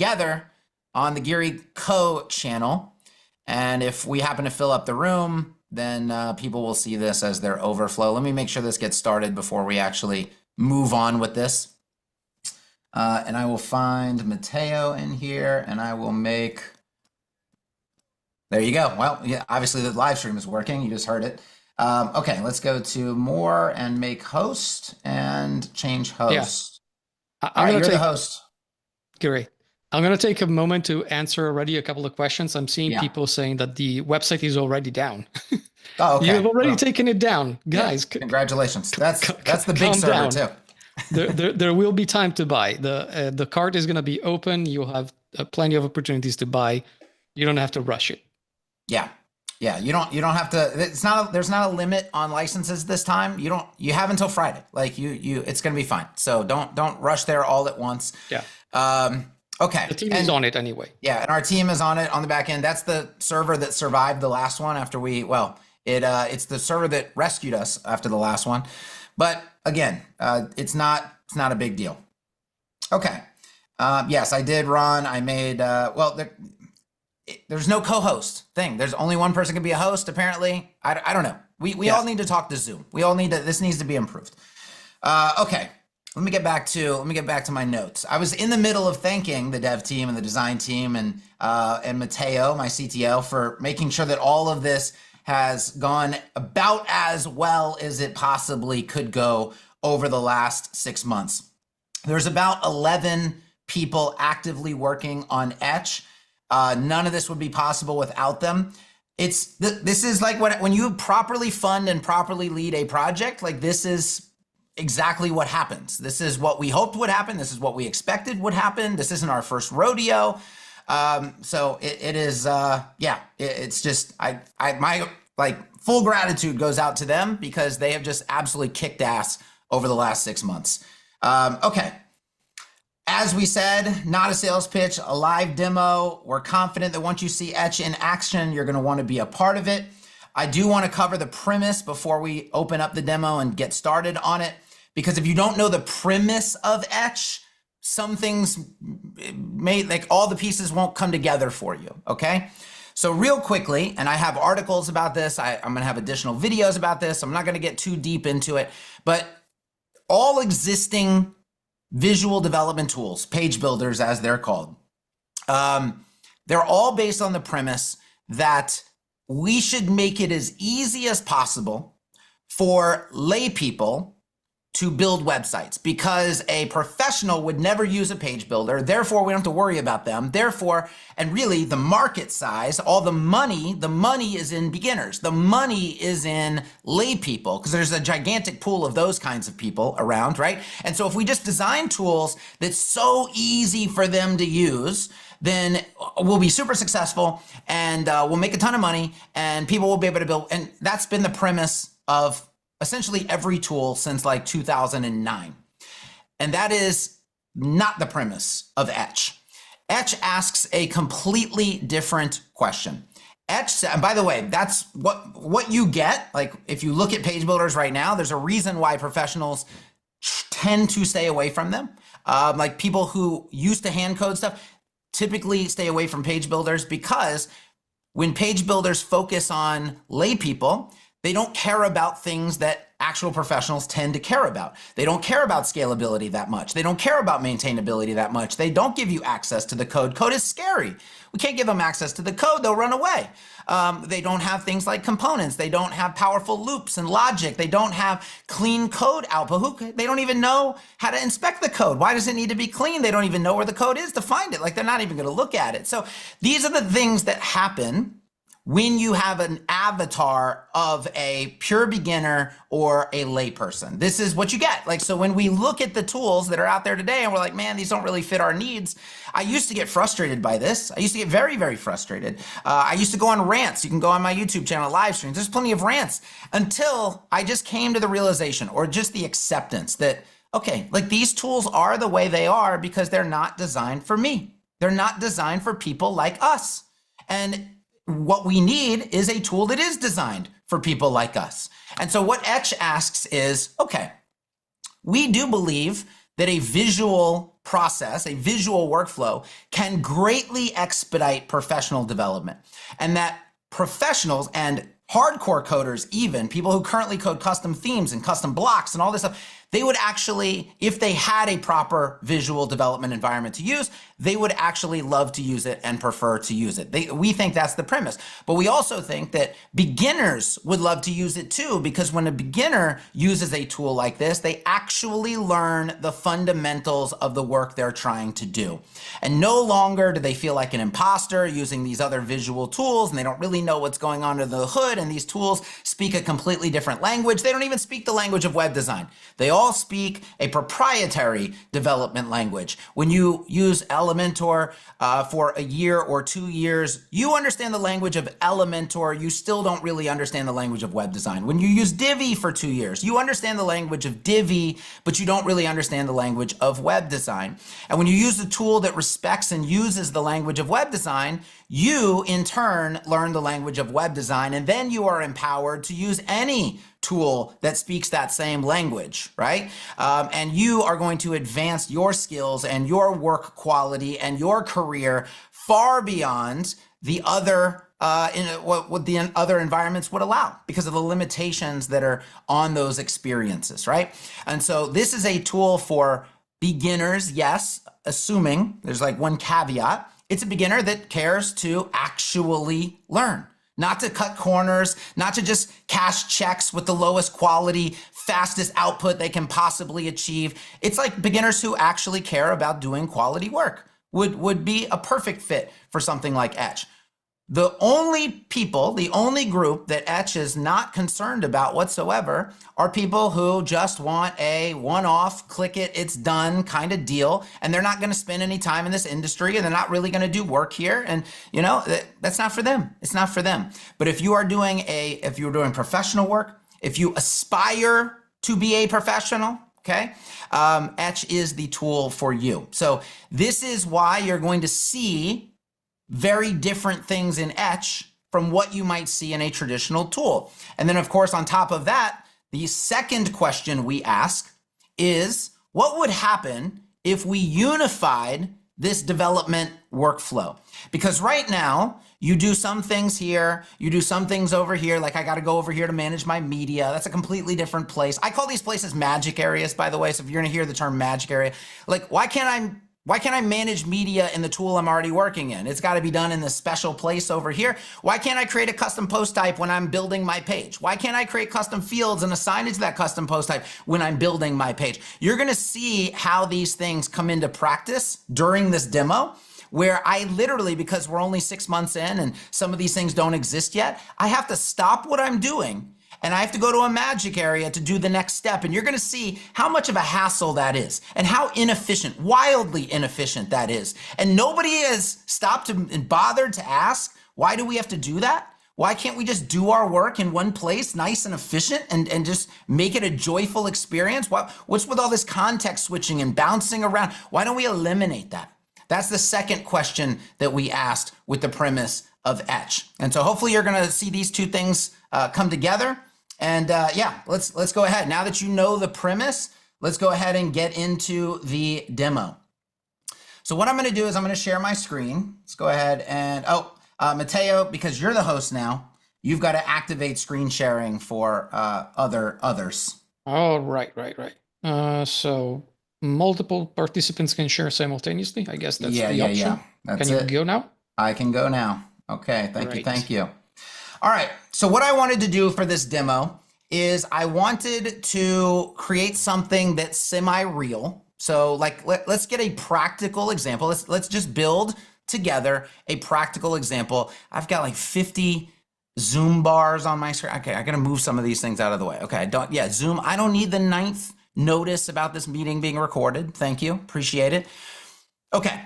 together on the Geary Co channel. And if we happen to fill up the room, then people will see this as their overflow. Let me make sure this gets started before we actually move on with this. And I will find Matteo in here, and I will make, there you go. Well, yeah, obviously the live stream is working. You just heard it. Okay, let's go to more and make host and change host. Yeah. All right, you're the host. Great. I'm going to take a moment to answer already a couple of questions. I'm seeing people saying that the website is already down. Oh, okay. You've already taken it down, guys. Yeah, congratulations. That's the big server too. there will be time to buy. The cart is going to be open. You'll have plenty of opportunities to buy. You don't have to rush it. Yeah. Yeah, you don't have to. There's not a limit on licenses this time. You have until Friday. Like it's going to be fine. So don't rush there all at once. Yeah. Okay. The team is on it anyway. Yeah, and our team is on it on the back end. That's the server that survived the last one after it's the server that rescued us after the last one. But again, it's not a big deal. Okay. Yes, I did run. I made there's no co-host thing. There's only one person can be a host, apparently. I don't know. We all need to talk to Zoom. This needs to be improved. Okay. Let me get back to my notes. I was in the middle of thanking the dev team and the design team and Matteo, my CTO, for making sure that all of this has gone about as well as it possibly could go over the last 6 months. There's about 11 people actively working on Etch. None of this would be possible without them. This is like when you properly fund and properly lead a project, like this is exactly what happens. This is what we hoped would happen. This is what we expected would happen. This isn't our first rodeo. So it is, it's just, my full gratitude goes out to them because they have just absolutely kicked ass over the last 6 months. Okay. As we said, not a sales pitch, a live demo. We're confident that once you see Etch in action, you're going to want to be a part of it. I do want to cover the premise before we open up the demo and get started on it. Because if you don't know the premise of Etch, some things all the pieces won't come together for you, okay? So real quickly, and I have articles about this, I'm gonna have additional videos about this, I'm not gonna get too deep into it, but all existing visual development tools, page builders as they're called, they're all based on the premise that we should make it as easy as possible for lay people to build websites, because a professional would never use a page builder. Therefore, we don't have to worry about them. Therefore, and really the market size, all the money is in beginners. The money is in lay people, because there's a gigantic pool of those kinds of people around, right? And so if we just design tools that's so easy for them to use, then we'll be super successful and we'll make a ton of money and people will be able to build. And that's been the premise of essentially every tool since like 2009. And that is not the premise of Etch. Etch asks a completely different question. Etch, and by the way, that's what you get. Like if you look at page builders right now, there's a reason why professionals tend to stay away from them. Like people who used to hand code stuff typically stay away from page builders, because when page builders focus on lay people, they don't care about things that actual professionals tend to care about. They don't care about scalability that much. They don't care about maintainability that much. They don't give you access to the code. Code is scary. We can't give them access to the code. They'll run away. They don't have things like components. They don't have powerful loops and logic. They don't have clean code output. They don't even know how to inspect the code. Why does it need to be clean? They don't even know where the code is to find it. Like they're not even going to look at it. So these are the things that happen when you have an avatar of a pure beginner or a layperson. This is what you get. Like, so when we look at the tools that are out there today and we're like, man, these don't really fit our needs. I used to get frustrated by this. I used to get very, very frustrated. I used to go on rants. You can go on my YouTube channel, live streams. There's plenty of rants, until I just came to the realization, or just the acceptance that, okay, like these tools are the way they are because they're not designed for me. They're not designed for people like us. And what we need is a tool that is designed for people like us. And so what Etch asks is, okay, we do believe that a visual process, a visual workflow can greatly expedite professional development, and that professionals and hardcore coders, even people who currently code custom themes and custom blocks and all this stuff, they would actually, if they had a proper visual development environment to use, they would actually love to use it and prefer to use it. We think that's the premise. But we also think that beginners would love to use it too, because when a beginner uses a tool like this, they actually learn the fundamentals of the work they're trying to do. And no longer do they feel like an imposter using these other visual tools, and they don't really know what's going on under the hood, and these tools speak a completely different language. They don't even speak the language of web design. They all speak a proprietary development language. When you use Elementor for a year or 2 years, you understand the language of Elementor. You still don't really understand the language of web design. When you use Divi for 2 years, you understand the language of Divi, but you don't really understand the language of web design. And when you use a tool that respects and uses the language of web design, you in turn learn the language of web design, and then you are empowered to use any tool that speaks that same language, right? And you are going to advance your skills and your work quality and your career far beyond the other what the other environments would allow, because of the limitations that are on those experiences, right? And so this is a tool for beginners, yes, assuming there's like one caveat. It's a beginner that cares to actually learn, not to cut corners, not to just cash checks with the lowest quality, fastest output they can possibly achieve. It's like beginners who actually care about doing quality work would be a perfect fit for something like Etch. The only people, the only group that Etch is not concerned about whatsoever are people who just want a one-off, click it, it's done kind of deal, and they're not going to spend any time in this industry, and they're not really going to do work here, and you know, that's not for them. It's not for them. But if you are doing professional work, if you aspire to be a professional, okay, Etch is the tool for you. So this is why you're going to see very different things in Etch from what you might see in a traditional tool. And then of course, on top of that, the second question we ask is, what would happen if we unified this development workflow? Because right now, you do some things here, you do some things over here, like I got to go over here to manage my media. That's a completely different place. I call these places magic areas, by the way. So if you're going to hear the term magic area, like why can't I manage media in the tool I'm already working in? It's got to be done in this special place over here. Why can't I create a custom post type when I'm building my page? Why can't I create custom fields and assign it to that custom post type when I'm building my page? You're going to see how these things come into practice during this demo, where I literally, because we're only 6 months in and some of these things don't exist yet, I have to stop what I'm doing and I have to go to a magic area to do the next step. And you're going to see how much of a hassle that is and how inefficient, wildly inefficient that is. And nobody has stopped and bothered to ask, why do we have to do that? Why can't we just do our work in one place, nice and efficient, and just make it a joyful experience? What's with all this context switching and bouncing around? Why don't we eliminate that? That's the second question that we asked with the premise of Etch. And so hopefully you're going to see these two things come together. And yeah, let's go ahead. Now that you know the premise, let's go ahead and get into the demo. So what I'm going to do is I'm going to share my screen. Let's go ahead and, Matteo, because you're the host now, you've got to activate screen sharing for others. Oh, right. So multiple participants can share simultaneously. I guess that's the option. Yeah. Can you go now? I can go now. Okay, thank you. All right, so what I wanted to do for this demo is I wanted to create something that's semi-real. So like, let's get a practical example. Let's just build together a practical example. I've got like 50 Zoom bars on my screen. Okay, I gotta move some of these things out of the way. Okay, Zoom, I don't need the 9th notice about this meeting being recorded. Thank you, appreciate it. Okay.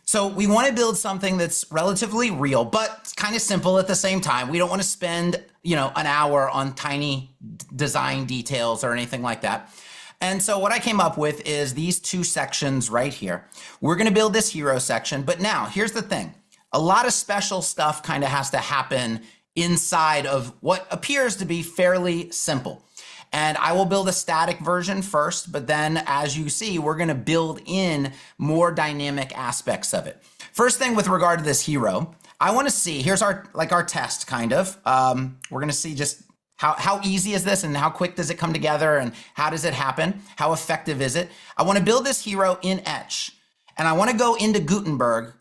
So we want to build something that's relatively real, but kind of simple at the same time. We don't want to spend, an hour on tiny design details or anything like that. And so what I came up with is these two sections right here. We're going to build this hero section, but now here's the thing. A lot of special stuff kind of has to happen inside of what appears to be fairly simple. And I will build a static version first, but then as you see, we're gonna build in more dynamic aspects of it. First thing with regard to this hero, I wanna see, here's our test kind of. We're gonna see just how easy is this and how quick does it come together and how does it happen? How effective is it? I wanna build this hero in Etch and I wanna go into Gutenberg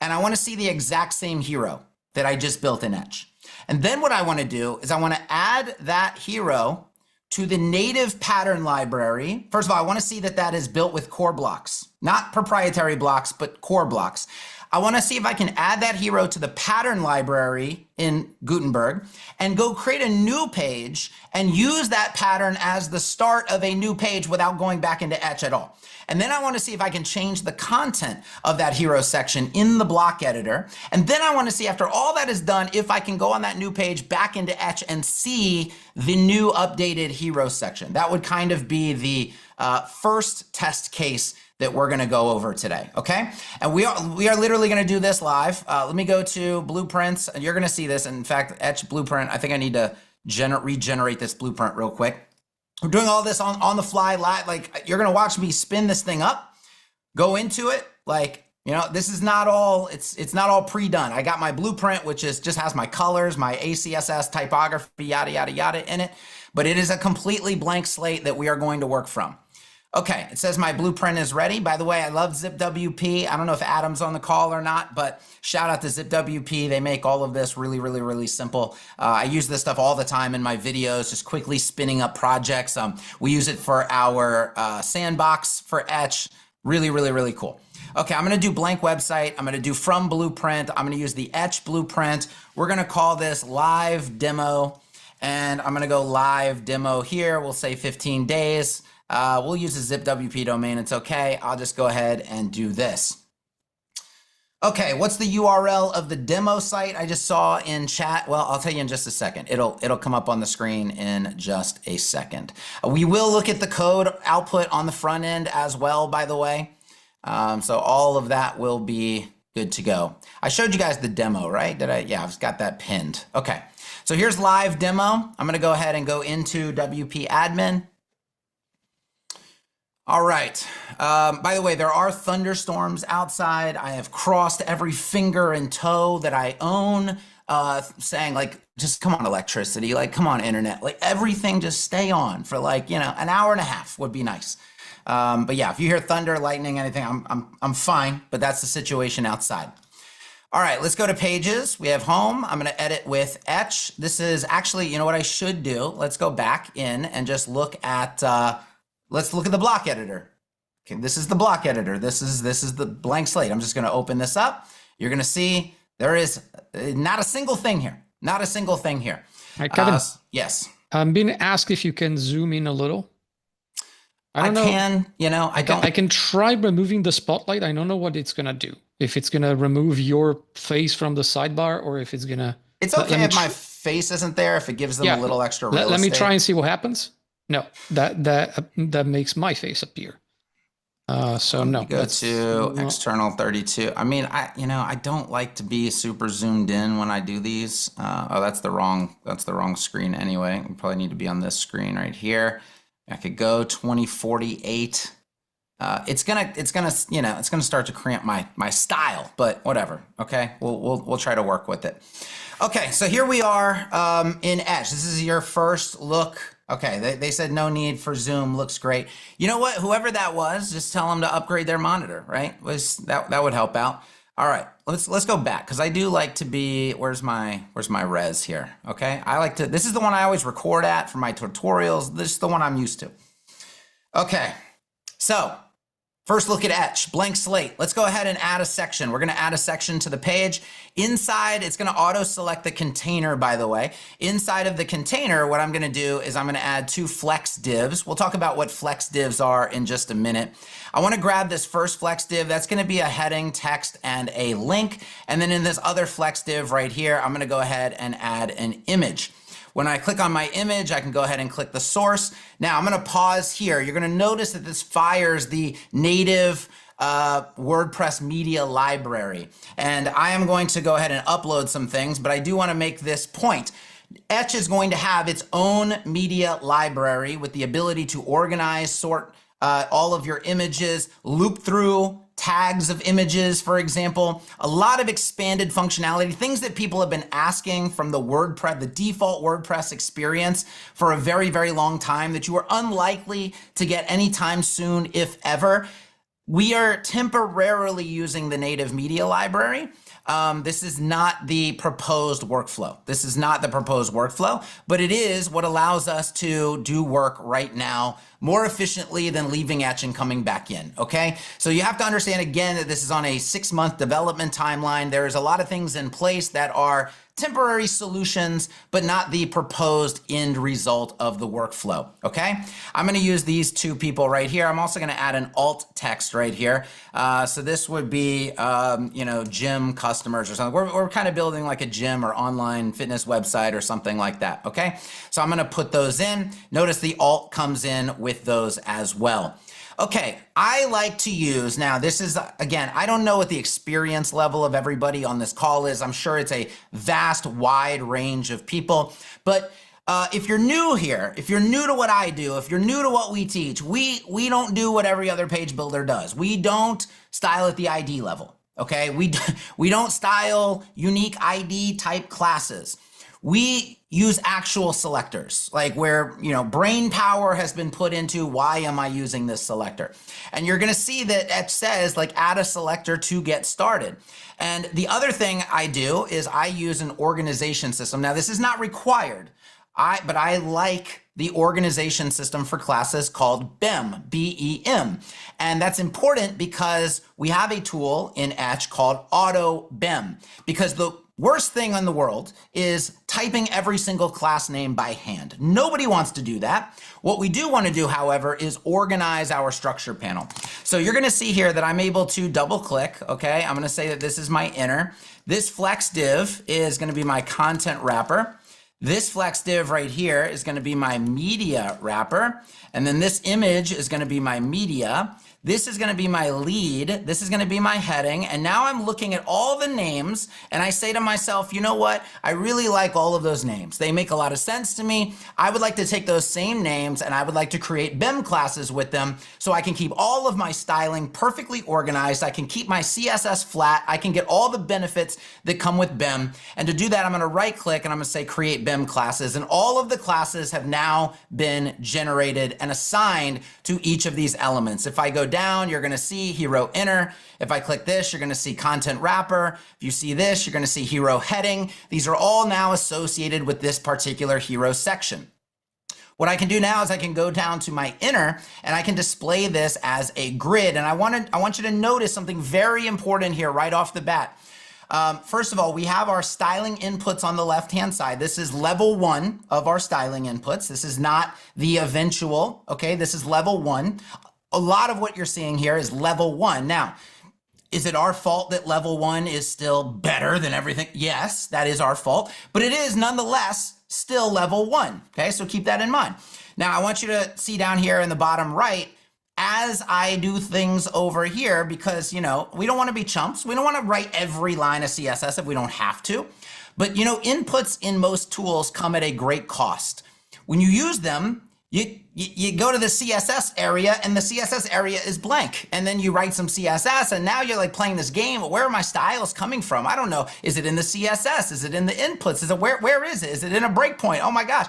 and I wanna see the exact same hero that I just built in Etch. And then what I wanna do is I wanna add that hero to the native pattern library. First of all, I wanna see that that is built with core blocks, not proprietary blocks, but core blocks. I wanna see if I can add that hero to the pattern library in Gutenberg and go create a new page and use that pattern as the start of a new page without going back into Etch at all. And then I want to see if I can change the content of that hero section in the block editor. And then I want to see after all that is done, if I can go on that new page back into Etch and see the new updated hero section. That would kind of be the first test case that we're going to go over today, okay? And we are literally going to do this live. Let me go to blueprints. And you're going to see this. In fact, Etch blueprint, I think I need to regenerate this blueprint real quick. We're doing all this on the fly, like you're gonna watch me spin this thing up, go into it, like, you know, this is not all, it's not all pre-done. I got my blueprint, which is just has my colors, my ACSS typography, yada, yada, yada in it, but it is a completely blank slate that we are going to work from. Okay, it says my blueprint is ready. By the way, I love ZipWP. I don't know if Adam's on the call or not, but shout out to ZipWP. They make all of this really, really, really simple. I use this stuff all the time in my videos, just quickly spinning up projects. We use it for our sandbox for Etch. Really, really, really cool. Okay, I'm gonna do blank website. I'm gonna do from blueprint. I'm gonna use the Etch blueprint. We're gonna call this live demo. And I'm gonna go live demo here. We'll say 15 days. We'll use a ZipWP domain, it's okay. I'll just go ahead and do this. Okay, what's the URL of the demo site I just saw in chat? Well, I'll tell you in just a second. It'll come up on the screen in just a second. We will look at the code output on the front end as well, by the way. So all of that will be good to go. I showed you guys the demo, right? Yeah, I've got that pinned. Okay, so here's live demo. I'm gonna go ahead and go into WP admin. All right. By the way, there are thunderstorms outside. I have crossed every finger and toe that I own, saying like, just come on electricity, like come on internet, like everything just stay on for like, you know, an hour and a half would be nice. But yeah, if you hear thunder, lightning, anything, I'm fine, but that's the situation outside. All right, let's go to pages. We have home. I'm gonna edit with Etch. This is actually, you know what I should do? Let's go back in and just look at, let's look at the block editor. Okay, this is the block editor. This is the blank slate. I'm just gonna open this up. You're gonna see there is not a single thing here. Not a single thing here. All right, Kevin. Yes. I'm being asked if you can zoom in a little. I don't know. Can, you know, I don't. I can try removing the spotlight. I don't know what it's gonna do. If it's gonna remove your face from the sidebar or if it's gonna. It's okay if my face isn't there, if it gives them a little extra real estate. Let me try and see what happens. No, that makes my face appear. So no. Go to external 32. I mean, I don't like to be super zoomed in when I do these. Oh, that's the wrong screen anyway. We probably need to be on this screen right here. I could go 2048. It's gonna start to cramp my style, but whatever. Okay, we'll try to work with it. Okay, so here we are in Etch. This is your first look. Okay, they said no need for Zoom, looks great. You know what, whoever that was, just tell them to upgrade their monitor, right? That would help out. All right, let's go back, because I do like to be, where's my res here, okay? This is the one I always record at for my tutorials. This is the one I'm used to. Okay, so first look at Etch, blank slate. Let's go ahead and add a section. We're gonna add a section to the page. Inside, it's gonna auto-select the container, by the way. Inside of the container, what I'm gonna do is I'm gonna add 2 flex divs. We'll talk about what flex divs are in just a minute. I wanna grab this first flex div. That's gonna be a heading, text, and a link. And then in this other flex div right here, I'm gonna go ahead and add an image. When I click on my image, I can go ahead and click the source. Now I'm gonna pause here. You're gonna notice that this fires the native WordPress media library. And I am going to go ahead and upload some things, but I do wanna make this point. Etch is going to have its own media library with the ability to organize, sort all of your images, loop through tags of images, for example, a lot of expanded functionality, things that people have been asking from the WordPress, the default WordPress experience for a very, very long time that you are unlikely to get anytime soon, if ever. We are temporarily using the native media library. This is not the proposed workflow. This is not the proposed workflow, but it is what allows us to do work right now more efficiently than leaving Etch and coming back in, okay? So you have to understand again that this is on a 6-month development timeline. There's a lot of things in place that are temporary solutions, but not the proposed end result of the workflow, okay? I'm gonna use these two people right here. I'm also gonna add an alt text right here. So this would be, gym customers or something. We're kind of building like a gym or online fitness website or something like that, okay? So I'm gonna put those in. Notice the alt comes in with those as well. Okay, I like to use, now this is, again, I don't know what the experience level of everybody on this call is. I'm sure it's a vast, wide range of people. But if you're new here, if you're new to what I do, if you're new to what we teach, we don't do what every other page builder does. We don't style at the ID level, okay? We don't style unique ID type classes. We use actual selectors, like where, brain power has been put into why am I using this selector? And you're gonna see that it says like add a selector to get started. And the other thing I do is I use an organization system. Now this is not required, but I like the organization system for classes called BEM, B-E-M. And that's important because we have a tool in Etch called Auto BEM, because the worst thing in the world is typing every single class name by hand. Nobody wants to do that. What we do want to do, however, is organize our structure panel. So you're going to see here that I'm able to double click, okay? I'm going to say that this is my inner. This flex div is going to be my content wrapper. This flex div right here is going to be my media wrapper. And then this image is going to be my media. This is going to be my lead. This is going to be my heading. And now I'm looking at all the names and I say to myself, you know what? I really like all of those names. They make a lot of sense to me. I would like to take those same names and I would like to create BEM classes with them so I can keep all of my styling perfectly organized. I can keep my CSS flat. I can get all the benefits that come with BEM. And to do that, I'm going to right click and I'm going to say create BEM classes. And all of the classes have now been generated and assigned to each of these elements. If I go down, you're going to see hero inner. If I click this, you're going to see content wrapper. If you see this, you're going to see hero heading. These are all now associated with this particular hero section. What I can do now is I can go down to my inner and I can display this as a grid. And I want you to notice something very important here right off the bat. First of all, we have our styling inputs on the left-hand side. This is level 1 of our styling inputs. This is not the eventual, okay? This is level 1. A lot of what you're seeing here is level 1. Now, is it our fault that level 1 is still better than everything? Yes, that is our fault, but it is nonetheless still level 1, okay? So keep that in mind. Now, I want you to see down here in the bottom right, as I do things over here, because, we don't want to be chumps. We don't want to write every line of CSS if we don't have to. But, inputs in most tools come at a great cost. When you use them, you go to the CSS area and the CSS area is blank. And then you write some CSS and now you're like playing this game. Where are my styles coming from? I don't know. Is it in the CSS? Is it in the inputs? Is it where is it? Is it in a breakpoint? Oh my gosh.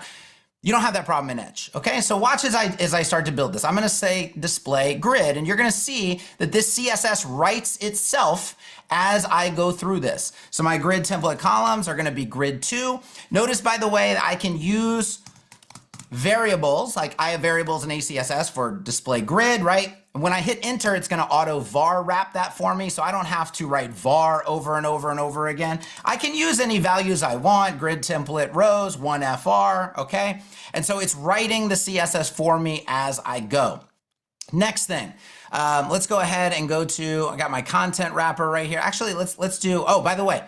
You don't have that problem in Etch, okay? So watch as I start to build this. I'm gonna say display grid, and you're gonna see that this CSS writes itself as I go through this. So my grid template columns are gonna be grid 2. Notice, by the way, that I can use variables, like I have variables in ACSS for display grid, right? When I hit enter, it's gonna auto var wrap that for me, so I don't have to write var over and over and over again. I can use any values I want, grid template rows, 1FR, okay? And so it's writing the CSS for me as I go. Next thing, let's go ahead and go to, I got my content wrapper right here. Actually, let's do, oh, by the way,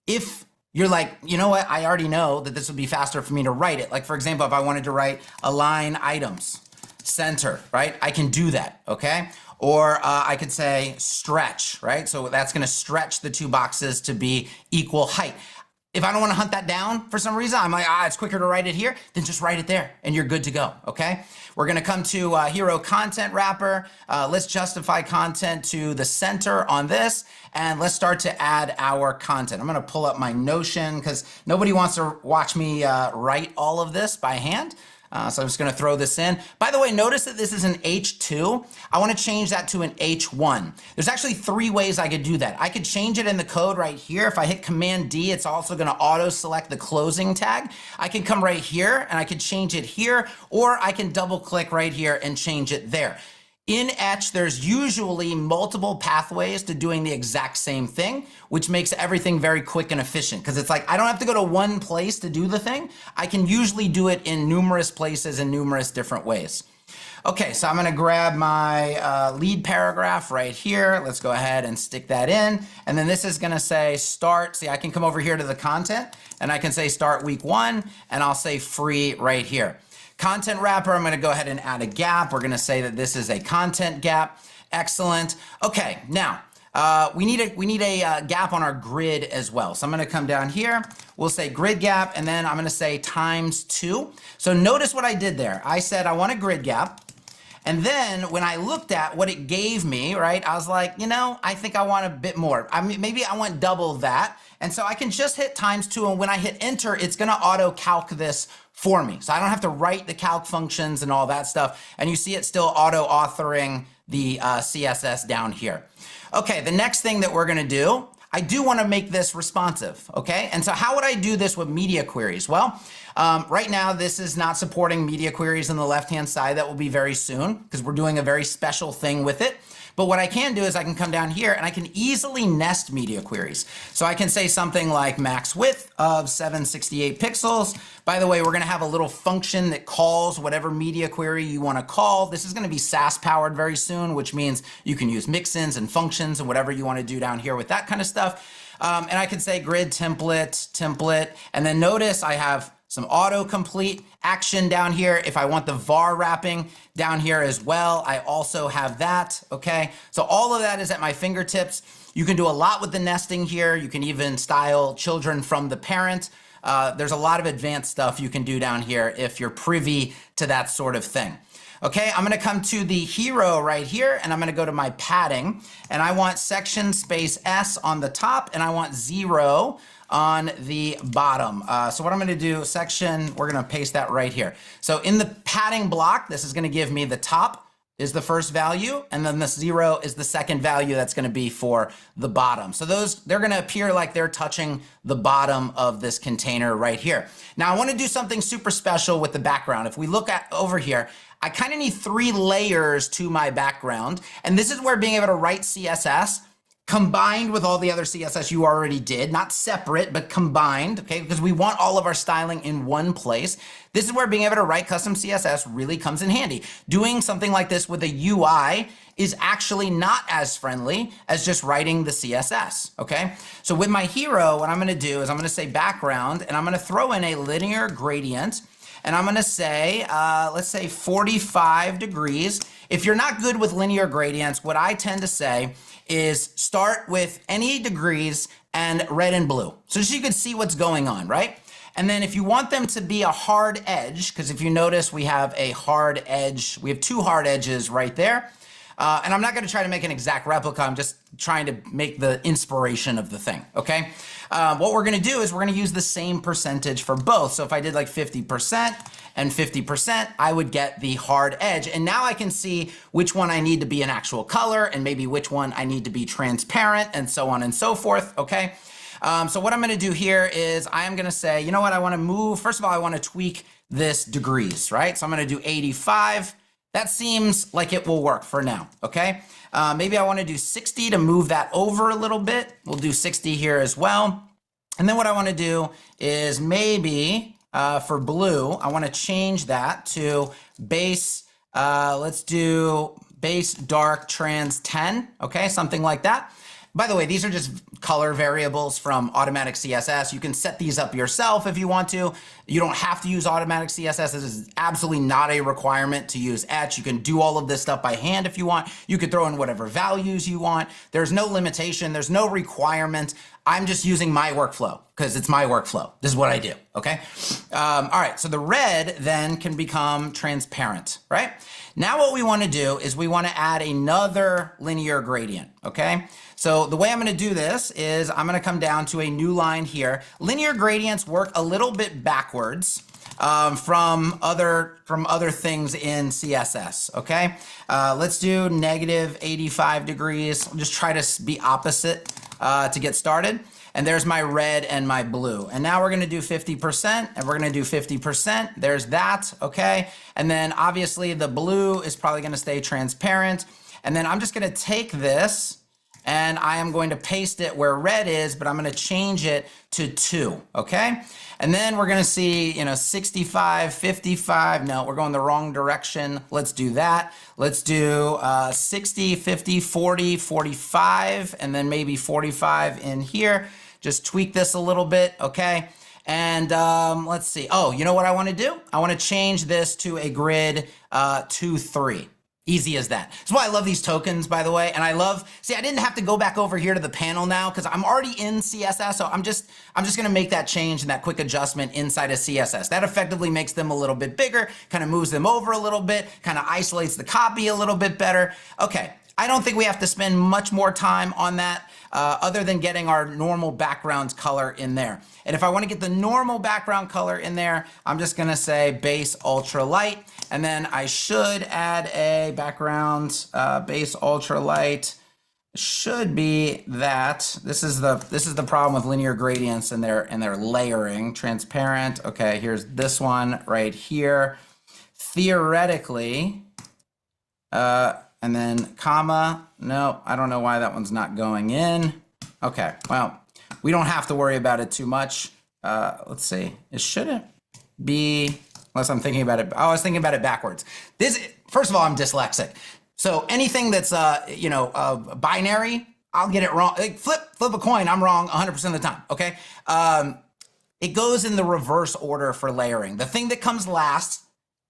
if you're like, you know what, I already know that this would be faster for me to write it. Like, for example, if I wanted to write align items, center, right? I can do that, okay? Or I could say stretch, right? So that's gonna stretch the two boxes to be equal height. If I don't want to hunt that down for some reason, I'm like, it's quicker to write it here, then just write it there and you're good to go, okay? We're gonna come to hero content wrapper. Let's justify content to the center on this, and let's start to add our content. I'm gonna pull up my Notion because nobody wants to watch me write all of this by hand. So I'm just gonna throw this in. By the way, notice that this is an H2. I wanna change that to an H1. There's actually 3 ways I could do that. I could change it in the code right here. If I hit Command D, it's also gonna auto select the closing tag. I can come right here and I can change it here, or I can double click right here and change it there. In Etch, there's usually multiple pathways to doing the exact same thing, which makes everything very quick and efficient because it's like I don't have to go to one place to do the thing. I can usually do it in numerous places in numerous different ways. Okay, so I'm gonna grab my lead paragraph right here. Let's go ahead and stick that in. And then this is gonna say start. See, I can come over here to the content and I can say start week 1 and I'll say free right here. Content wrapper, I'm gonna go ahead and add a gap. We're gonna say that this is a content gap. Excellent. Okay, now we need a gap on our grid as well. So I'm gonna come down here, we'll say grid gap, and then I'm gonna say ×2. So notice what I did there. I said I want a grid gap. And then when I looked at what it gave me, right, I was like, you know, I think I want a bit more. I mean, maybe I want double that. And so I can just hit ×2, and when I hit enter, it's gonna auto calc this for me. So I don't have to write the calc functions and all that stuff. And you see it still auto authoring the CSS down here. Okay, the next thing that we're gonna do, I do wanna make this responsive, okay? And so how would I do this with media queries? Well, right now this is not supporting media queries on the left-hand side. That will be very soon because we're doing a very special thing with it. But what I can do is I can come down here and I can easily nest media queries. So I can say something like max width of 768 pixels. By the way, we're gonna have a little function that calls whatever media query you wanna call. This is gonna be Sass powered very soon, which means you can use mixins and functions and whatever you wanna do down here with that kind of stuff. And I can say grid template, and then notice I have some autocomplete action down here. If I want the var wrapping down here as well, I also have that, okay? So all of that is at my fingertips. You can do a lot with the nesting here. You can even style children from the parent. There's a lot of advanced stuff you can do down here if you're privy to that sort of thing. Okay, I'm gonna come to the hero right here and I'm gonna go to my padding and I want section space S on the top and I want 0 on the bottom. So what I'm gonna do, section, we're gonna paste that right here. So in the padding block, this is gonna give me the top is the first value, and then the 0 is the second value that's gonna be for the bottom. So they're gonna appear like they're touching the bottom of this container right here. Now I wanna do something super special with the background. If we look at over here, I kinda need 3 layers to my background, and this is where being able to write CSS combined with all the other CSS you already did, not separate, but combined, okay? Because we want all of our styling in one place. This is where being able to write custom CSS really comes in handy. Doing something like this with a UI is actually not as friendly as just writing the CSS, okay? So with my hero, what I'm gonna do is I'm gonna say background, and I'm gonna throw in a linear gradient, and I'm gonna say, let's say 45 degrees. If you're not good with linear gradients, what I tend to say is start with any degrees and red and blue. So just so you can see what's going on, right? And then if you want them to be a hard edge, because if you notice we have a hard edge, we have 2 hard edges right there. And I'm not gonna try to make an exact replica, I'm just trying to make the inspiration of the thing, okay? What we're gonna do is we're gonna use the same percentage for both. So if I did like 50% and 50%, I would get the hard edge. And now I can see which one I need to be an actual color and maybe which one I need to be transparent and so on and so forth, okay? So what I'm gonna do here is I am gonna say, you know what, I wanna move, first of all, I wanna tweak this degrees, right? So I'm gonna do 85. That seems like it will work for now, okay? Maybe I wanna do 60 to move that over a little bit. We'll do 60 here as well. And then what I wanna do is maybe for blue, I wanna change that to base, let's do base dark trans 10, okay? Something like that. By the way, these are just color variables from automatic CSS. You can set these up yourself if you want to. You don't have to use automatic CSS. This is absolutely not a requirement to use Etch. You can do all of this stuff by hand if you want. You could throw in whatever values you want. There's no limitation. There's no requirement. I'm just using my workflow because it's my workflow. This is what I do, okay? All right, so the red then can become transparent, right? Now what we want to do is we want to add another linear gradient, okay? So the way I'm going to do this is I'm going to come down to a new line here. Linear gradients work a little bit backwards from other things in CSS, okay? Let's do negative 85 degrees. I'll just try to be opposite to get started. And there's my red and my blue. And now we're gonna do 50% and we're gonna do 50%. There's that, okay? And then obviously the blue is probably gonna stay transparent. And then I'm just gonna take this and I am going to paste it where red is, but I'm gonna change it to 2, okay? And then we're gonna see, 65, 55. No, we're going the wrong direction. Let's do that. Let's do 60, 50, 40, 45, and then maybe 45 in here. Just tweak this a little bit, okay? And let's see. Oh, you know what I want to do? I want to change this to a grid 2, 3. Easy as that. That's why I love these tokens, by the way. And I didn't have to go back over here to the panel now because I'm already in CSS. So I'm just going to make that change and that quick adjustment inside of CSS. That effectively makes them a little bit bigger, kind of moves them over a little bit, kind of isolates the copy a little bit better. Okay. I don't think we have to spend much more time on that other than getting our normal background color in there. And if I want to get the normal background color in there, I'm just going to say base ultra light. And then I should add a background base ultra light. Should be that. This is the problem with linear gradients and their layering. Transparent. Okay, here's this one right here. Theoretically, and then comma, no, I don't know why that one's not going in. Okay, well, we don't have to worry about it too much. Let's see, it shouldn't be, unless I'm thinking about it. I was thinking about it backwards. First of all, I'm dyslexic. So anything that's, binary, I'll get it wrong. Like flip a coin, I'm wrong 100% of the time, okay? It goes in the reverse order for layering. The thing that comes last,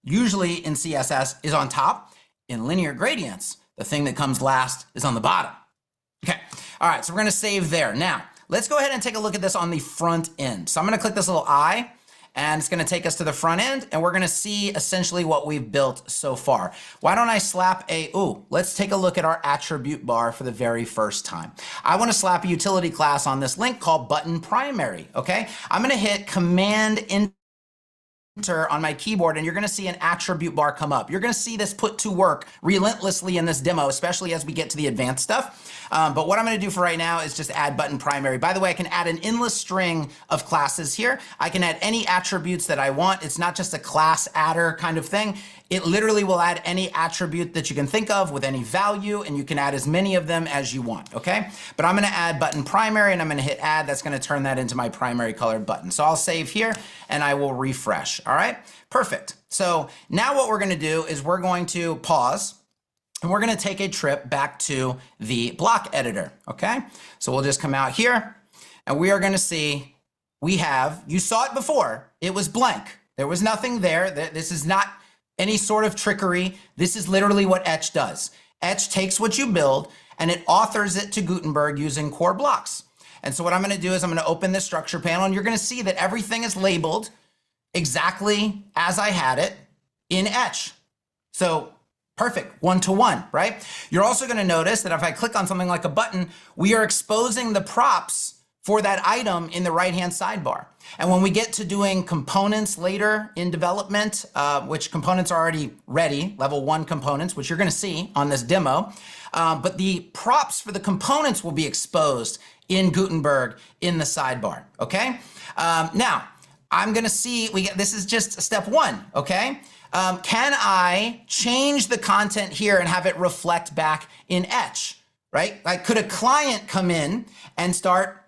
usually in CSS, is on top. In linear gradients, the thing that comes last is on the bottom. Okay, all right, so we're gonna save there. Now, let's go ahead and take a look at this on the front end. So I'm gonna click this little eye, and it's gonna take us to the front end, and we're gonna see essentially what we've built so far. Why don't I slap let's take a look at our attribute bar for the very first time. I wanna slap a utility class on this link called button primary, okay? I'm gonna hit Command Enter on my keyboard, and you're gonna see an attribute bar come up. You're gonna see this put to work relentlessly in this demo, especially as we get to the advanced stuff. But what I'm gonna do for right now is just add button primary. By the way, I can add an endless string of classes here. I can add any attributes that I want. It's not just a class adder kind of thing. It literally will add any attribute that you can think of with any value, and you can add as many of them as you want, okay? But I'm gonna add button primary, and I'm gonna hit add. That's gonna turn that into my primary colored button. So I'll save here, and I will refresh, all right? Perfect. So now what we're gonna do is we're going to pause, and we're gonna take a trip back to the block editor, okay? So we'll just come out here, and we are gonna see, you saw it before, it was blank. There was nothing there. This is not any sort of trickery. This is literally what Etch does. Etch takes what you build and it authors it to Gutenberg using core blocks. And so what I'm gonna do is I'm gonna open this structure panel, and you're gonna see that everything is labeled exactly as I had it in Etch. So perfect, 1-to-1, right? You're also gonna notice that if I click on something like a button, we are exposing the props for that item in the right-hand sidebar. And when we get to doing components later in development, which components are already ready, level 1 components, which you're gonna see on this demo, but the props for the components will be exposed in Gutenberg in the sidebar, okay? Now, I'm gonna see, this is just step 1, okay? Can I change the content here and have it reflect back in Etch, right? Like, could a client come in and start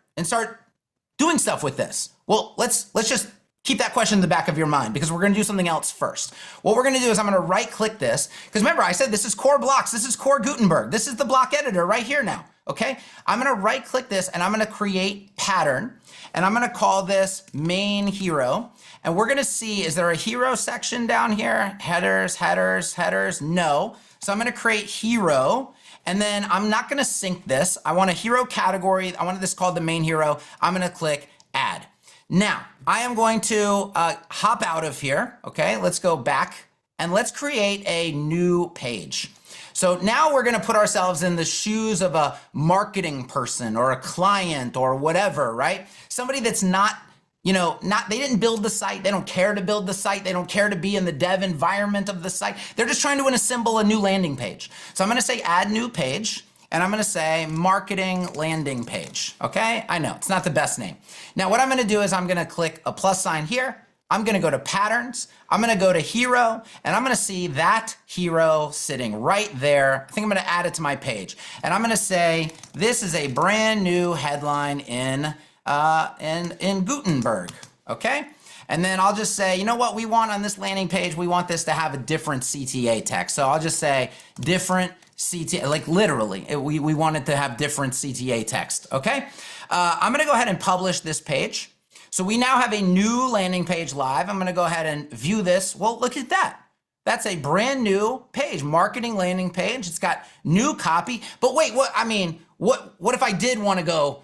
doing stuff with this? Well, let's just keep that question in the back of your mind, because we're gonna do something else first. What we're gonna do is I'm gonna right click this, because remember I said this is core blocks, this is core Gutenberg, this is the block editor right here now, okay? I'm gonna right click this and I'm gonna create pattern, and I'm gonna call this main hero, and we're gonna see, is there a hero section down here? Headers, headers, headers, no. So I'm gonna create hero, And then I'm not gonna sync this. I want a hero category. I want this called the main hero. I'm gonna click add. Now, I am going to hop out of here, okay? Let's go back and let's create a new page. So now we're gonna put ourselves in the shoes of a marketing person or a client or whatever, right? Somebody that's not, they didn't build the site. They don't care to build the site. They don't care to be in the dev environment of the site. They're just trying to assemble a new landing page. So I'm gonna say add new page, and I'm gonna say marketing landing page, okay? I know, it's not the best name. Now what I'm gonna do is I'm gonna click a plus sign here. I'm gonna go to patterns. I'm gonna go to hero, and I'm gonna see that hero sitting right there. I think I'm gonna add it to my page. And I'm gonna say, this is a brand new headline in Gutenberg, okay? And then I'll just say, you know what we want on this landing page? We want this to have a different CTA text. So I'll just say different CTA, like literally, we want it to have different CTA text, okay? I'm gonna go ahead and publish this page. So we now have a new landing page live. I'm gonna go ahead and view this. Well, look at that. That's a brand new page, marketing landing page. It's got new copy, but wait, what if I did wanna go,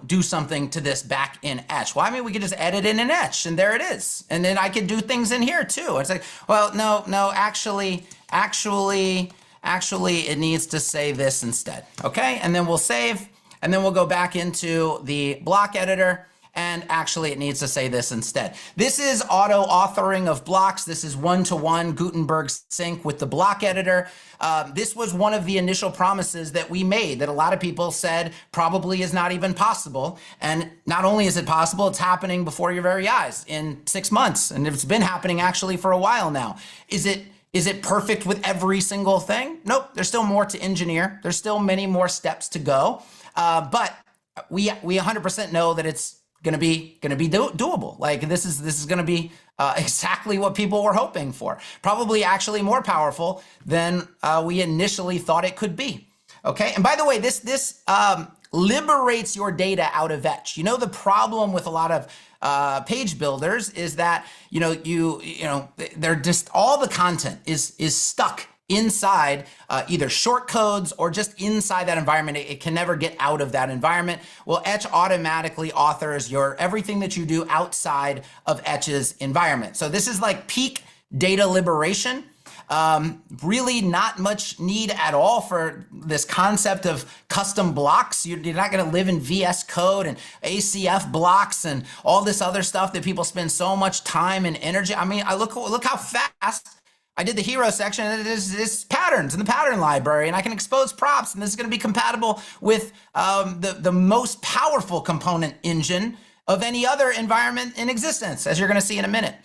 do something to this back in Etch? Well, we could just edit it in Etch, and there it is. And then I could do things in here too. It's like, well, no, actually, it needs to say this instead, okay? And then we'll save, and then we'll go back into the block editor, and actually it needs to say this instead. This is auto authoring of blocks. This is one-to-one Gutenberg sync with the block editor. This was one of the initial promises that we made that a lot of people said probably is not even possible. And not only is it possible, it's happening before your very eyes in 6 months. And it's been happening actually for a while now. Is it perfect with every single thing? Nope, there's still more to engineer. There's still many more steps to go. But we 100% know that it's gonna be doable. Like this is gonna be exactly what people were hoping for. Probably actually more powerful than we initially thought it could be. Okay, and by the way, this liberates your data out of Etch. The problem with a lot of page builders is that they're just, all the content is stuck inside either short codes or just inside that environment. It can never get out of that environment. Well, Etch automatically authors everything that you do outside of Etch's environment. So this is like peak data liberation. Really not much need at all for this concept of custom blocks. You're not going to live in VS Code and ACF blocks and all this other stuff that people spend so much time and energy. Look how fast I did the hero section, and it's patterns in the pattern library, and I can expose props, and this is going to be compatible with the most powerful component engine of any other environment in existence, as you're going to see in a minute.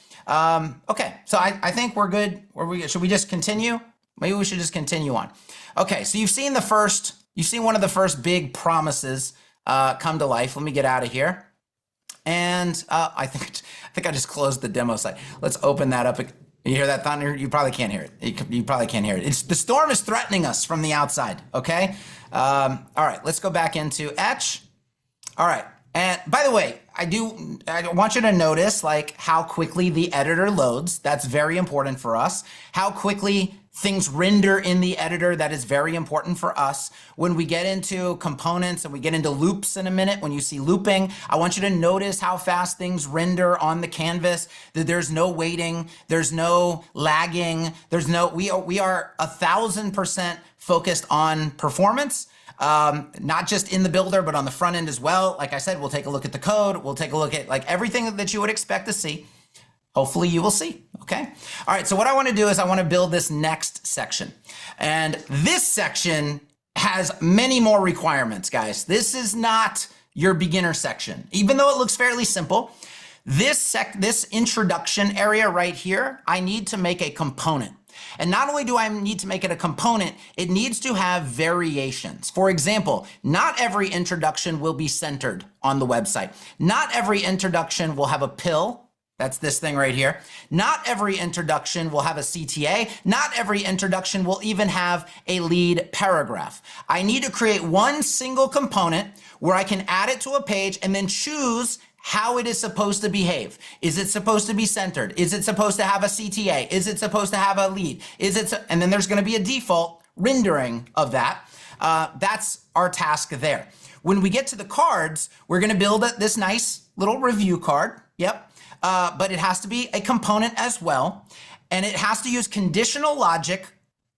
Okay, so I think we're good. Should we just continue? Maybe we should just continue on. Okay, so you've seen one of the first big promises come to life. Let me get out of here. And I think I just closed the demo site. Let's open that up. You hear that thunder? You probably can't hear it. You probably can't hear it. The storm is threatening us from the outside, okay? All right, let's go back into Etch. All right, and by the way, I want you to notice like how quickly the editor loads. That's very important for us. How quickly things render in the editor, that is very important for us. When we get into components and we get into loops in a minute, when you see looping, I want you to notice how fast things render on the canvas, that there's no waiting, there's no lagging, we are 1,000% focused on performance. Not just in the builder, but on the front end as well. Like I said, we'll take a look at the code. We'll take a look at like everything that you would expect to see. Hopefully you will see, okay? All right, so what I wanna do is I wanna build this next section. And this section has many more requirements, guys. This is not your beginner section. Even though it looks fairly simple, this introduction area right here, I need to make a component. And not only do I need to make it a component, it needs to have variations. For example, not every introduction will be centered on the website. Not every introduction will have a pill. That's this thing right here. Not every introduction will have a CTA. Not every introduction will even have a lead paragraph. I need to create one single component where I can add it to a page and then choose how it is supposed to behave. Is it supposed to be centered? Is it supposed to have a CTA? Is it supposed to have a lead? And then there's going to be a default rendering of that. That's our task there. When we get to the cards, we're going to build this nice little review card. Yep. But it has to be a component as well. And it has to use conditional logic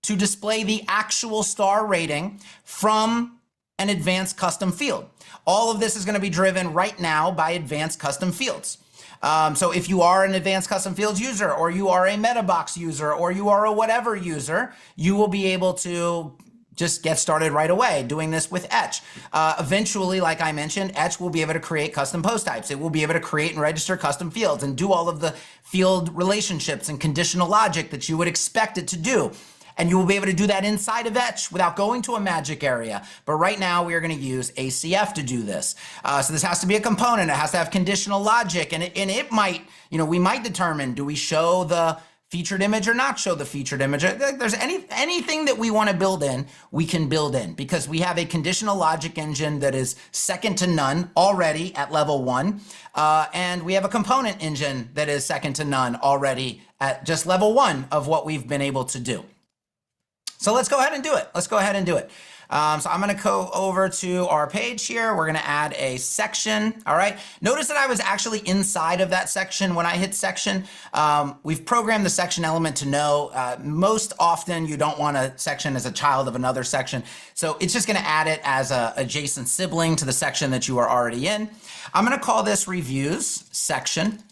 to display the actual star rating from an advanced custom field. All of this is going to be driven right now by advanced custom fields. So if you are an advanced custom fields user, or you are a MetaBox user, or you are a whatever user, you will be able to just get started right away doing this with Etch. Eventually, like I mentioned, Etch will be able to create custom post types. It will be able to create and register custom fields and do all of the field relationships and conditional logic that you would expect it to do. And you will be able to do that inside of Etch without going to a magic area. But right now we are going to use ACF to do this. So this has to be a component. It has to have conditional logic. And it might, we might determine, do we show the featured image or not show the featured image? There's anything that we want to build in, we can build in, because we have a conditional logic engine that is second to none already at level 1. And we have a component engine that is second to none already at just level 1 of what we've been able to do. So let's go ahead and do it. Let's go ahead and do it. So I'm going to go over to our page here. We're going to add a section. All right. Notice that I was actually inside of that section when I hit section. We've programmed the section element to know most often you don't want a section as a child of another section. So it's just going to add it as a adjacent sibling to the section that you are already in. I'm going to call this reviews section.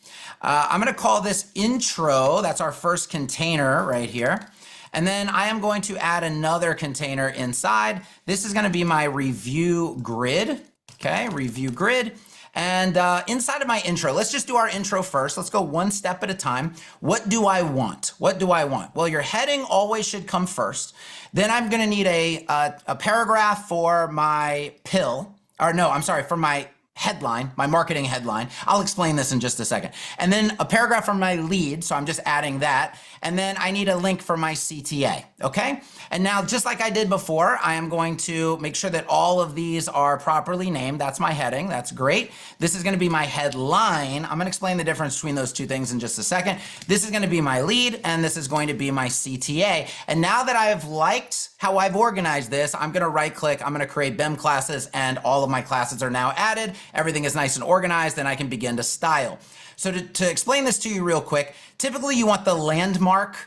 I'm going to call this intro. That's our first container right here. And then I am going to add another container inside. This is going to be my review grid. Okay, review grid. And inside of my intro, let's just do our intro first. Let's go one step at a time. What do I want? What do I want? Well, your heading always should come first. Then I'm going to need a paragraph for my pill. Or no, I'm sorry, for my headline, my marketing headline. I'll explain this in just a second. And then a paragraph from my lead, so I'm just adding that. And then I need a link for my CTA, okay? And now, just like I did before, I am going to make sure that all of these are properly named. That's my heading, that's great. This is gonna be my headline. I'm gonna explain the difference between those two things in just a second. This is gonna be my lead, and this is going to be my CTA. And now that I've liked how I've organized this, I'm gonna right click, I'm gonna create BEM classes, and all of my classes are now added. Everything is nice and organized, and I can begin to style. So to explain this to you real quick, typically you want the landmark,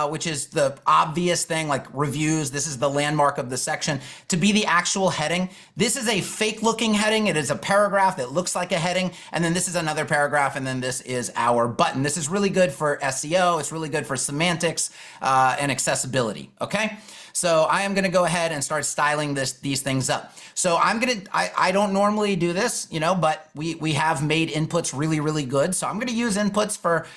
which is the obvious thing, like reviews. This is the landmark of the section, to be the actual heading. This is a fake looking heading. It is a paragraph that looks like a heading. And then this is another paragraph. And then this is our button. This is really good for SEO. It's really good for semantics and accessibility. Okay. So I am going to go ahead and start styling these things up. So I don't normally do this, but we have made inputs really, really good. So I'm going to use inputs for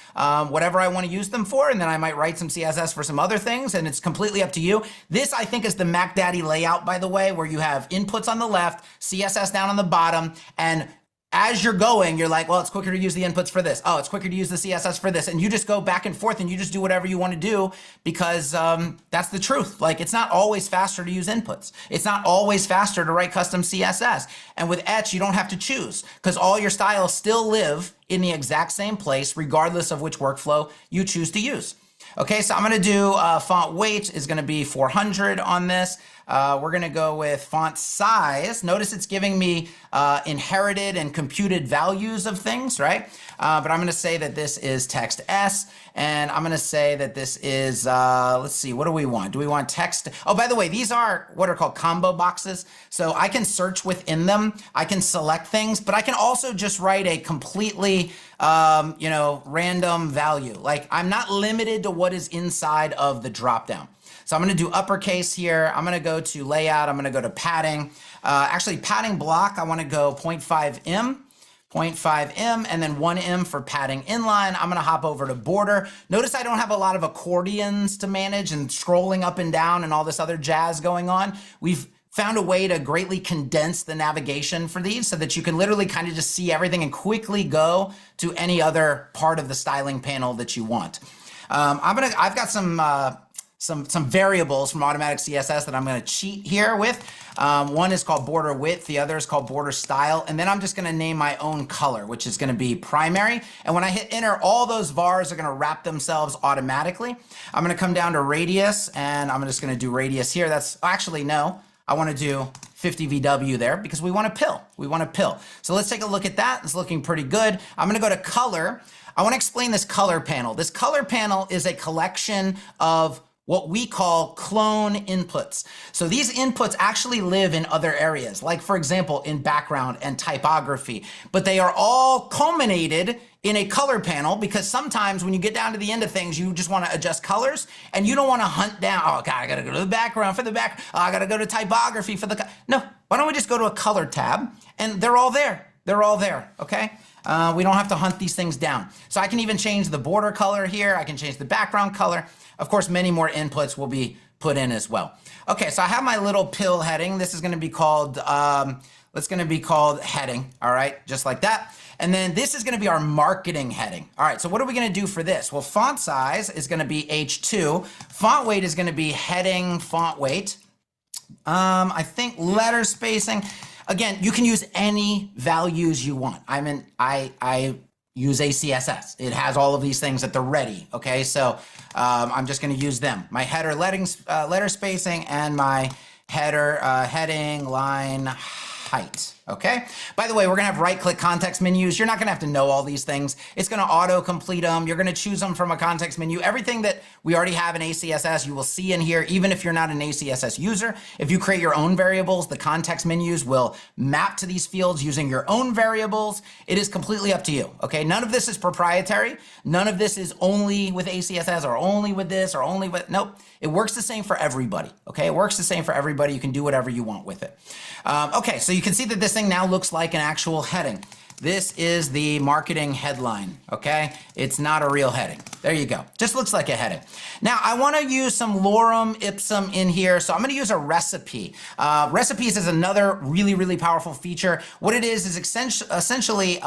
whatever I want to use them for. And then I might write some CSS for some other things. And it's completely up to you. This, I think, is the Mac Daddy layout, by the way, where you have inputs on the left, CSS down on the bottom, and as you're going, you're like, well, it's quicker to use the inputs for this. Oh, it's quicker to use the CSS for this. And you just go back and forth and you just do whatever you want to do, because that's the truth. Like, it's not always faster to use inputs. It's not always faster to write custom CSS. And with Etch, you don't have to choose, because all your styles still live in the exact same place, regardless of which workflow you choose to use. Okay, so I'm going to do font weight is going to be 400 on this. We're going to go with font size. Notice it's giving me inherited and computed values of things, right? But I'm going to say that this is text S, and I'm going to say that this is, let's see, what do we want? Do we want text? Oh, by the way, these are what are called combo boxes. So I can search within them. I can select things, but I can also just write a completely, random value. Like, I'm not limited to what is inside of the dropdown. So I'm going to do uppercase here. I'm going to go to layout. I'm going to go to padding. Actually, padding block, I want to go 0.5 em, and then 1 em for padding inline. I'm going to hop over to border. Notice I don't have a lot of accordions to manage and scrolling up and down and all this other jazz going on. We've found a way to greatly condense the navigation for these so that you can literally kind of just see everything and quickly go to any other part of the styling panel that you want. I've got some variables from automatic CSS that I'm going to cheat here with. One is called border width. The other is called border style. And then I'm just going to name my own color, which is going to be primary. And when I hit enter, all those vars are going to wrap themselves automatically. I'm going to come down to radius, and I'm just going to do radius here. That's actually, no, I want to do 50 VW there because we want to pill. We want to pill. So let's take a look at that. It's looking pretty good. I'm going to go to color. I want to explain this color panel. This color panel is a collection of what we call clone inputs. So these inputs actually live in other areas, like for example, in background and typography, but they are all culminated in a color panel because sometimes when you get down to the end of things, you just want to adjust colors and you don't want to hunt down, oh God, I got to go to the background for the back. Oh, I got to go to typography for the, no, why don't we just go to a color tab and they're all there. They're all there, okay? We don't have to hunt these things down. So I can even change the border color here. I can change the background color. Of course, many more inputs will be put in as well. Okay, so I have my little pill heading. This is going to be called, it's going to be called heading, all right, just like that. And then this is going to be our marketing heading. All right, so what are we going to do for this? Well, font size is going to be H2. Font weight is going to be heading font weight. I think letter spacing. Again, you can use any values you want. I use ACSS. It has all of these things at the ready, okay? So I'm just gonna use them. My header letter spacing and my header heading line height, okay? By the way, we're gonna have right-click context menus. You're not gonna have to know all these things. It's gonna auto-complete them. You're gonna choose them from a context menu. Everything that we already have in ACSS, you will see in here, even if you're not an ACSS user. If you create your own variables, the context menus will map to these fields using your own variables. It is completely up to you, okay? None of this is proprietary. None of this is only with ACSS or only with this or only with, nope. It works the same for everybody, okay? It works the same for everybody. You can do whatever you want with it. Okay, so you can see that this thing now looks like an actual heading. This is the marketing headline, okay? It's not a real heading. There you go. Just looks like a heading. Now, I want to use some lorem ipsum in here, so I'm going to use a recipe. Recipes is another really, really powerful feature. What it is essentially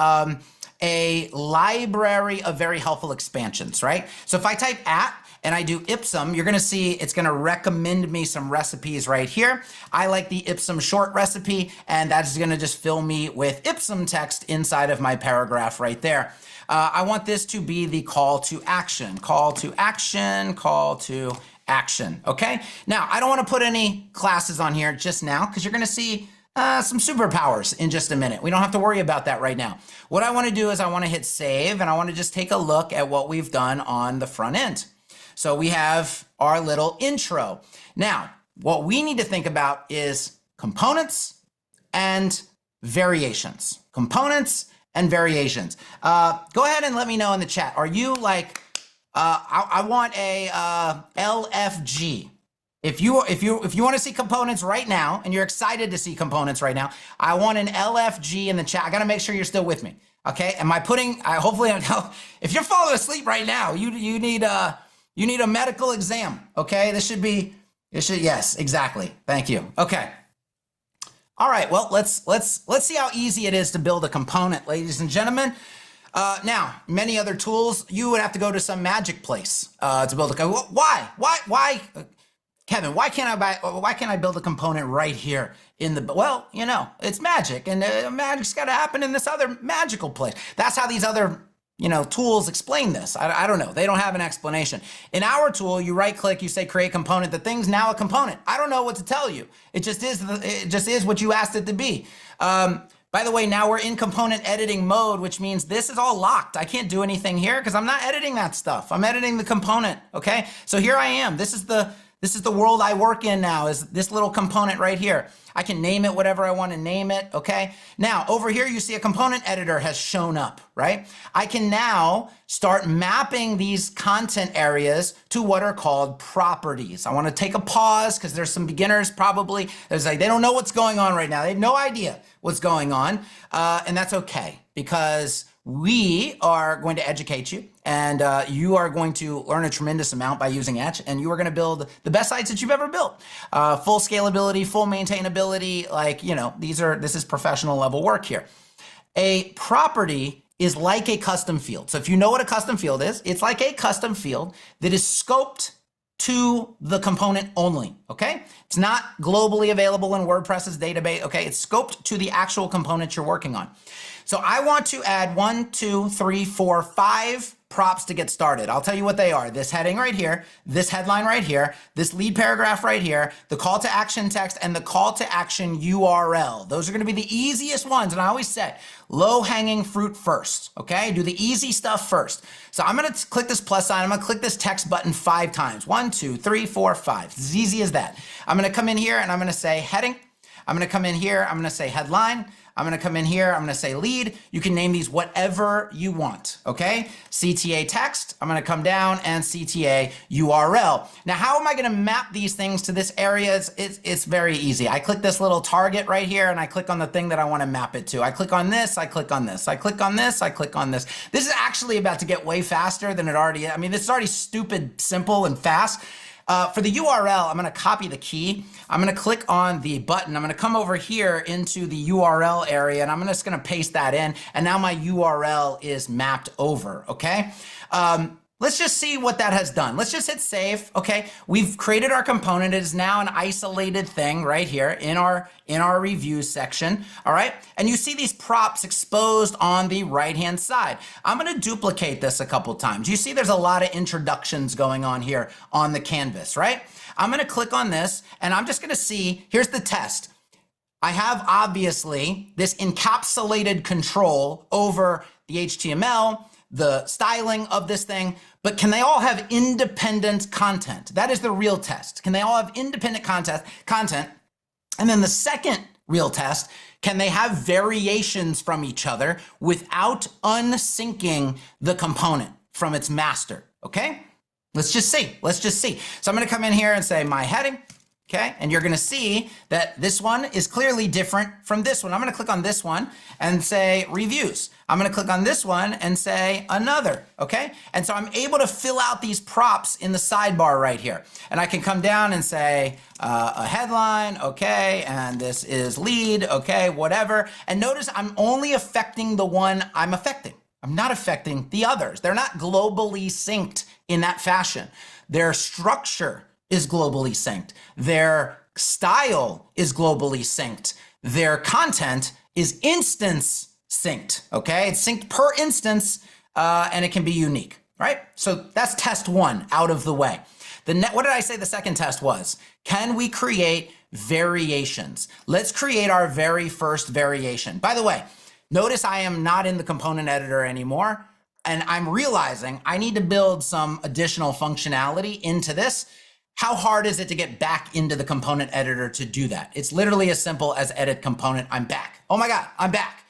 a library of very helpful expansions, right? So if I type @ and I do ipsum, you're gonna see it's gonna recommend me some recipes right here. I like the ipsum short recipe, and that's gonna just fill me with ipsum text inside of my paragraph right there. I want this to be the call to action, call to action, call to action, okay? Now, I don't wanna put any classes on here just now, because you're gonna see some superpowers in just a minute. We don't have to worry about that right now. What I wanna do is I wanna hit save, and I wanna just take a look at what we've done on the front end. So we have our little intro. Now, what we need to think about is components and variations. Components and variations. Go ahead and let me know in the chat. Are you like, I want a LFG. If you want to see components right now, and you're excited to see components right now, I want an LFG in the chat. I got to make sure you're still with me. Okay? Am I putting? Hopefully, if you're falling asleep right now, you need a medical exam, okay? Yes, exactly. Thank you. Okay. All right, well, let's see how easy it is to build a component, ladies and gentlemen. Now, many other tools, you would have to go to some magic place to build a component. Why, Kevin, why can't I build a component right here in the, well, you know, it's magic, and magic's gotta happen in this other magical place. That's how these other tools explain this. I don't know. They don't have an explanation. In our tool, you right click, you say create component. The thing's now a component. I don't know what to tell you. It just is what you asked it to be. By the way, now we're in component editing mode, which means this is all locked. I can't do anything here because I'm not editing that stuff. I'm editing the component, okay? So here I am. This is the world I work in now, is this little component right here. I can name it whatever I want to name it, okay? Now, over here, you see a component editor has shown up, right? I can now start mapping these content areas to what are called properties. I want to take a pause because there's some beginners probably, there's like, they don't know what's going on right now. They have no idea what's going on, and that's okay, because we are going to educate you, and you are going to learn a tremendous amount by using Etch, and you are going to build the best sites that you've ever built. Full scalability, full maintainability, like, this is professional level work here. A property is like a custom field. So if you know what a custom field is, it's like a custom field that is scoped to the component only, okay? It's not globally available in WordPress's database, okay? It's scoped to the actual component you're working on. So I want to add 1, 2, 3, 4, 5 props to get started. I'll tell you what they are. This heading right here, this headline right here, this lead paragraph right here, the call to action text, and the call to action URL. Those are going to be the easiest ones. And I always say low hanging fruit first. Okay. Do the easy stuff first. So I'm going to click this plus sign. I'm going to click this text button 5 times. 1, 2, 3, 4, 5. It's as easy as that. I'm going to come in here and I'm going to say heading. I'm going to come in here. I'm going to say headline. I'm going to come in here. I'm going to say lead. You can name these whatever you want. Okay. CTA text. I'm going to come down and CTA URL. Now, how am I going to map these things to this area? It's very easy. I click this little target right here and I click on the thing that I want to map it to. I click on this. I click on this. I click on this. I click on this. This is actually about to get way faster than it already is. I mean, this is already stupid, simple, and fast. For the URL, I'm going to copy the key. I'm going to click on the button. I'm going to come over here into the URL area, and I'm just going to paste that in. And now my URL is mapped over, okay? Let's just see what that has done. Let's just hit save, okay? We've created our component. It is now an isolated thing right here in our review section, all right? And you see these props exposed on the right-hand side. I'm gonna duplicate this a couple times. You see there's a lot of introductions going on here on the canvas, right? I'm gonna click on this and I'm just gonna see, here's the test. I have obviously this encapsulated control over the HTML, the styling of this thing, but can they all have independent content? That is the real test. Can they all have independent content? And then the second real test, can they have variations from each other without unsyncing the component from its master? Okay, let's just see. Let's just see. So I'm going to come in here and say my heading. Okay, and you're going to see that this one is clearly different from this one. I'm going to click on this one and say reviews. I'm going to click on this one and say another. Okay, and so I'm able to fill out these props in the sidebar right here. And I can come down and say a headline. Okay, and this is lead. Okay, whatever. And notice I'm only affecting the one I'm affecting. I'm not affecting the others. They're not globally synced in that fashion. Their structure is globally synced. Their style is globally synced. Their content is instance synced, okay? It's synced per instance, and it can be unique, right? So that's test 1 out of the way. What did I say the second test was? Can we create variations? Let's create our very first variation. By the way, notice I am not in the component editor anymore, and I'm realizing I need to build some additional functionality into this. How hard is it to get back into the component editor to do that? It's literally as simple as edit component. I'm back. Oh my God, I'm back.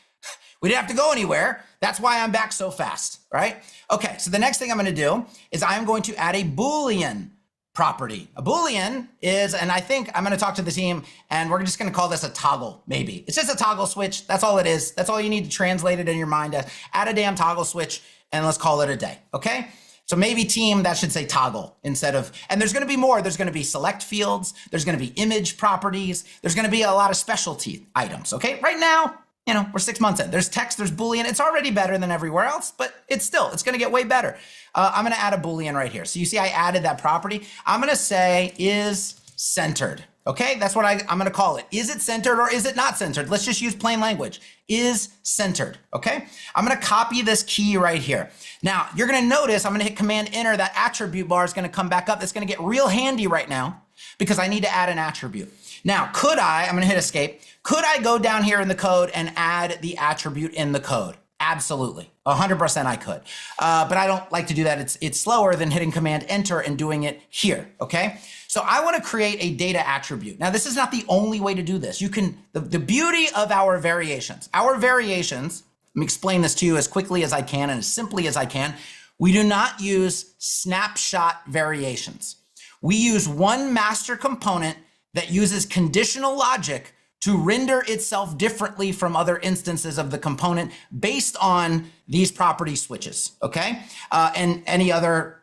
We didn't have to go anywhere. That's why I'm back so fast, right? Okay, so the next thing I'm going to do is I'm going to add a Boolean property. A Boolean is, and I think I'm going to talk to the team and we're just going to call this a toggle, maybe. It's just a toggle switch. That's all it is. That's all you need to translate it in your mind as. Add a damn toggle switch and let's call it a day, okay? So maybe team, that should say toggle instead of, and there's going to be more. There's going to be select fields. There's going to be image properties. There's going to be a lot of specialty items. Okay. Right now, you know, we're 6 months in. There's text, there's Boolean. It's already better than everywhere else, but it's going to get way better. I'm going to add a Boolean right here. So you see, I added that property. I'm going to say is centered. Okay. That's what I'm going to call it. Is it centered or is it not centered? Let's just use plain language. Is centered. Okay. I'm going to copy this key right here. Now you're going to notice I'm going to hit Command Enter. That attribute bar is going to come back up. It's going to get real handy right now because I need to add an attribute. Now, I'm going to hit escape. Could I go down here in the code and add the attribute in the code? Absolutely. 100% I could. But I don't like to do that. It's slower than hitting Command Enter and doing it here. Okay. So I want to create a data attribute. Now, this is not the only way to do this. You can, the beauty of our variations, let me explain this to you as quickly as I can and as simply as I can. We do not use snapshot variations. We use one master component that uses conditional logic to render itself differently from other instances of the component based on these property switches, okay? And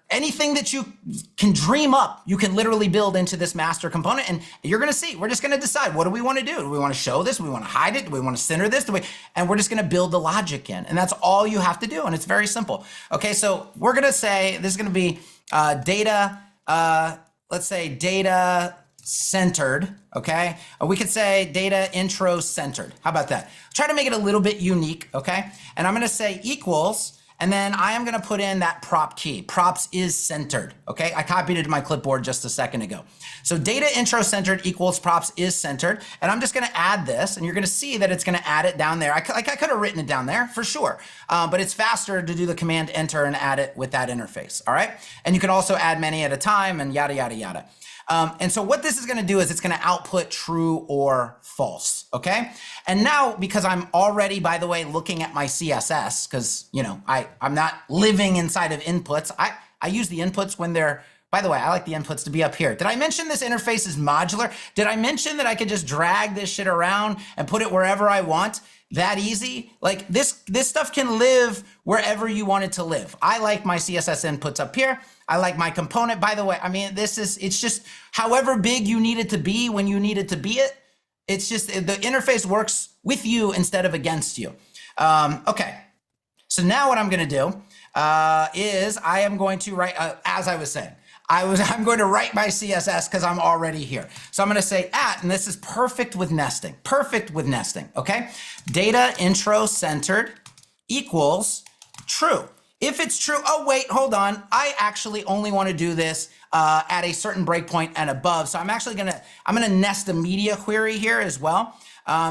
anything that you can dream up, you can literally build into this master component. And you're going to see, we're just going to decide, what do we want to do? Do we want to show this? Do we want to hide it? Do we want to center this? And we're just going to build the logic in. And that's all you have to do. And it's very simple. Okay, so we're going to say, this is going to be data, let's say data centered, okay? We could say data intro centered. How about that? Try to make it a little bit unique, okay? And I'm going to say equals, And then I am going to put in that prop key. Props is centered. Okay, I copied it to my clipboard just a second ago. So data intro centered equals props is centered. And I'm just going to add this, and you're going to see that it's going to add it down there. I could have written it down there for sure, but it's faster to do the command enter and add it with that interface. All right. And you can also add many at a time and yada, yada, yada. And so what this is going to do is it's going to output true or false. Okay. And now, because I'm already, by the way, looking at my CSS, because, you know, I'm not living inside of inputs. I use the inputs when they're, by the way, I like the inputs to be up here. Did I mention this interface is modular? Did I mention that I could just drag this shit around and put it wherever I want? That easy? Like this stuff can live wherever you want it to live. I like my CSS inputs up here. I like my component. By the way, I mean, it's just however big you need it to be when you need it to be it. It's just the interface works with you instead of against you. Okay. So now what I'm going to do is I am going to write, as I was saying, I'm going to write my CSS because I'm already here. So I'm going to say and this is perfect with nesting, okay? Data intro centered equals true. If it's true, oh wait, hold on. I actually only want to do this at a certain breakpoint and above. So I'm actually I'm gonna nest a media query here as well.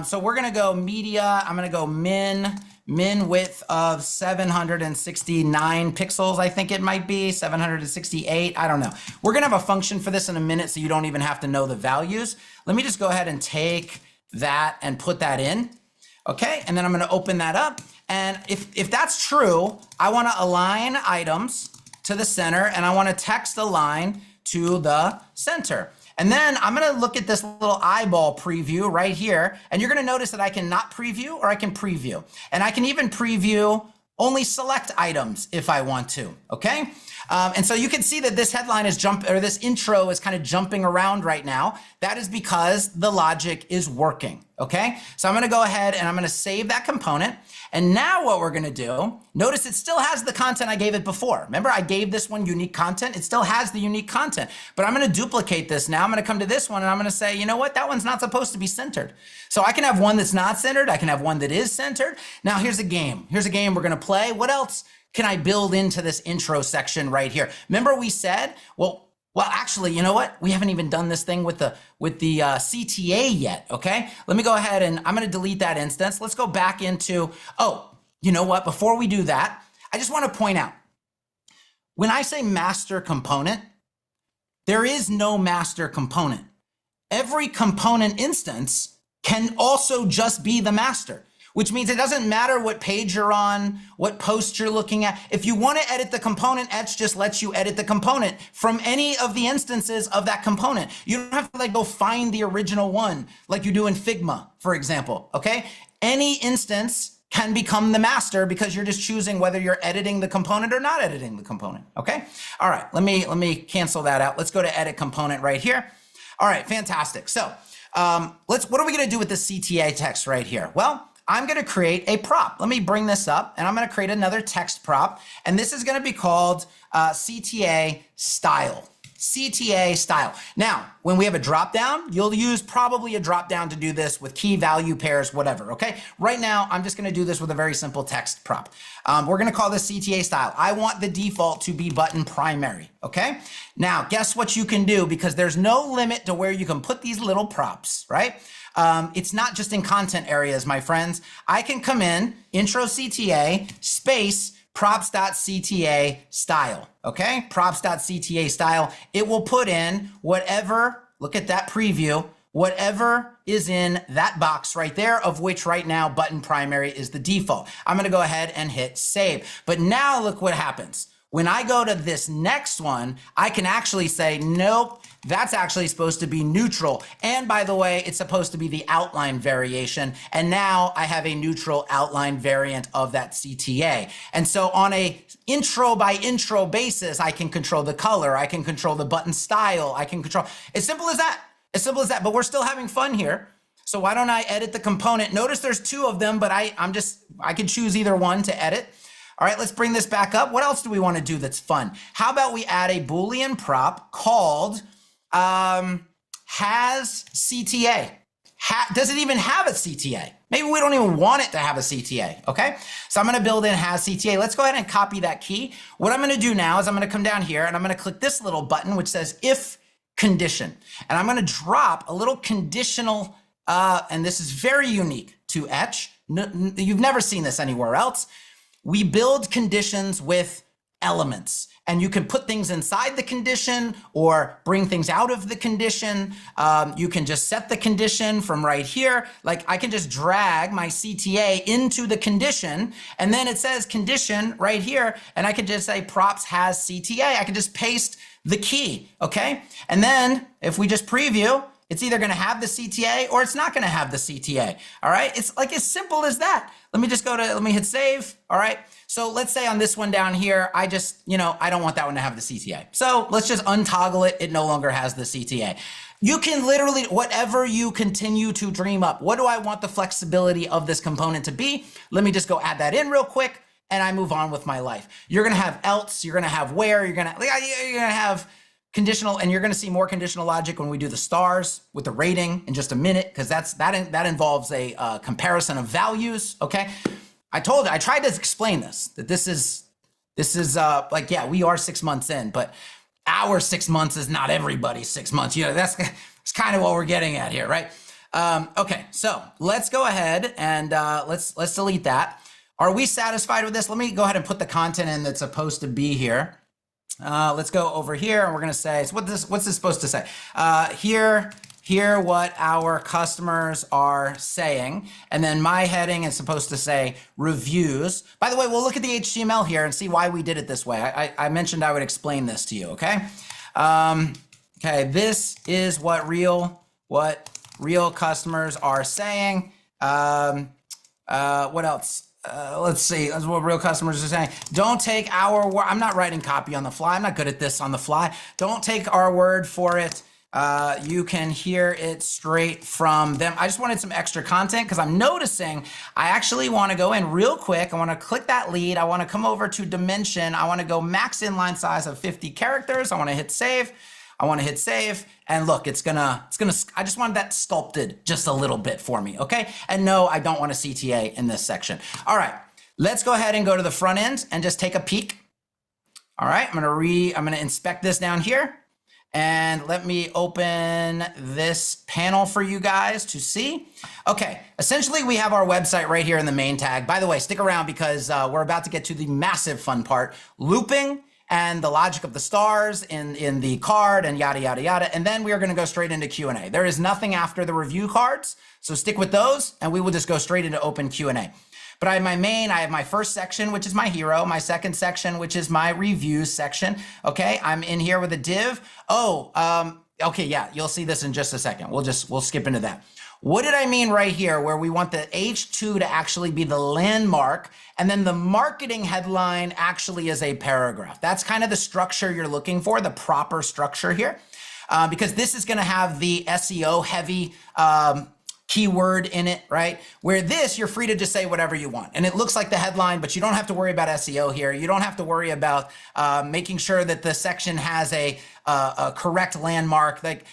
So we're gonna go media, I'm gonna go min width of 769 pixels, I think it might be, 768, I don't know. We're gonna have a function for this in a minute so you don't even have to know the values. Let me just go ahead and take that and put that in, okay? And then I'm gonna open that up. And if that's true, I wanna align items to the center and I wanna text align to the center. And then I'm gonna look at this little eyeball preview right here, and you're gonna notice that I can not preview or I can preview. And I can even preview only select items if I want to, okay? And so you can see that this headline is this intro is kind of jumping around right now. That is because the logic is working, okay? So I'm gonna go ahead and I'm gonna save that component. And now what we're gonna do, notice it still has the content I gave it before. Remember I gave this one unique content? It still has the unique content, but I'm gonna duplicate this now. I'm gonna come to this one and I'm gonna say, you know what? That one's not supposed to be centered. So I can have one that's not centered. I can have one that is centered. Now here's a game. Here's a game we're gonna play. What else can I build into this intro section right here? Remember we said, well, actually, you know what? We haven't even done this thing with the CTA yet, okay? Let me go ahead and I'm gonna delete that instance. Let's go back into, oh, you know what? Before we do that, I just wanna point out, when I say master component, there is no master component. Every component instance can also just be the master, which means it doesn't matter what page you're on, what post you're looking at. If you want to edit the component, Etch just lets you edit the component from any of the instances of that component. You don't have to like go find the original one like you do in Figma, for example, okay? Any instance can become the master because you're just choosing whether you're editing the component or not editing the component, okay? All right, let me cancel that out. Let's go to edit component right here. All right, fantastic. So what are we gonna do with the CTA text right here? Well, I'm gonna create a prop. Let me bring this up and I'm gonna create another text prop. And this is gonna be called CTA style. CTA style. Now, when we have a dropdown, you'll use probably a dropdown to do this with key value pairs, whatever, okay? Right now, I'm just gonna do this with a very simple text prop. We're gonna call this CTA style. I want the default to be button primary, okay? Now, guess what you can do, because there's no limit to where you can put these little props, right? It's not just in content areas, my friends. I can come in, intro CTA, space, props.cta style, okay? Props.cta style. It will put in whatever, look at that preview, whatever is in that box right there, of which right now button primary is the default. I'm gonna go ahead and hit save. But now look what happens. When I go to this next one, I can actually say, nope, that's actually supposed to be neutral. And by the way, it's supposed to be the outline variation. And now I have a neutral outline variant of that CTA. And so on a intro by intro basis, I can control the color, I can control the button style, I can control, as simple as that, but we're still having fun here. So why don't I edit the component? Notice there's two of them, but I can choose either one to edit. All right, let's bring this back up. What else do we want to do that's fun? How about we add a Boolean prop called has CTA? Does it even have a CTA? Maybe we don't even want it to have a CTA, okay? So I'm gonna build in has CTA. Let's go ahead and copy that key. What I'm gonna do now is I'm gonna come down here and I'm gonna click this little button which says if condition. And I'm gonna drop a little conditional, and this is very unique to Etch. You've never seen this anywhere else. We build conditions with elements, and you can put things inside the condition or bring things out of the condition. You can just set the condition from right here. Like I can just drag my CTA into the condition, and then it says condition right here, and I can just say props has CTA. I can just paste the key, okay? And then if we just preview, it's either gonna have the CTA or it's not gonna have the CTA, all right? It's like as simple as that. Let me hit save, all right? So let's say on this one down here, I just, I don't want that one to have the CTA. So let's just untoggle it. It no longer has the CTA. You can literally, whatever you continue to dream up, what do I want the flexibility of this component to be? Let me just go add that in real quick and I move on with my life. You're gonna have else, you're gonna have where, you're gonna have conditional, and you're going to see more conditional logic when we do the stars with the rating in just a minute, because that involves a comparison of values. Okay, I tried to explain that this is like, yeah, we are 6 months in, but our 6 months is not everybody's 6 months. That's kind of what we're getting at here, right? Okay, so let's go ahead and let's delete that. Are we satisfied with this? Let me go ahead and put the content in that's supposed to be here. Let's go over here and we're going to say, so what's this supposed to say? Hear what our customers are saying. And then my heading is supposed to say reviews. By the way, we'll look at the HTML here and see why we did it this way. I mentioned I would explain this to you, okay? Okay, this is what real customers are saying. What else? Let's see, that's what real customers are saying. Don't take our word. I'm not writing copy on the fly. I'm not good at this on the fly. Don't take our word for it. You can hear it straight from them. I just wanted some extra content because I'm noticing I actually want to go in real quick. I want to click that lead. I want to come over to dimension. I want to go max inline size of 50 characters. I want to hit save. And look, it's gonna, I just wanted that sculpted just a little bit for me, okay? And no, I don't want a CTA in this section. All right, let's go ahead and go to the front end and just take a peek. All right, I'm gonna inspect this down here, and let me open this panel for you guys to see. Okay, essentially we have our website right here in the main tag. By the way, stick around because we're about to get to the massive fun part, looping and the logic of the stars in the card and yada, yada, yada. And then we are gonna go straight into Q&A. There is nothing after the review cards, so stick with those and we will just go straight into open Q&A. But I have my first section, which is my hero, my second section, which is my reviews section. Okay, I'm in here with a div. Okay, yeah, you'll see this in just a second. We'll skip into that. What did I mean right here where we want the H2 to actually be the landmark and then the marketing headline actually is a paragraph? That's kind of the structure you're looking for, the proper structure here, because this is going to have the SEO heavy keyword in it, right? Where this, you're free to just say whatever you want. And it looks like the headline, but you don't have to worry about SEO here. You don't have to worry about making sure that the section has a correct landmark. Like,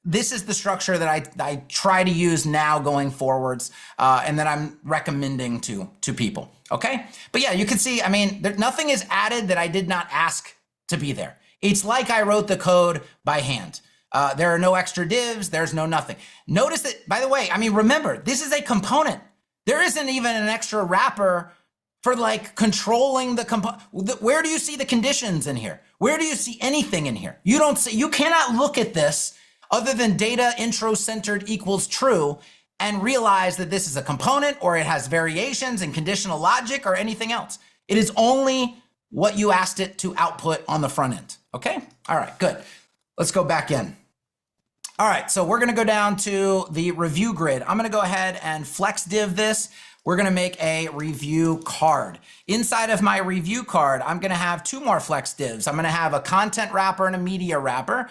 this is the structure that I try to use now going forwards, and that I'm recommending to people, okay? But yeah, you can see, I mean, nothing is added that I did not ask to be there. It's like I wrote the code by hand. There are no extra divs, there's no nothing. Notice that, by the way, I mean, remember, this is a component. There isn't even an extra wrapper for like controlling the component. Where do you see the conditions in here? Where do you see anything in here? You cannot look at this other than data intro centered equals true and realize that this is a component or it has variations and conditional logic or anything else. It is only what you asked it to output on the front end, okay? All right, good. Let's go back in. All right, so we're gonna go down to the review grid. I'm gonna go ahead and flex div this. We're gonna make a review card. Inside of my review card, I'm gonna have two more flex divs. I'm gonna have a content wrapper and a media wrapper.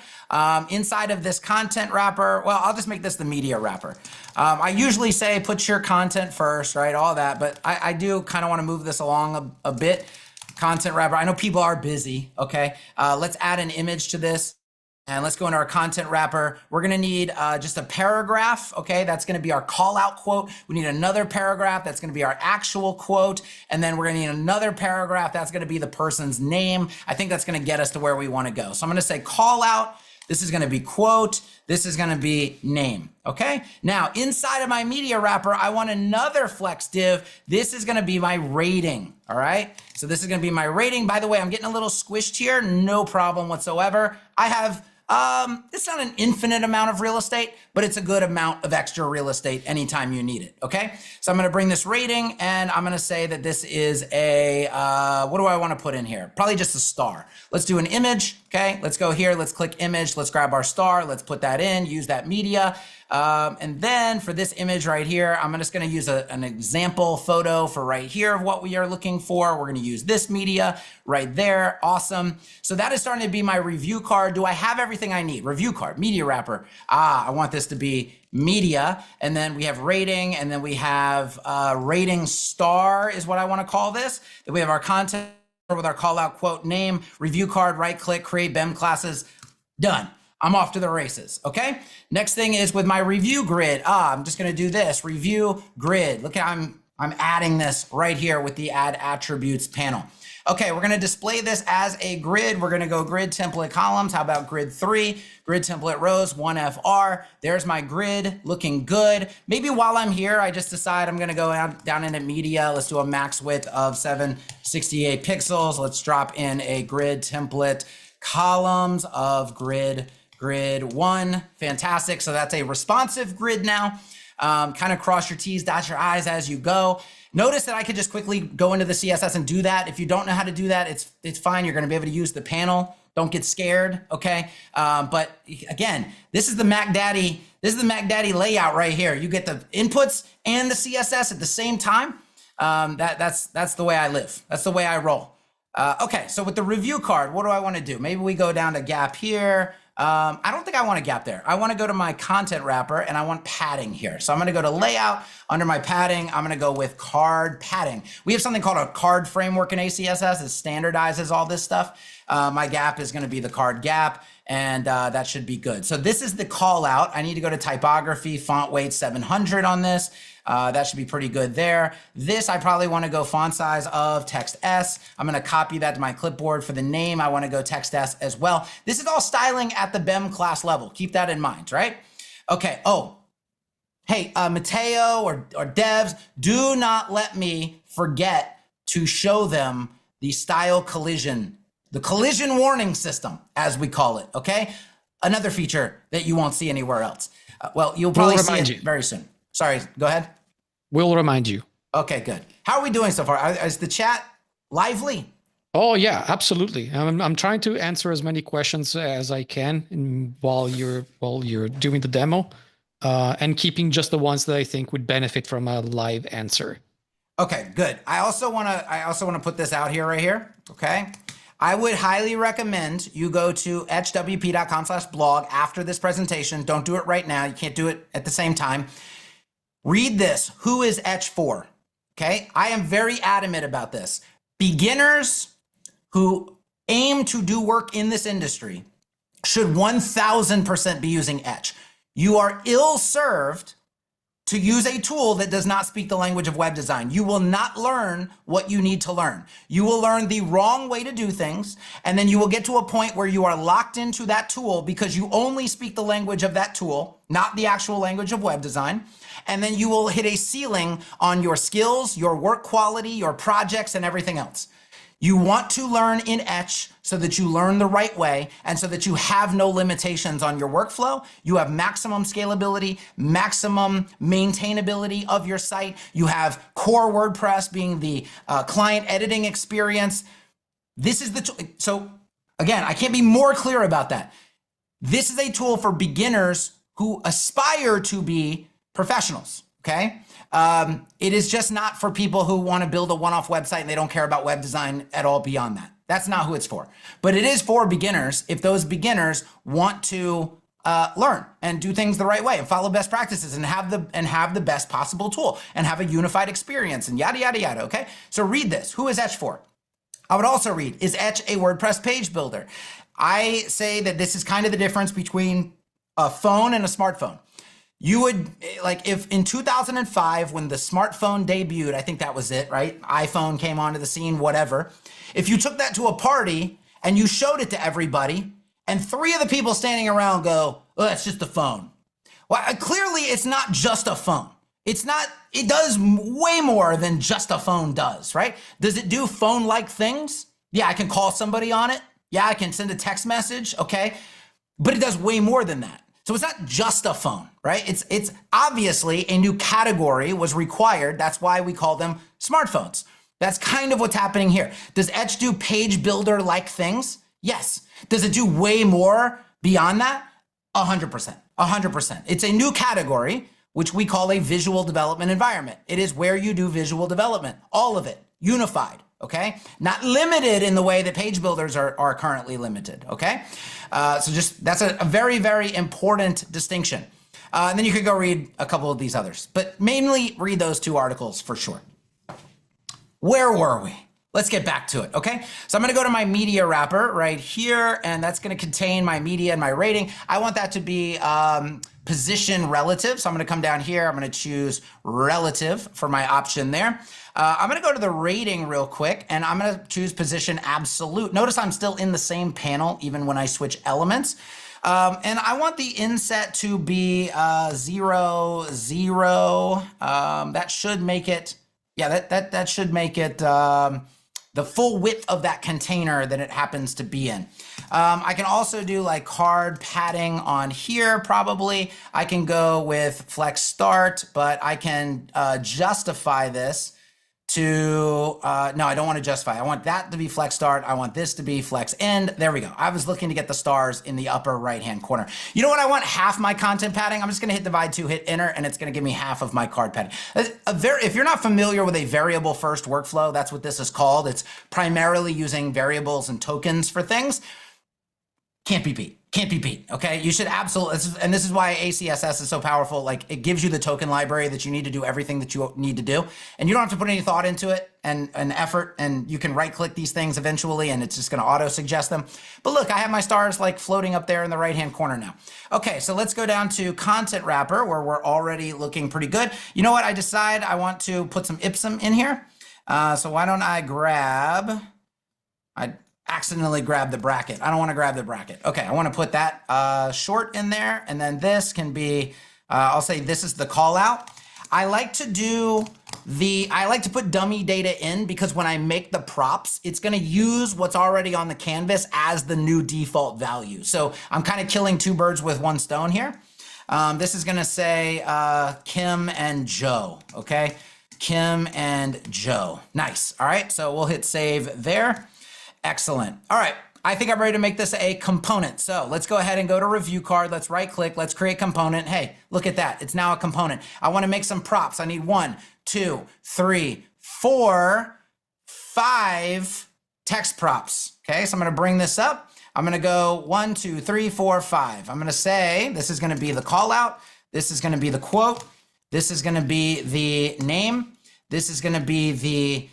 Inside of this content wrapper, well, I'll just make this the media wrapper. I usually say put your content first, right, all that, but I do kind of wanna move this along a bit. Content wrapper, I know people are busy, okay? Let's add an image to this. And let's go into our content wrapper. We're gonna need just a paragraph, okay? That's gonna be our call out quote. We need another paragraph, that's gonna be our actual quote. And then we're gonna need another paragraph, that's gonna be the person's name. I think that's gonna get us to where we wanna go. So I'm gonna say call out, this is gonna be quote, this is gonna be name, okay? Now, inside of my media wrapper, I want another flex div. This is gonna be my rating, all right? So this is gonna be my rating. By the way, I'm getting a little squished here, no problem whatsoever. I have, it's not an infinite amount of real estate, but it's a good amount of extra real estate anytime you need it, okay? So I'm gonna bring this rating and I'm gonna say that this is a, what do I wanna put in here? Probably just a star. Let's do an image, okay? Let's go here, let's click image, let's grab our star, let's put that in, use that media. And then for this image right here, I'm just gonna use an example photo for right here of what we are looking for. We're gonna use this media right there, awesome. So that is starting to be my review card. Do I have everything I need? Review card, media wrapper. I want this to be media, and then we have rating, and then we have rating star is what I wanna call this. Then we have our content with our call out quote name, review card, right click, create BEM classes, done. I'm off to the races, okay? Next thing is with my review grid. I'm just gonna do this, review grid. Look, I'm adding this right here with the add attributes panel. Okay, we're gonna display this as a grid. We're gonna go grid template columns. How about grid 3? Grid template rows, 1FR. There's my grid, looking good. Maybe while I'm here, I just decide I'm gonna go down into media. Let's do a max width of 768 pixels. Let's drop in a grid template columns of grid 1, fantastic. So that's a responsive grid now. Kind of cross your T's, dot your I's as you go. Notice that I could just quickly go into the CSS and do that. If you don't know how to do that, it's fine. You're gonna be able to use the panel. Don't get scared, okay? But again, this is the Mac Daddy layout right here. You get the inputs and the CSS at the same time. That's the way I live. That's the way I roll. Okay, so with the review card, what do I wanna do? Maybe we go down to gap here. I don't think I want a gap there. I want to go to my content wrapper and I want padding here. So I'm going to go to layout. Under my padding, I'm going to go with card padding. We have something called a card framework in ACSS that standardizes all this stuff. My gap is going to be the card gap, and that should be good. So this is the call out. I need to go to typography, font weight 700 on this. That should be pretty good there. This, I probably want to go font size of text S. I'm going to copy that to my clipboard. For the name, I want to go text S as well. This is all styling at the BEM class level. Keep that in mind, right? Okay. Oh, hey, Mateo or devs, do not let me forget to show them the style collision, the collision warning system, as we call it, okay? Another feature that you won't see anywhere else. Well, you'll probably see it very soon. Sorry, go ahead. We'll remind you. Okay, good. How are we doing so far? Is the chat lively? Oh yeah, absolutely. I'm trying to answer as many questions as I can while you're doing the demo, and keeping just the ones that I think would benefit from a live answer. Okay, good. I also want to put this out here right here. Okay. I would highly recommend you go to etchwp.com/blog after this presentation. Don't do it right now. You can't do it at the same time. Read this. Who is Etch for? Okay. I am very adamant about this. Beginners who aim to do work in this industry should 1000% be using Etch. You are ill-served to use a tool that does not speak the language of web design. You will not learn what you need to learn. You will learn the wrong way to do things, and then you will get to a point where you are locked into that tool because you only speak the language of that tool, not the actual language of web design. And then you will hit a ceiling on your skills, your work quality, your projects, and everything else. You want to learn in Etch so that you learn the right way and so that you have no limitations on your workflow. You have maximum scalability, maximum maintainability of your site. You have core WordPress being the client editing experience. This is the tool. So again, I can't be more clear about that. This is a tool for beginners who aspire to be professionals, okay? It is just not for people who want to build a one-off website and they don't care about web design at all beyond that. That's not who it's for. But it is for beginners if those beginners want to learn and do things the right way and follow best practices and have the best possible tool and have a unified experience and yada, yada, yada, okay? So read this. Who is Etch for? I would also read, is Etch a WordPress page builder? I say that this is kind of the difference between a phone and a smartphone. You would, like, if in 2005, when the smartphone debuted, I think that was it, right? iPhone came onto the scene, whatever. If you took that to a party and you showed it to everybody, and 3 of the people standing around go, oh, that's just a phone. Well, clearly it's not just a phone. It's not, it does way more than just a phone does, right? Does it do phone-like things? Yeah, I can call somebody on it. Yeah, I can send a text message, okay? But it does way more than that. So it's not just a phone, right? It's obviously a new category was required. That's why we call them smartphones. That's kind of what's happening here. Does Etch do page builder-like things? Yes. Does it do way more beyond that? 100%, 100%. It's a new category, which we call a visual development environment. It is where you do visual development, all of it, unified, okay? Not limited in the way that page builders are currently limited, okay? So just, that's a very, very important distinction. And then you could go read a couple of these others, but mainly read those 2 articles for sure. Where were we? Let's get back to it, okay? So I'm gonna go to my media wrapper right here, and that's gonna contain my media and my rating. I want that to be position relative. So I'm gonna come down here, I'm gonna choose relative for my option there. I'm gonna go to the rating real quick, and I'm gonna choose position absolute. Notice I'm still in the same panel, even when I switch elements. And I want the inset to be 0, 0. That should make it, yeah, that should make it the full width of that container that it happens to be in. I can also do like card padding on here, probably. I can go with flex start, but I can justify this to, no, I don't want to justify. I want that to be flex start. I want this to be flex end. There we go. I was looking to get the stars in the upper right-hand corner. You know what? I want half my content padding. I'm just going to hit divide 2, hit enter, and it's going to give me half of my card padding. If you're not familiar with a variable first workflow, that's what this is called. It's primarily using variables and tokens for things. Can't be beat. Can't be beat, okay? You should absolutely, and this is why ACSS is so powerful. Like, it gives you the token library that you need to do everything that you need to do. And you don't have to put any thought into it and effort, and you can right-click these things eventually, and it's just gonna auto-suggest them. But look, I have my stars like floating up there in the right-hand corner now. Okay, so let's go down to content wrapper, where we're already looking pretty good. You know what? I decide I want to put some Ipsum in here. So why don't I grab, I accidentally grab the bracket. I don't want to grab the bracket. Okay, I want to put that short in there, and then this can be, I'll say this is the call out. I like to put dummy data in because when I make the props, it's going to use what's already on the canvas as the new default value. So I'm kind of killing 2 birds with 1 stone here. This is going to say Kim and Joe, okay? Kim and Joe. Nice. All right, so we'll hit save there. Excellent. All right, I think I'm ready to make this a component. So let's go ahead and go to review card. Let's right click, let's create component. Hey, look at that, it's now a component. I wanna make some props. I need 1, 2, 3, 4, 5 text props. Okay, so I'm gonna bring this up. I'm gonna go 1, 2, 3, 4, 5. I'm gonna say, this is gonna be the call out. This is gonna be the quote. This is gonna be the name. This is gonna be the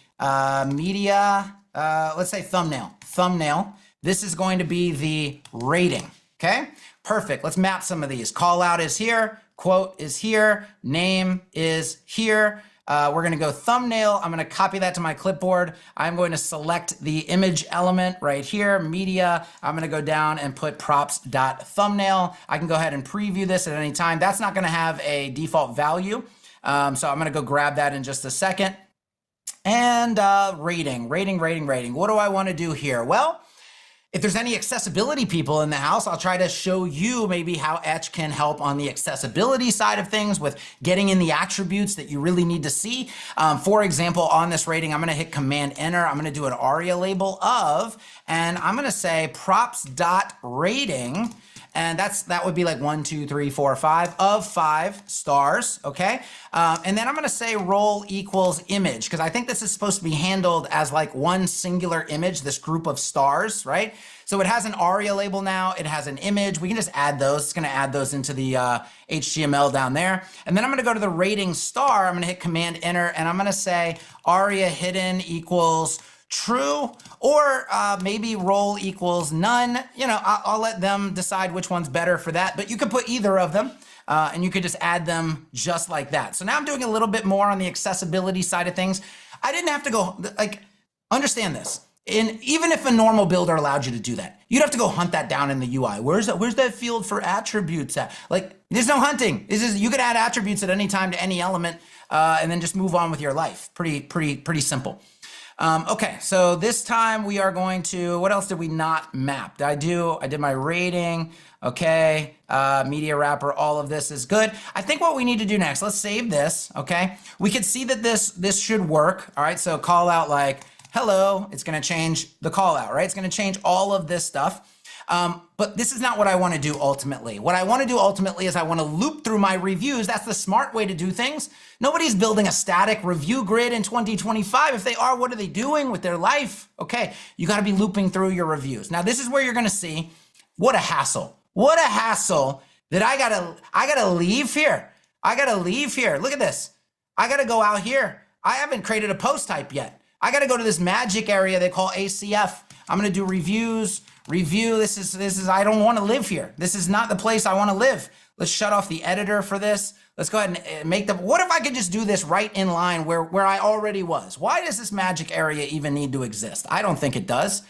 media, let's say thumbnail. This is going to be the rating, okay? Perfect, let's map some of these. Call out is here, quote is here, name is here. We're gonna go thumbnail. I'm gonna copy that to my clipboard. I'm going to select the image element right here, media. I'm gonna go down and put props.thumbnail. I can go ahead and preview this at any time. That's not gonna have a default value. So I'm gonna go grab that in just a second. And rating. What do I want to do here? Well, if there's any accessibility people in the house, I'll try to show you maybe how Etch can help on the accessibility side of things with getting in the attributes that you really need to see. For example, on this rating, I'm going to hit Command Enter. I'm going to do an ARIA label of, and I'm going to say props.rating. And that would be like 1, 2, 3, 4, 5 of 5 stars, okay? And then I'm gonna say role equals image, because I think this is supposed to be handled as like one singular image, this group of stars, right? So it has an ARIA label now, it has an image. We can just add those. It's gonna add those into the HTML down there. And then I'm gonna go to the rating star, I'm gonna hit Command Enter, and I'm gonna say ARIA hidden equals true, or maybe role equals none. You know, I'll let them decide which one's better for that, but you could put either of them. And you could just add them just like that. So now I'm doing a little bit more on the accessibility side of things. I didn't have to go, like, understand this. Even if a normal builder allowed you to do that, you'd have to go hunt that down in the UI. Where's that field for attributes at? Like, there's no hunting. You could add attributes at any time to any element, and then just move on with your life. Pretty simple. Okay, so this time we are going to, what else did we not map? I did my rating. Okay, media wrapper, all of this is good. I think what we need to do next, let's save this, okay? We can see that this should work, all right? So call out like, hello, it's gonna change the call out, right? It's gonna change all of this stuff. But this is not what I wanna do ultimately. What I wanna do ultimately is I wanna loop through my reviews. That's the smart way to do things. Nobody's building a static review grid in 2025. If they are, what are they doing with their life? Okay, you gotta be looping through your reviews. Now this is where you're gonna see, what a hassle. What a hassle that I gotta leave here. I gotta leave here. Look at this. I gotta go out here. I haven't created a post type yet. I gotta go to this magic area they call ACF. I'm gonna do reviews, review. This is, I don't wanna live here. This is not the place I wanna live. Let's shut off the editor for this. Let's go ahead and make the, what if I could just do this right in line where I already was? Why does this magic area even need to exist? I don't think it does.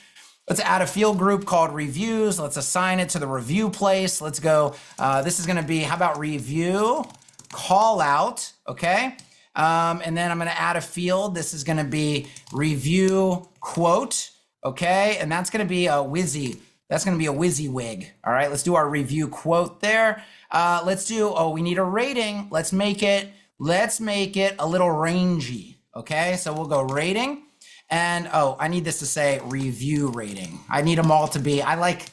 Let's add a field group called reviews. Let's assign it to the review place. Let's go, this is gonna be, how about review, call out, okay? And then I'm gonna add a field. This is gonna be review quote, okay? And that's gonna be a WYSIWYG, all right? Let's do our review quote there. We need a rating. Let's make it a little rangy, okay? So we'll go rating. And I need this to say review rating. I need them all to be, I like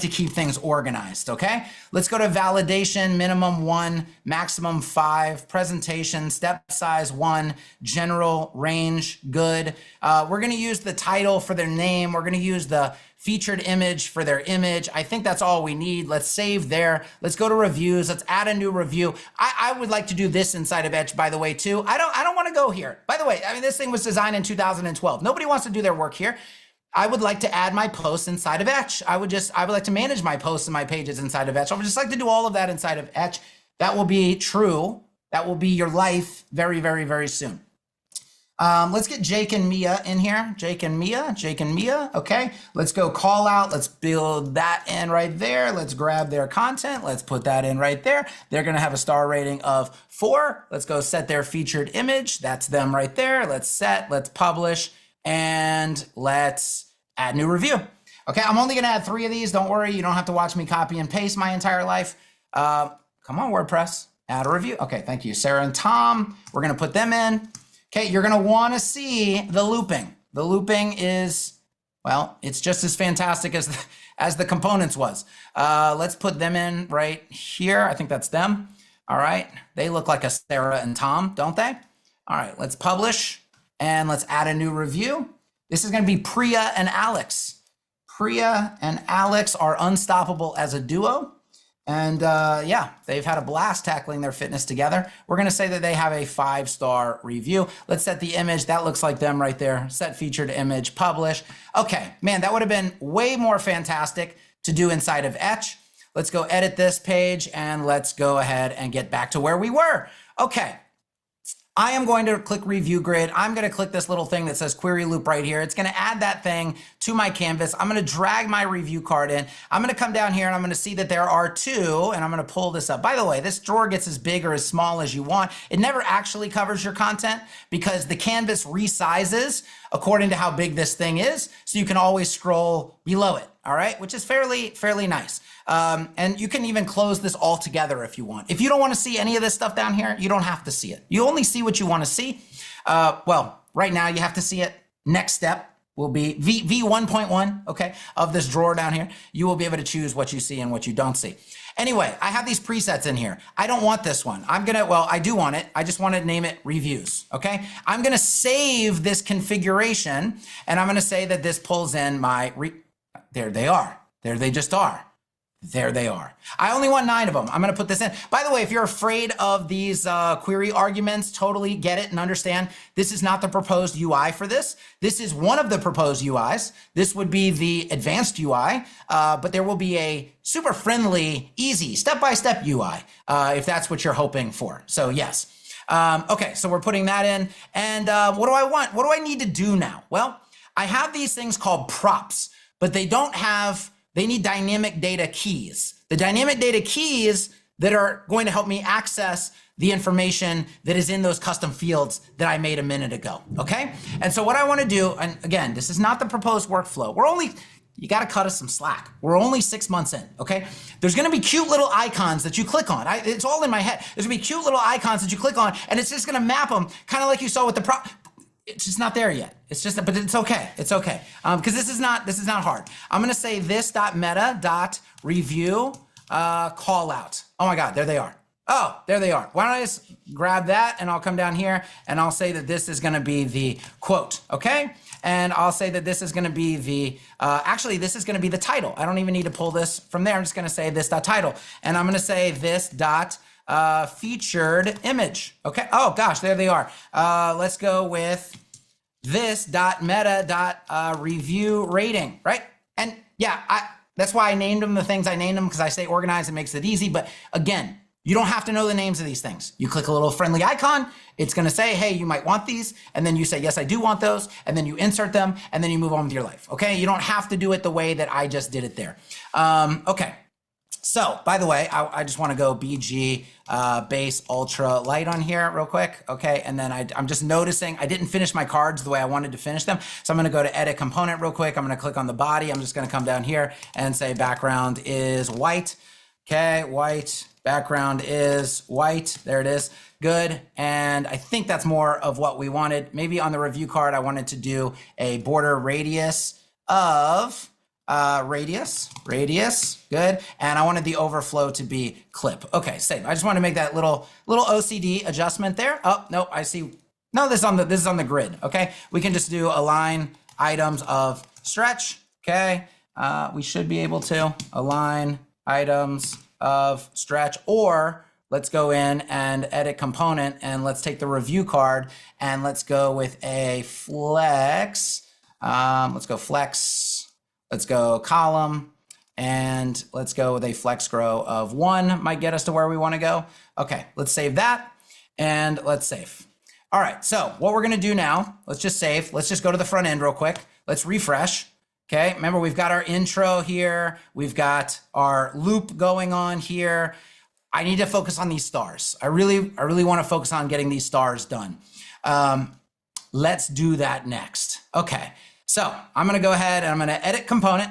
to keep things organized, okay? Let's go to validation, minimum 1, maximum 5, presentation, step size 1, general, range, good. We're gonna use the title for their name. We're gonna use the featured image for their image. I think that's all we need. Let's save there. Let's go to reviews. Let's add a new review. I would like to do this inside of Etch, by the way, too. I don't want to go here. By the way, I mean, this thing was designed in 2012. Nobody wants to do their work here. I would like to add my posts inside of Etch. I would like to manage my posts and my pages inside of Etch. I would just like to do all of that inside of Etch. That will be true. That will be your life very, very, very soon. Let's get Jake and Mia in here. Jake and Mia, okay. Let's go call out. Let's build that in right there. Let's grab their content. Let's put that in right there. They're gonna have a star rating of 4. Let's go set their featured image. That's them right there. Let's publish, and let's add new review. Okay, I'm only gonna add 3 of these. Don't worry, you don't have to watch me copy and paste my entire life. Come on, WordPress, add a review. Okay, thank you, Sarah and Tom. We're gonna put them in. Okay, you're gonna wanna see the looping. The looping is, well, it's just as fantastic as the components was. Let's put them in right here. I think that's them. All right, they look like a Sarah and Tom, don't they? All right, let's publish and let's add a new review. This is gonna be Priya and Alex. Priya and Alex are unstoppable as a duo. And yeah, they've had a blast tackling their fitness together. We're gonna say that they have a 5-star review. Let's set the image. That looks like them right there. Set featured image, publish. Okay, man, that would have been way more fantastic to do inside of Etch. Let's go edit this page and let's go ahead and get back to where we were. Okay. I am going to click review grid. I'm going to click this little thing that says query loop right here. It's going to add that thing to my canvas. I'm going to drag my review card in. I'm going to come down here and I'm going to see that there are 2, and I'm going to pull this up. By the way, this drawer gets as big or as small as you want. It never actually covers your content because the canvas resizes according to how big this thing is. So you can always scroll below it. All right, which is fairly nice. And you can even close this all together if you want. If you don't want to see any of this stuff down here, you don't have to see it. You only see what you want to see. Well, right now you have to see it. Next step will be V1.1, okay, of this drawer down here. You will be able to choose what you see and what you don't see. Anyway, I have these presets in here. I don't want this one. I do want it. I just want to name it reviews, okay? I'm gonna save this configuration and I'm gonna say that this pulls in my, there they are. There they just are. There they are. I only want 9 of them. I'm going to put this in. By the way, if you're afraid of these query arguments, totally get it and understand. This is not the proposed UI for this. This is one of the proposed UIs. This would be the advanced UI, but there will be a super friendly, easy, step-by-step UI, if that's what you're hoping for. So yes. Okay, so we're putting that in. And what do I want? What do I need to do now? Well, I have these things called props, but they don't have... They need dynamic data keys. The dynamic data keys that are going to help me access the information that is in those custom fields that I made a minute ago, okay? And so what I wanna do, and again, this is not the proposed workflow. You gotta cut us some slack. We're only 6 months in, okay? There's gonna be cute little icons that you click on. It's all in my head. There's gonna be cute little icons that you click on, and it's just gonna map them, kind of like you saw with the prop. It's just not there yet. It's just, but it's okay. It's okay. Because this is not hard. I'm gonna say this.meta.review call out. Oh my God, there they are. Oh, there they are. Why don't I just grab that and I'll come down here and I'll say that this is gonna be the quote, okay? And I'll say that this is gonna be the, actually this is gonna be the title. I don't even need to pull this from there. I'm just gonna say this.title. And I'm gonna say this.featured image. Okay. Oh gosh, there they are. Let's go with this.meta.review rating, right? And yeah, that's why I named them the things I named them, because I say organized, it makes it easy. But again, you don't have to know the names of these things. You click a little friendly icon, it's gonna say, hey, you might want these, and then you say, yes, I do want those, and then you insert them, and then you move on with your life, okay? You don't have to do it the way that I just did it there. Okay. So, by the way, I just want to go BG base ultra light on here real quick, okay? And then I'm just noticing I didn't finish my cards the way I wanted to finish them. So I'm going to go to edit component real quick. I'm going to click on the body. I'm just going to come down here and say background is white. Okay, white. Background is white. There it is. Good. And I think that's more of what we wanted. Maybe on the review card, I wanted to do a border radius of... radius, good. And I wanted the overflow to be clip. Okay, save. I just want to make that little OCD adjustment there. Oh, no, I see. No, this is on the grid, okay? We can just do align items of stretch, okay? We should be able to align items of stretch, or let's go in and edit component and let's take the review card and let's go with a flex. Let's go flex. Let's go column, and let's go with a flex grow of 1, might get us to where we want to go. Okay, let's save that, and let's save. All right, so what we're going to do now, let's just save. Let's just go to the front end real quick. Let's refresh. Okay, remember we've got our intro here. We've got our loop going on here. I need to focus on these stars. I really want to focus on getting these stars done. Let's do that next. Okay. So I'm going to go ahead and I'm going to edit component.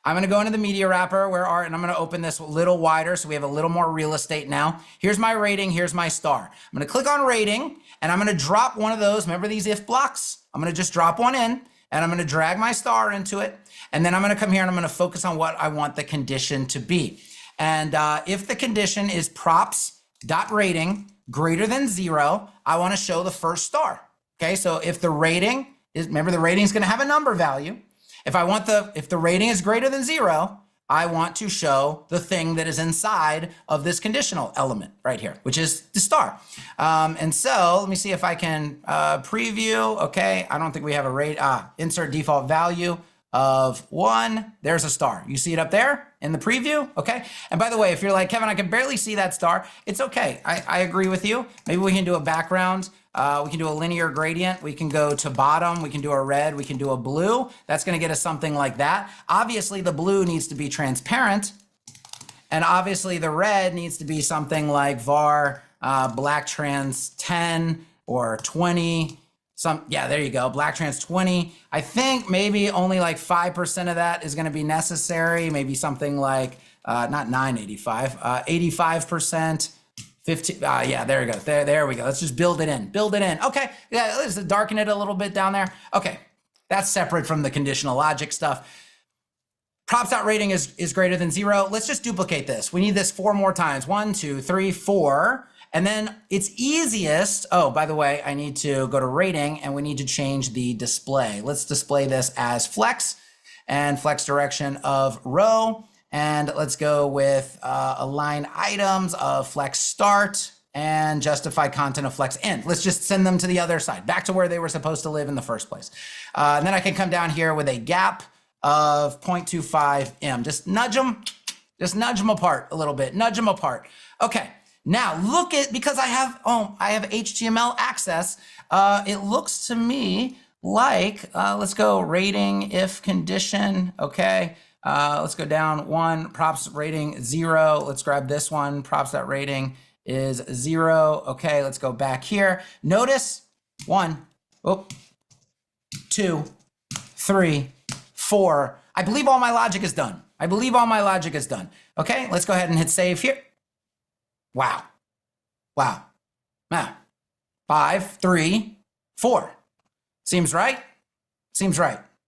I'm going to go into the media wrapper and I'm going to open this a little wider so we have a little more real estate now. Here's my rating. Here's my star. I'm going to click on rating and I'm going to drop one of those. Remember these if blocks? I'm going to just drop one in and I'm going to drag my star into it. And then I'm going to come here and I'm going to focus on what I want the condition to be. And if the condition is props.rating greater than 0, I want to show the first star. Okay, so if the rating remember the rating is going to have a number value. If the rating is greater than 0, I want to show the thing that is inside of this conditional element right here, which is the star. And so let me see if I can preview. Okay, I don't think we have a insert default value of 1. There's a star. You see it up there in the preview? Okay. And by the way, if you're like, Kevin, I can barely see that star, it's okay. I agree with you. Maybe we can do a background. We can do a linear gradient. We can go to bottom. We can do a red. We can do a blue. That's going to get us something like that. Obviously, the blue needs to be transparent. And obviously, the red needs to be something like var black trans 10 or 20. Yeah, there you go. Black trans 20. I think maybe only like 5% of that is going to be necessary. Maybe something like not 985, 85%. 15, yeah, there we go. There we go. Let's just build it in. Okay, yeah, let's darken it a little bit down there. Okay, that's separate from the conditional logic stuff. Props.rating is greater than 0. Let's just duplicate this. We need this 4 more times. 1, 2, 3, 4. And then it's easiest. Oh, by the way, I need to go to rating and we need to change the display. Let's display this as flex and flex direction of row. And let's go with align items of flex start and justify content of flex end. Let's just send them to the other side, back to where they were supposed to live in the first place. And then I can come down here with a gap of 0.25 m. Just nudge them apart a little bit, nudge them apart. Okay, now look at, because I have HTML access, it looks to me like, let's go rating if condition, okay. Let's go down 1, props rating 0. Let's grab this one, props.rating is 0. Okay, let's go back here. Notice 1, 2, 3, 4. I believe all my logic is done. Okay, let's go ahead and hit save here. Wow. 5, 3, 4. Seems right.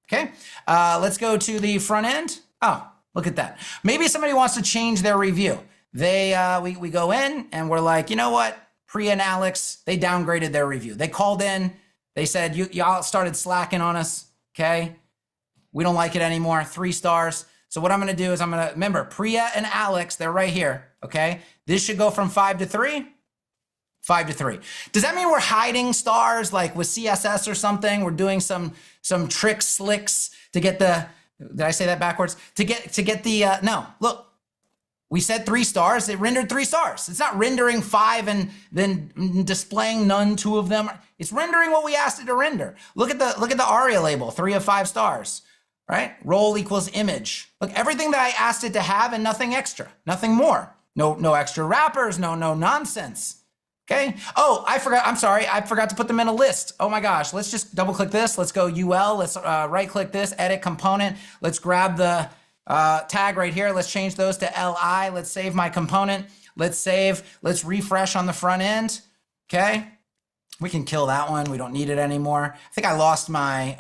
Okay, let's go to the front end. Oh, look at that. Maybe somebody wants to change their review. We go in and we're like, you know what? Priya and Alex, they downgraded their review. They called in. They said, y'all started slacking on us. Okay, we don't like it anymore. 3 stars. So what I'm going to do is remember, Priya and Alex, they're right here. Okay, this should go from 5 to 3. 5 to 3. Does that mean we're hiding stars like with CSS or something? We're doing some tricks, slicks to get the, did I say that backwards? To get the, no, look, we said 3 stars. It rendered 3 stars. It's not rendering 5 and then displaying none, 2 of them. It's rendering what we asked it to render. Look at the ARIA label, 3 of 5 stars, right? Role equals image. Look, everything that I asked it to have and nothing extra, nothing more. No extra wrappers, no nonsense. Okay. Oh, I forgot. I'm sorry. I forgot to put them in a list. Oh my gosh. Let's just double click this. Let's go UL. Let's right click this, edit component. Let's grab the tag right here. Let's change those to LI. Let's save my component. Let's save. Let's refresh on the front end. Okay. We can kill that one. We don't need it anymore. I think I lost my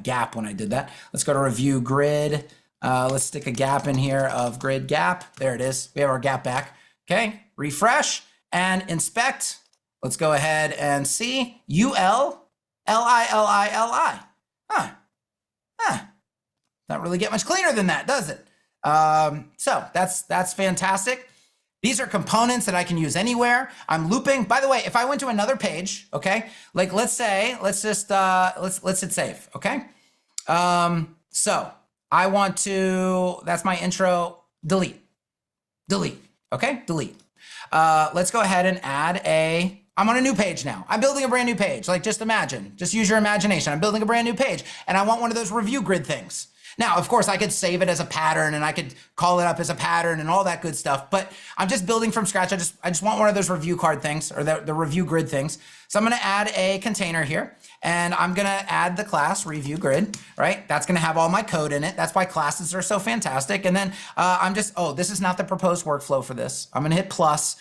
gap when I did that. Let's go to review grid. Let's stick a gap in here of grid gap. There it is. We have our gap back. Okay. Refresh. And inspect. Let's go ahead and see UL, LI. Not really get much cleaner than that, does it? So that's fantastic. These are components that I can use anywhere. I'm looping. By the way, if I went to another page, okay, like let's hit save, okay? So I want to, that's my intro, delete, okay, delete. Let's go ahead and add I'm on a new page now. I'm building a brand new page. Like just imagine, just use your imagination. I'm building a brand new page and I want one of those review grid things. Now, of course, I could save it as a pattern and I could call it up as a pattern and all that good stuff, but I'm just building from scratch. I just want one of those review card things or the review grid things. So I'm going to add a container here and I'm going to add the class review grid, right? That's going to have all my code in it. That's why classes are so fantastic. And then this is not the proposed workflow for this. I'm going to hit plus.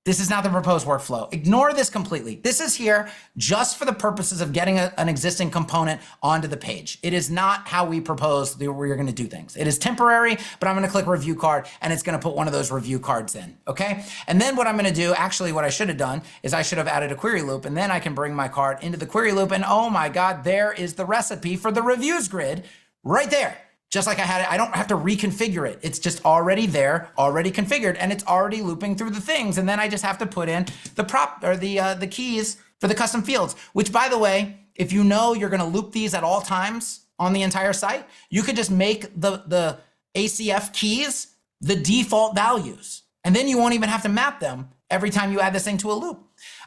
This is not the proposed workflow. Ignore this completely. This is here just for the purposes of getting an existing component onto the page. It is not how we propose we're going to do things. It is temporary, but I'm going to click review card and it's going to put one of those review cards in. Okay. And then what I'm going to do, actually what I should have done is I should have added a query loop and then I can bring my card into the query loop and oh my God, there is the recipe for the reviews grid right there. Just like I had it, I don't have to reconfigure it. It's just already there, already configured, and it's already looping through the things. And then I just have to put in the prop or the keys for the custom fields, which by the way, if you know you're gonna loop these at all times on the entire site, you could just make the ACF keys the default values. And then you won't even have to map them every time you add this thing to a loop.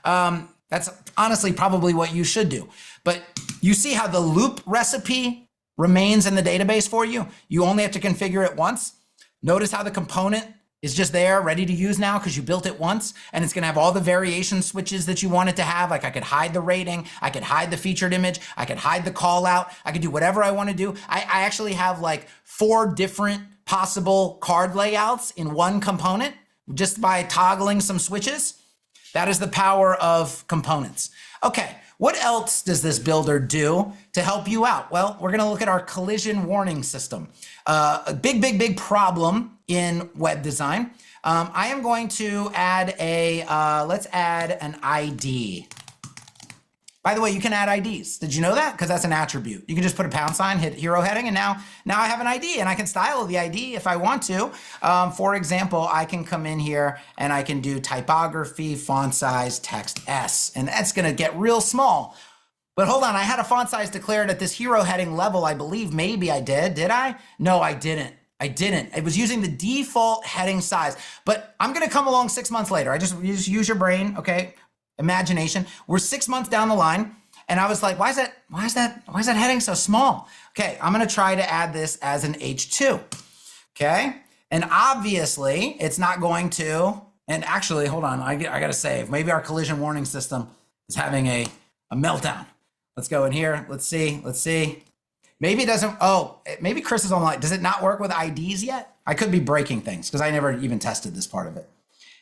That's honestly probably what you should do. But you see how the loop recipe remains in the database for you. You only have to configure it once. Notice how the component is just there, ready to use now because you built it once, and it's gonna have all the variation switches that you want it to have. Like I could hide the rating, I could hide the featured image, I could hide the call out, I could do whatever I wanna do. I actually have like 4 different possible card layouts in one component just by toggling some switches. That is the power of components. Okay. What else does this builder do to help you out? Well, we're going to look at our collision warning system. A big problem in web design. I am going to add let's add an ID. By the way, you can add IDs. Did you know that? Because that's an attribute. You can just put a pound sign, hit hero heading, and now I have an ID, and I can style the ID if I want to. For example, I can come in here and I can do typography, font size, text S, and that's gonna get real small. But hold on, I had a font size declared at this hero heading level, I believe. Maybe I did I? No, I didn't. It was using the default heading size, but I'm gonna come along 6 months later. You just use your brain, okay? Imagination. We're 6 months down the line, and I was like, why is that heading so small? Okay, I'm gonna try to add this as an H2, okay? And obviously, it's not going to, and actually, hold on, I gotta save. Maybe our collision warning system is having a meltdown. Let's go in here, let's see. Maybe it doesn't, maybe Chris is online. Does it not work with IDs yet? I could be breaking things, because I never even tested this part of it.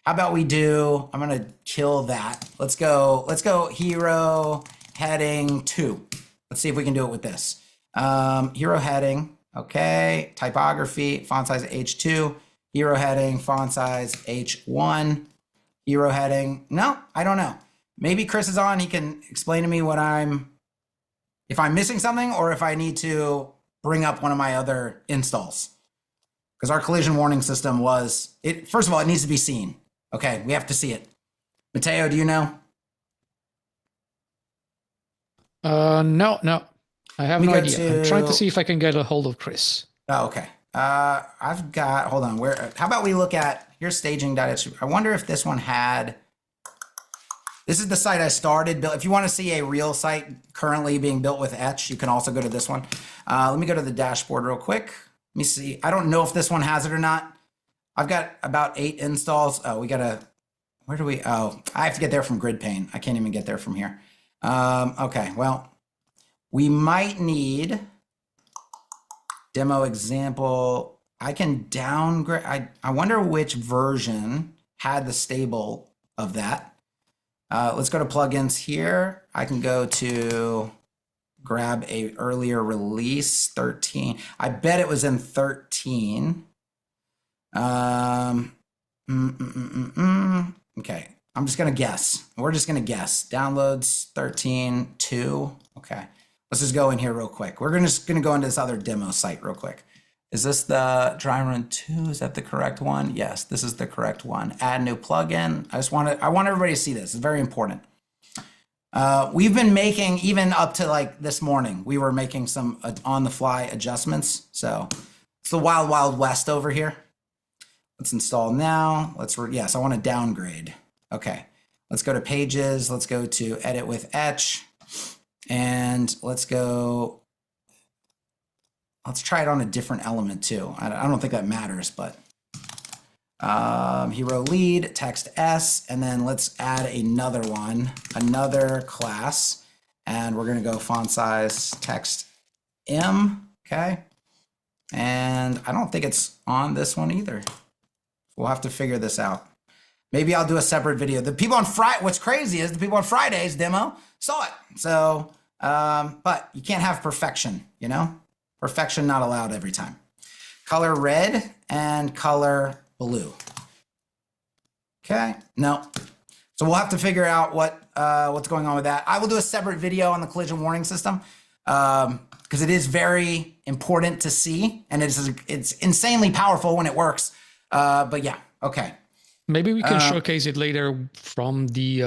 How about we do, I'm gonna kill that. Let's go hero heading 2. Let's see if we can do it with this. Hero heading, okay. Typography, font size H2. Hero heading, font size H1. Hero heading, no, I don't know. Maybe Chris is on, he can explain to me if I'm missing something or if I need to bring up one of my other installs. Because our collision warning system first of all, it needs to be seen. Okay, we have to see it. Mateo, do you know? No. I have no idea. I'm trying to see if I can get a hold of Chris. Oh, okay. Hold on. How about we look at, here's staging.etch. I wonder if this one this is the site I started. If you want to see a real site currently being built with Etch, you can also go to this one. Let me go to the dashboard real quick. Let me see. I don't know if this one has it or not. I've got about 8 installs. Oh, I have to get there from grid pane. I can't even get there from here. Okay, well, we might need demo example. I can downgrade. I wonder which version had the stable of that. Let's go to plugins here. I can go to grab a earlier release, 13. I bet it was in 13. Okay, I'm just gonna guess. We're just gonna guess. Downloads 13.2. Okay, let's just go in here real quick. We're just gonna go into this other demo site real quick. Is this the dry run 2? Is that the correct one? Yes, this is the correct one. Add new plugin. I want everybody to see this. It's very important. We've been making, even up to like this morning, we were making some on the fly adjustments. So it's the wild, wild west over here. Let's install now. Yes, I want to downgrade. Okay, let's go to pages. Let's go to edit with Etch. And let's try it on a different element too. I don't think that matters, but hero lead, text S, and then let's add another one, another class, and we're gonna go font size text M, okay? And I don't think it's on this one either. We'll have to figure this out. Maybe I'll do a separate video. The people on Friday, what's crazy is the people on Friday's demo saw it. So, but you can't have perfection, you know? Perfection not allowed every time. Color red and color blue. Okay, no. So we'll have to figure out what's going on with that. I will do a separate video on the collision warning system because it is very important to see, and it's insanely powerful when it works. But yeah, okay. Maybe we can showcase it later from the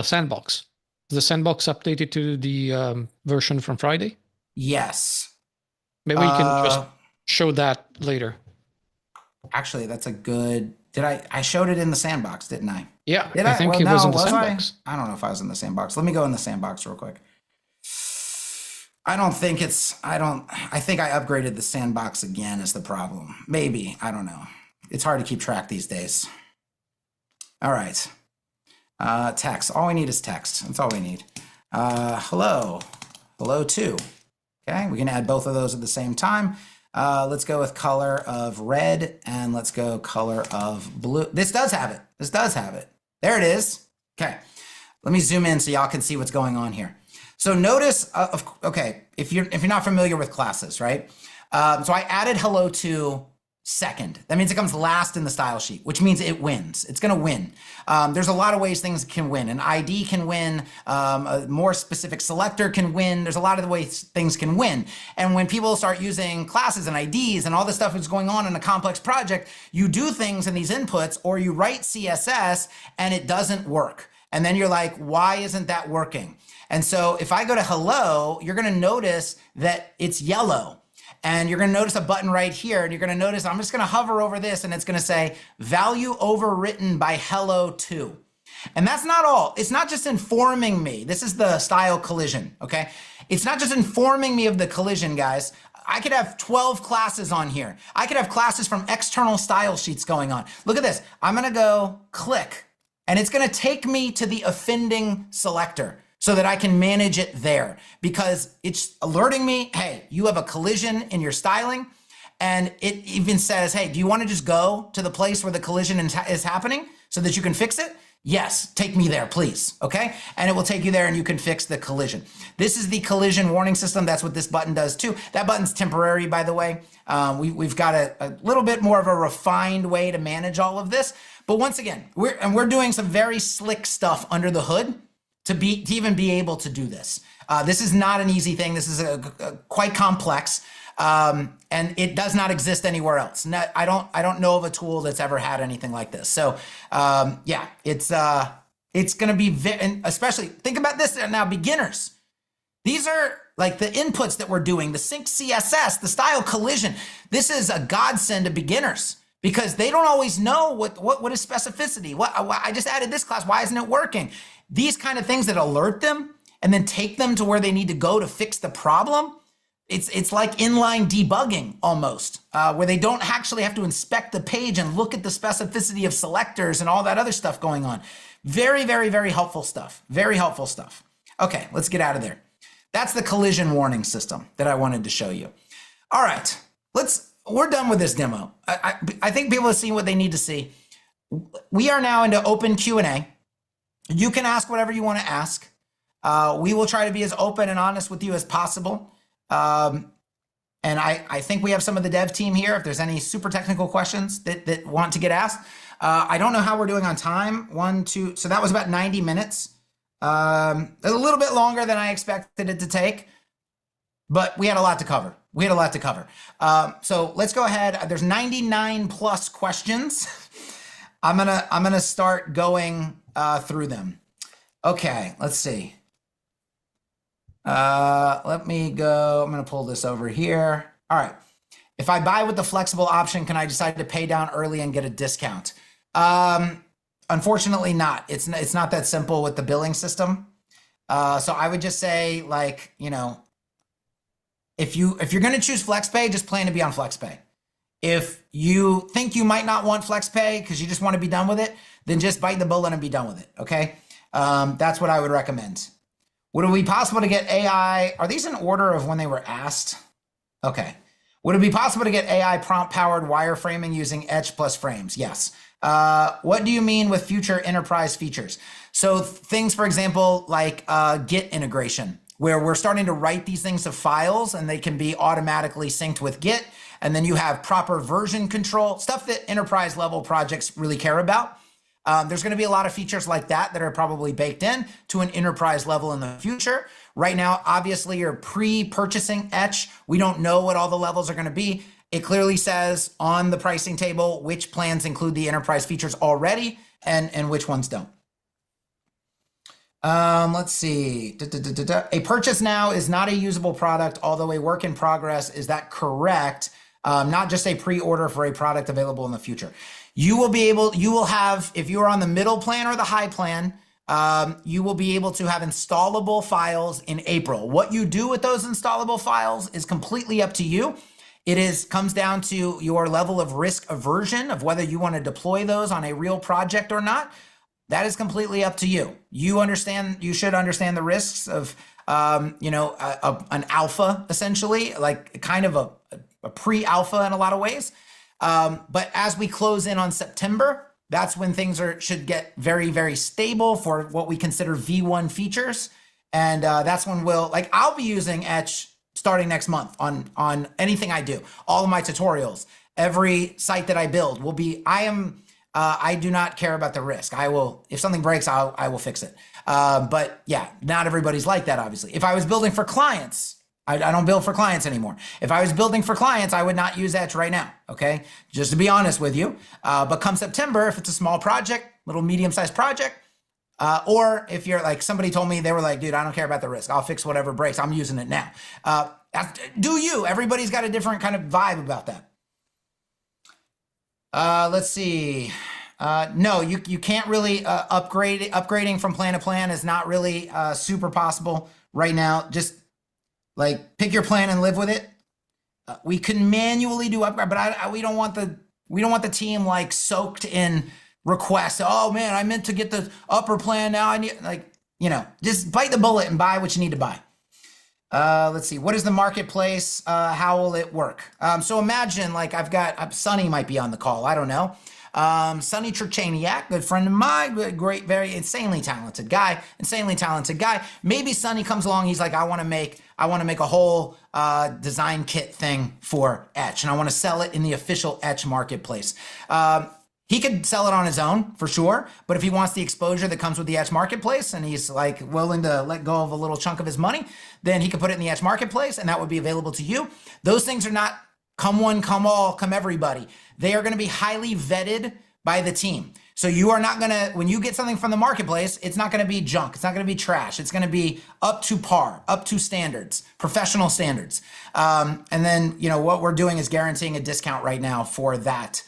sandbox. The sandbox updated to the version from Friday? Yes. Maybe we can just show that later. Actually, that's a good... I showed it in the sandbox, didn't I? Yeah, I think it was in the sandbox. I don't know if I was in the sandbox. Let me go in the sandbox real quick. I think I upgraded the sandbox again is the problem. Maybe, I don't know. It's hard to keep track these days. All right. Text, all we need is text. That's all we need. Hello 2. Okay, we can add both of those at the same time. Let's go with color of red and let's go color of blue. This does have it. There it is. Okay, let me zoom in so y'all can see what's going on here. So notice, okay, if you're not familiar with classes, right? So I added hello to second. That means it comes last in the style sheet, which means it wins. It's going to win. There's a lot of ways things can win. An ID can win. A more specific selector can win. There's a lot of the ways things can win. And when people start using classes and IDs and all this stuff that's going on in a complex project, you do things in these inputs or you write CSS and it doesn't work. And then you're like, why isn't that working? And so if I go to hello, you're going to notice that it's yellow. And you're going to notice a button right here, and you're going to notice I'm just going to hover over this, and it's going to say value overwritten by hello 2. And that's not all. It's not just informing me. This is the style collision, okay? It's not just informing me of the collision, guys. I could have 12 classes on here. I could have classes from external style sheets going on. Look at this. I'm going to go click, and it's going to take me to the offending selector, so that I can manage it there, because it's alerting me, hey, you have a collision in your styling. And it even says, hey, do you want to just go to the place where the collision is happening so that you can fix it? Yes, take me there, please. Okay. And it will take you there and you can fix the collision. This is the collision warning system. That's what this button does too. That button's temporary, by the way. We've got a little bit more of a refined way to manage all of this. But once again, we're doing some very slick stuff under the hood to even be able to do this. This is not an easy thing. This is quite complex, and it does not exist anywhere else. I don't know of a tool that's ever had anything like this. So yeah, it's going to be and especially think about this now, beginners. These are like the inputs that we're doing, the sync CSS, the style collision. This is a godsend to beginners, because they don't always know what is specificity. I just added this class. Why isn't it working? These kind of things that alert them and then take them to where they need to go to fix the problem. It's like inline debugging almost, where they don't actually have to inspect the page and look at the specificity of selectors and all that other stuff going on. Very, very, very helpful stuff. Very helpful stuff. Okay, let's get out of there. That's the collision warning system that I wanted to show you. All right, we're done with this demo. I think people have seen what they need to see. We are now into open Q&A. You can ask whatever you want to ask. We will try to be as open and honest with you as possible. And I think we have some of the dev team here. If there's any super technical questions that want to get asked. I don't know how we're doing on time. 1, 2, so that was about 90 minutes. A little bit longer than I expected it to take, but we had a lot to cover. So let's go ahead. There's 99 plus questions. I'm gonna start going through them. Okay, let's see. Let me go. I'm going to pull this over here. All right. If I buy with the flexible option, can I decide to pay down early and get a discount? Unfortunately not. It's not that simple with the billing system. So I would just say, like, you know, if you're going to choose FlexPay, just plan to be on FlexPay. If you think you might not want FlexPay because you just want to be done with it, then just bite the bullet and be done with it. Okay. That's what I would recommend. Would it be possible to get AI? Are these in order of when they were asked? Okay. Would it be possible to get AI prompt-powered wireframing using Etch plus frames? Yes. What do you mean with future enterprise features? So things, for example, like Git integration, where we're starting to write these things to files and they can be automatically synced with Git. And then you have proper version control, stuff that enterprise level projects really care about. There's going to be a lot of features like that are probably baked in to an enterprise level in the future. Right now, obviously, you're pre-purchasing Etch. We don't know what all the levels are going to be. It clearly says on the pricing table which plans include the enterprise features already and which ones don't. Let's see. A purchase now is not a usable product, although a work in progress. Is that correct? Not just a pre-order for a product available in the future. You will have, if you are on the middle plan or the high plan, you will be able to have installable files in April. What you do with those installable files is completely up to you. It comes down to your level of risk aversion of whether you want to deploy those on a real project or not. That is completely up to you. You should understand the risks of, an alpha, essentially, like kind of a pre-alpha in a lot of ways. But as we close in on September, that's when things should get very, very stable for what we consider V1 features. And that's when I'll be using Etch starting next month on anything I do, all of my tutorials. every site that I build will be, I do not care about the risk. I will, if something breaks, I will fix it. But yeah, not everybody's like that, obviously. If I was building for clients, I don't build for clients anymore. If I was building for clients, I would not use Etch right now, okay? Just to be honest with you. But come September, if it's a small project, little medium-sized project, or if you're like, somebody told me, they were like, dude, I don't care about the risk. I'll fix whatever breaks. I'm using it now. Do you? Everybody's got a different kind of vibe about that. Let's see. No, you can't really upgrading from plan to plan is not really super possible right now. Just like pick your plan and live with it. We can manually do upgrade, but we don't want the team like soaked in requests. Oh man, I meant to get the upper plan. Now I need, like, just bite the bullet and buy what you need to buy. Let's see. What is the marketplace? How will it work? So imagine like I've got Sonny might be on the call. I don't know. Sonny Cherchaniak, good friend of mine, great, very insanely talented guy. Maybe Sonny comes along. He's like, I want to make a whole design kit thing for Etch, and I want to sell it in the official Etch marketplace. He could sell it on his own for sure, but if he wants the exposure that comes with the Etch marketplace and he's like willing to let go of a little chunk of his money, then he could put it in the Etch marketplace and that would be available to you. Those things are not come one, come all, come everybody. They are going to be highly vetted by the team. So you are not going to, when you get something from the marketplace, it's not going to be junk. It's not going to be trash. It's going to be up to par, up to standards, professional standards. And then, what we're doing is guaranteeing a discount right now for that.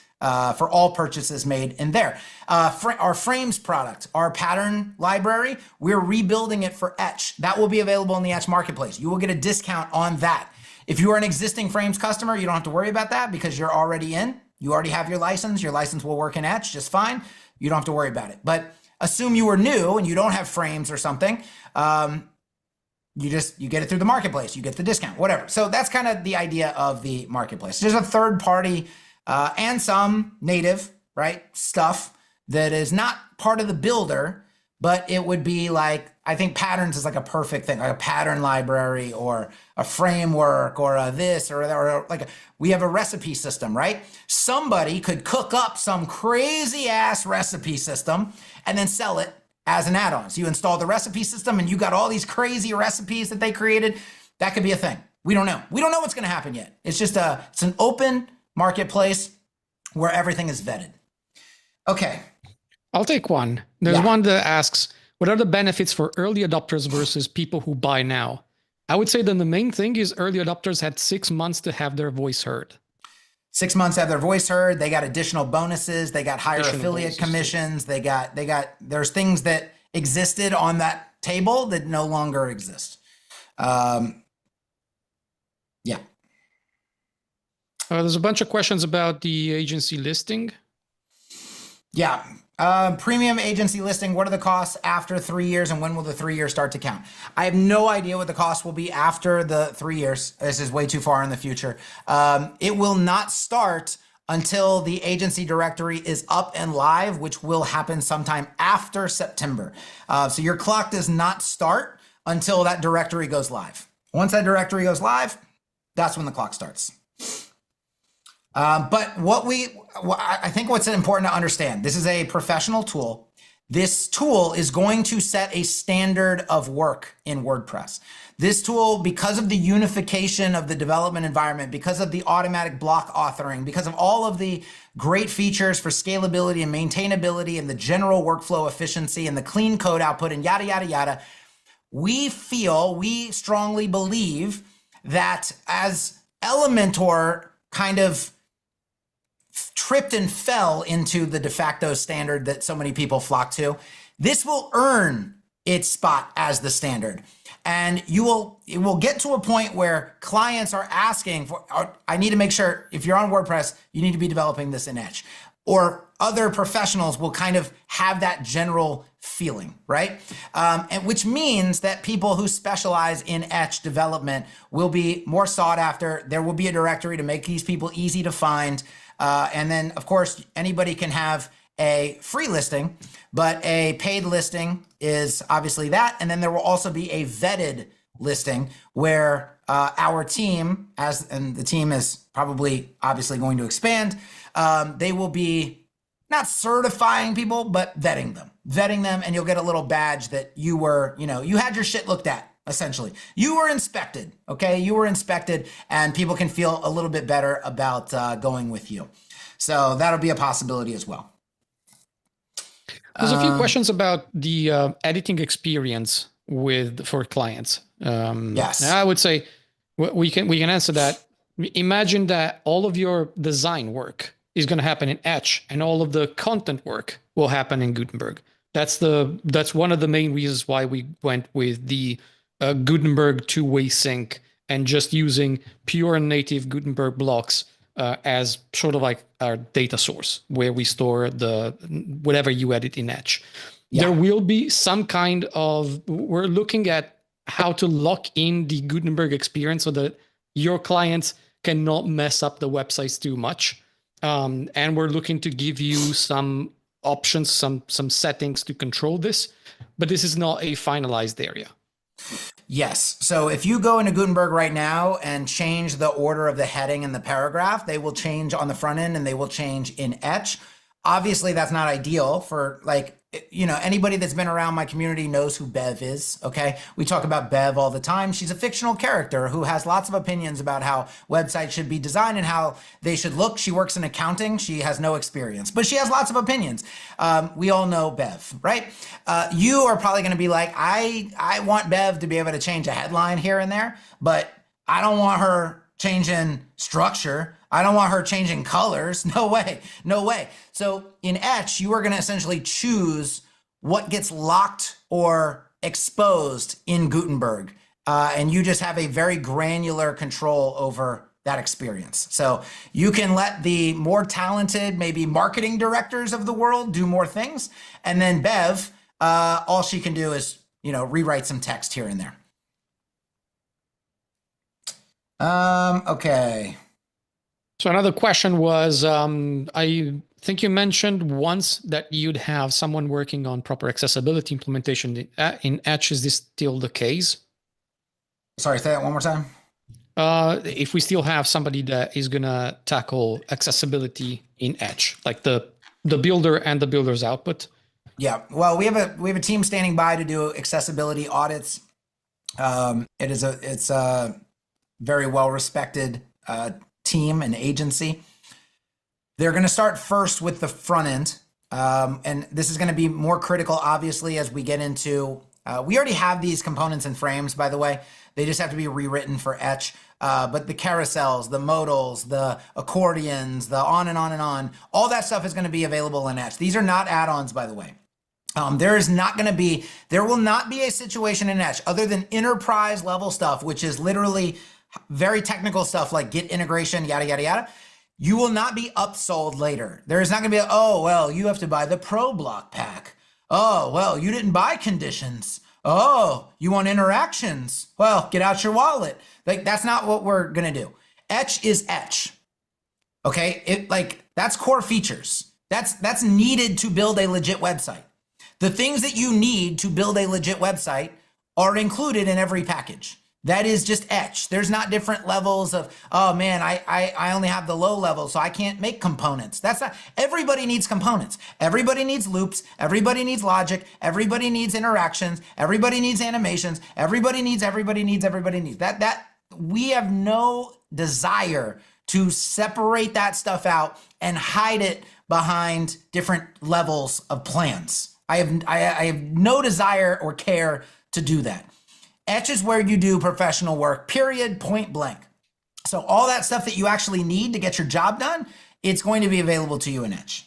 For all purchases made in there. Our frames product, our pattern library, we're rebuilding it for Etch. That will be available in the Etch marketplace. You will get a discount on that. If you are an existing frames customer, you don't have to worry about that because you're already in. You already have your license. Your license will work in Etch just fine. You don't have to worry about it. But assume you were new and you don't have frames or something. You get it through the marketplace. You get the discount, whatever. So that's kind of the idea of the marketplace. There's a third party and some native, right, stuff that is not part of the builder, but it would be like, I think patterns is like a perfect thing, like a pattern library or a framework or a this or like we have a recipe system, right? Somebody could cook up some crazy ass recipe system and then sell it as an add-on. So you install the recipe system and you got all these crazy recipes that they created. That could be a thing. We don't know. We don't know what's going to happen yet. It's just it's an open marketplace where everything is vetted. Okay. I'll take one. There's one that asks, what are the benefits for early adopters versus people who buy now? I would say that the main thing is early adopters had 6 months to have their voice heard. 6 months to have their voice heard. They got additional bonuses. They got higher affiliate commissions. They got, there's things that existed on that table that no longer exist. Yeah. There's a bunch of questions about the agency listing. Yeah. Premium agency listing. What are the costs after 3 years and when will the 3 years start to count? I have no idea what the cost will be after the 3 years. This is way too far in the future. It will not start until the agency directory is up and live, which will happen sometime after September. So your clock does not start until that directory goes live. Once that directory goes live, that's when the clock starts. But I think what's important to understand, this is a professional tool. This tool is going to set a standard of work in WordPress. This tool, because of the unification of the development environment, because of the automatic block authoring, because of all of the great features for scalability and maintainability and the general workflow efficiency and the clean code output and yada, yada, yada, we strongly believe that as Elementor kind of tripped and fell into the de facto standard that so many people flock to, this will earn its spot as the standard. And it will get to a point where clients are asking for, I need to make sure if you're on WordPress, you need to be developing this in Etch. Or other professionals will kind of have that general feeling, right? And which means that people who specialize in Etch development will be more sought after. There will be a directory to make these people easy to find. And then, of course, anybody can have a free listing, but a paid listing is obviously that. And then there will also be a vetted listing where our team, and the team is probably obviously going to expand, they will be not certifying people, but vetting them, and you'll get a little badge that you were, you had your shit looked at, essentially. You were inspected, okay? You were inspected, and people can feel a little bit better about going with you. So that'll be a possibility as well. There's a few questions about the editing experience for clients. Yes. I would say we can answer that. Imagine that all of your design work is going to happen in Etch, and all of the content work will happen in Gutenberg. That's one of the main reasons why we went with the Gutenberg two-way sync and just using pure and native Gutenberg blocks as sort of like our data source where we store whatever you edit in Etch. Yeah. There will be some kind of, we're looking at how to lock in the Gutenberg experience so that your clients cannot mess up the websites too much. And we're looking to give you some options, some settings to control this, but this is not a finalized area. Yes. So if you go into Gutenberg right now and change the order of the heading and the paragraph, they will change on the front end and they will change in Etch. Obviously, that's not ideal for anybody that's been around my community knows who Bev is, okay? We talk about Bev all the time. She's a fictional character who has lots of opinions about how websites should be designed and how they should look. She works in accounting. She has no experience, but she has lots of opinions. We all know Bev, right? You are probably going to be like, I want Bev to be able to change a headline here and there, but I don't want her changing structure. I don't want her changing colors. No way. No way. So in Etch, you are going to essentially choose what gets locked or exposed in Gutenberg. And you just have a very granular control over that experience. So you can let the more talented, maybe marketing directors of the world do more things. And then Bev, all she can do is, rewrite some text here and there. Okay. So another question was, I think you mentioned once that you'd have someone working on proper accessibility implementation in Etch. Is this still the case? Sorry, say that one more time. If we still have somebody that is going to tackle accessibility in Etch, like the builder and the builder's output. Yeah, well, we have a team standing by to do accessibility audits. It's a very well respected team and agency. They're going to start first with the front end. And this is going to be more critical, obviously, as we get into, we already have these components and frames, by the way. They just have to be rewritten for Etch. But the carousels, the modals, the accordions, the on and on and on, all that stuff is going to be available in Etch. These are not add-ons, by the way. There will not be a situation in Etch other than enterprise level stuff, which is literally very technical stuff like Git integration, yada, yada, yada. You will not be upsold later. There is not going to be, oh, well, you have to buy the Pro Block pack. Oh, well, you didn't buy conditions. Oh, you want interactions? Well, get out your wallet. Like, that's not what we're going to do. Etch is Etch. Okay? That's core features. That's needed to build a legit website. The things that you need to build a legit website are included in every package. That is just Etch. There's not different levels of, oh man, I only have the low level, so I can't make components. That's not, everybody needs components. Everybody needs loops. Everybody needs logic. Everybody needs interactions. Everybody needs animations. Everybody needs. That we have no desire to separate that stuff out and hide it behind different levels of plans. I have no desire or care to do that. Etch is where you do professional work, period, point blank. So all that stuff that you actually need to get your job done, it's going to be available to you in Etch.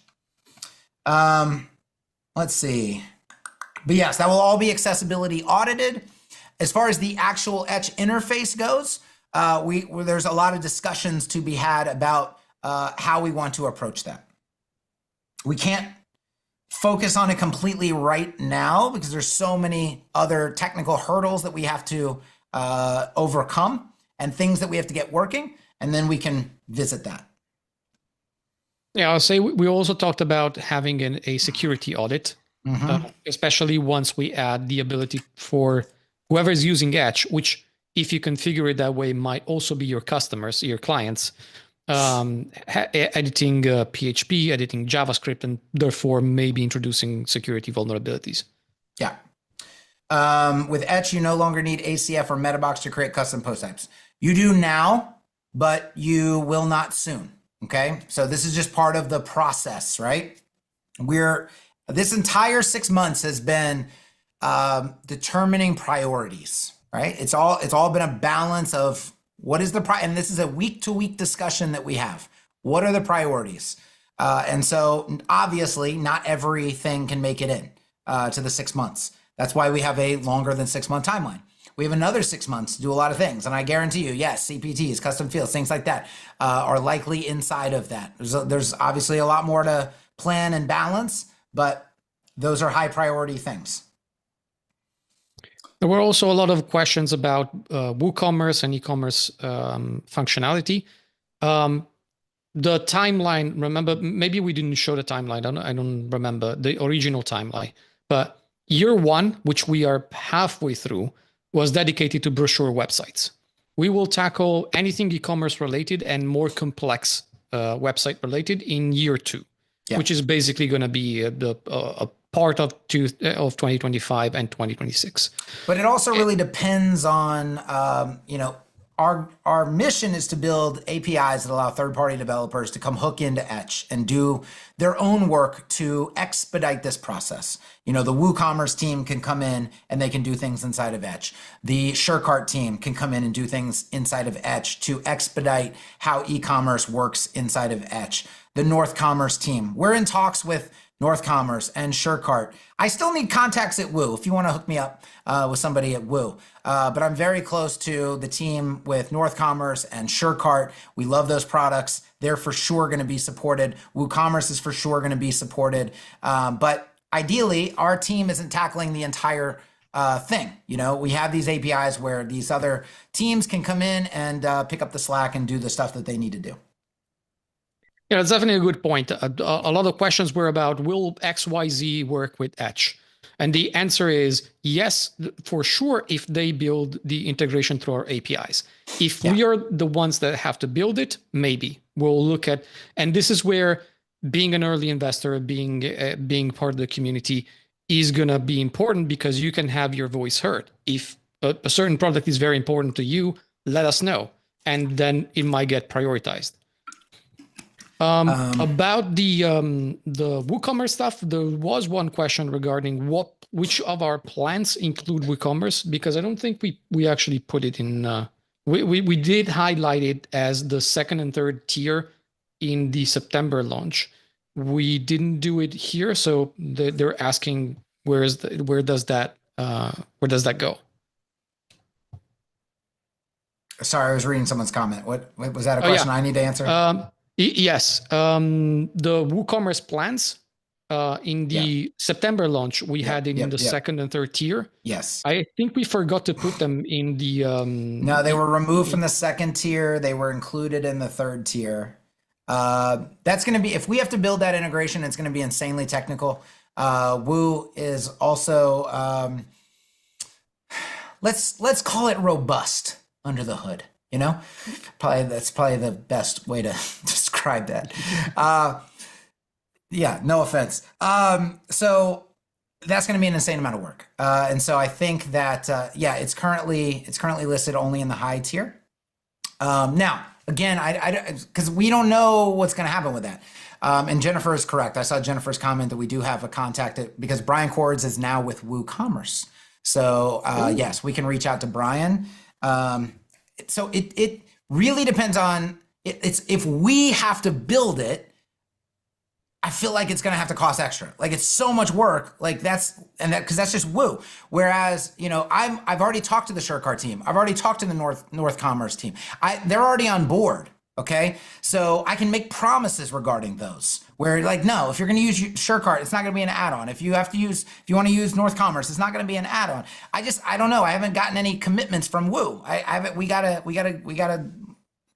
Let's see. But yes, that will all be accessibility audited. As far as the actual Etch interface goes, there's a lot of discussions to be had about how we want to approach that. We can't focus on it completely right now because there's so many other technical hurdles that we have to overcome and things that we have to get working, and then we can visit that. Yeah, I'll say we also talked about having a security audit, especially once we add the ability for whoever is using Etch, which if you configure it that way, might also be your customers, your clients, editing PHP, editing JavaScript, and therefore maybe introducing security vulnerabilities. Yeah. With Etch, you no longer need ACF or Metabox to create custom post types. You do now, but you will not soon. Okay. So this is just part of the process, right? This entire 6 months has been determining priorities, right? It's all been a balance of what is and this is a week-to-week discussion that we have. What are the priorities? And so obviously not everything can make it in to the 6 months. That's why we have a longer than 6 month timeline. We have another 6 months to do a lot of things. And I guarantee you, yes, CPTs, custom fields, things like that are likely inside of that. There's obviously a lot more to plan and balance, but those are high priority things. There were also a lot of questions about WooCommerce and e-commerce functionality. The timeline, remember, maybe we didn't show the timeline. I don't remember the original timeline, but year 1, which we are halfway through, was dedicated to brochure websites. We will tackle anything e-commerce related and more complex website related in year 2, which is basically going to be a part of 2025 and 2026. But it also really depends on, our mission is to build APIs that allow third-party developers to come hook into Etch and do their own work to expedite this process. The WooCommerce team can come in and they can do things inside of Etch. The SureCart team can come in and do things inside of Etch to expedite how e-commerce works inside of Etch. The North Commerce team, we're in talks with North Commerce and SureCart. I still need contacts at Woo if you want to hook me up with somebody at Woo. But I'm very close to the team with North Commerce and SureCart. We love those products. They're for sure going to be supported. WooCommerce is for sure going to be supported. But ideally, our team isn't tackling the entire thing. We have these APIs where these other teams can come in and pick up the slack and do the stuff that they need to do. Yeah, that's definitely a good point. A lot of questions were about, will XYZ work with Etch? And the answer is yes, for sure, if they build the integration through our APIs. If we are the ones that have to build it, maybe. We'll look at, and this is where being an early investor, being part of the community is going to be important, because you can have your voice heard. If a certain product is very important to you, let us know, and then it might get prioritized. About the WooCommerce stuff, there was one question regarding which of our plans include WooCommerce, because I don't think we actually put it in. We did highlight it as the second and third tier in the September launch. We didn't do it here, so they're asking where does that go? Sorry, I was reading someone's comment. What was that a question I need to answer? Yes. The WooCommerce plans in the September launch, we had it in the second and third tier. Yes. I think we forgot to put them in the... No, they were removed from the second tier. They were included in the third tier. That's going to be, if we have to build that integration, it's going to be insanely technical. Woo is also, let's call it robust under the hood. That's probably the best way to describe that. No offense. So that's going to be an insane amount of work. And so I think that, it's currently listed only in the high tier. Now, again, because we don't know what's going to happen with that. And Jennifer is correct. I saw Jennifer's comment that we do have a contact because Brian Cords is now with WooCommerce. So yes, we can reach out to Brian. So it really depends on it's if we have to build it, I feel like it's going to have to cost extra. Like it's so much work. Like because that's just Woo. Whereas, I've already talked to the SureCart team. I've already talked to the North Commerce team. They're already on board. Okay. So I can make promises regarding those where no, if you're going to use SureCart, it's not going to be an add-on. If you want to use North Commerce, it's not going to be an add-on. I don't know. I haven't gotten any commitments from Woo. We gotta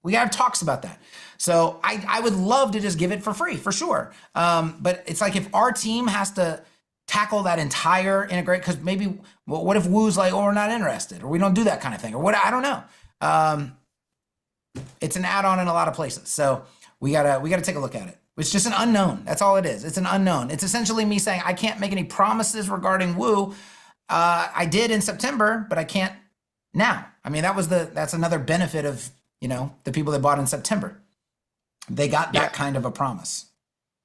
have talks about that. So I would love to just give it for free for sure. But it's like if our team has to tackle that entire integrate? Because maybe, well, what if Woo's like, oh, we're not interested, or we don't do that kind of thing, or what? I don't know. It's an add-on in a lot of places, so we gotta take a look at it. It's just an unknown. That's all it is. It's an unknown. It's essentially me saying I can't make any promises regarding Woo. I did in September, but I can't now. I mean, that's another benefit of, the people that bought in September. They got that kind of a promise.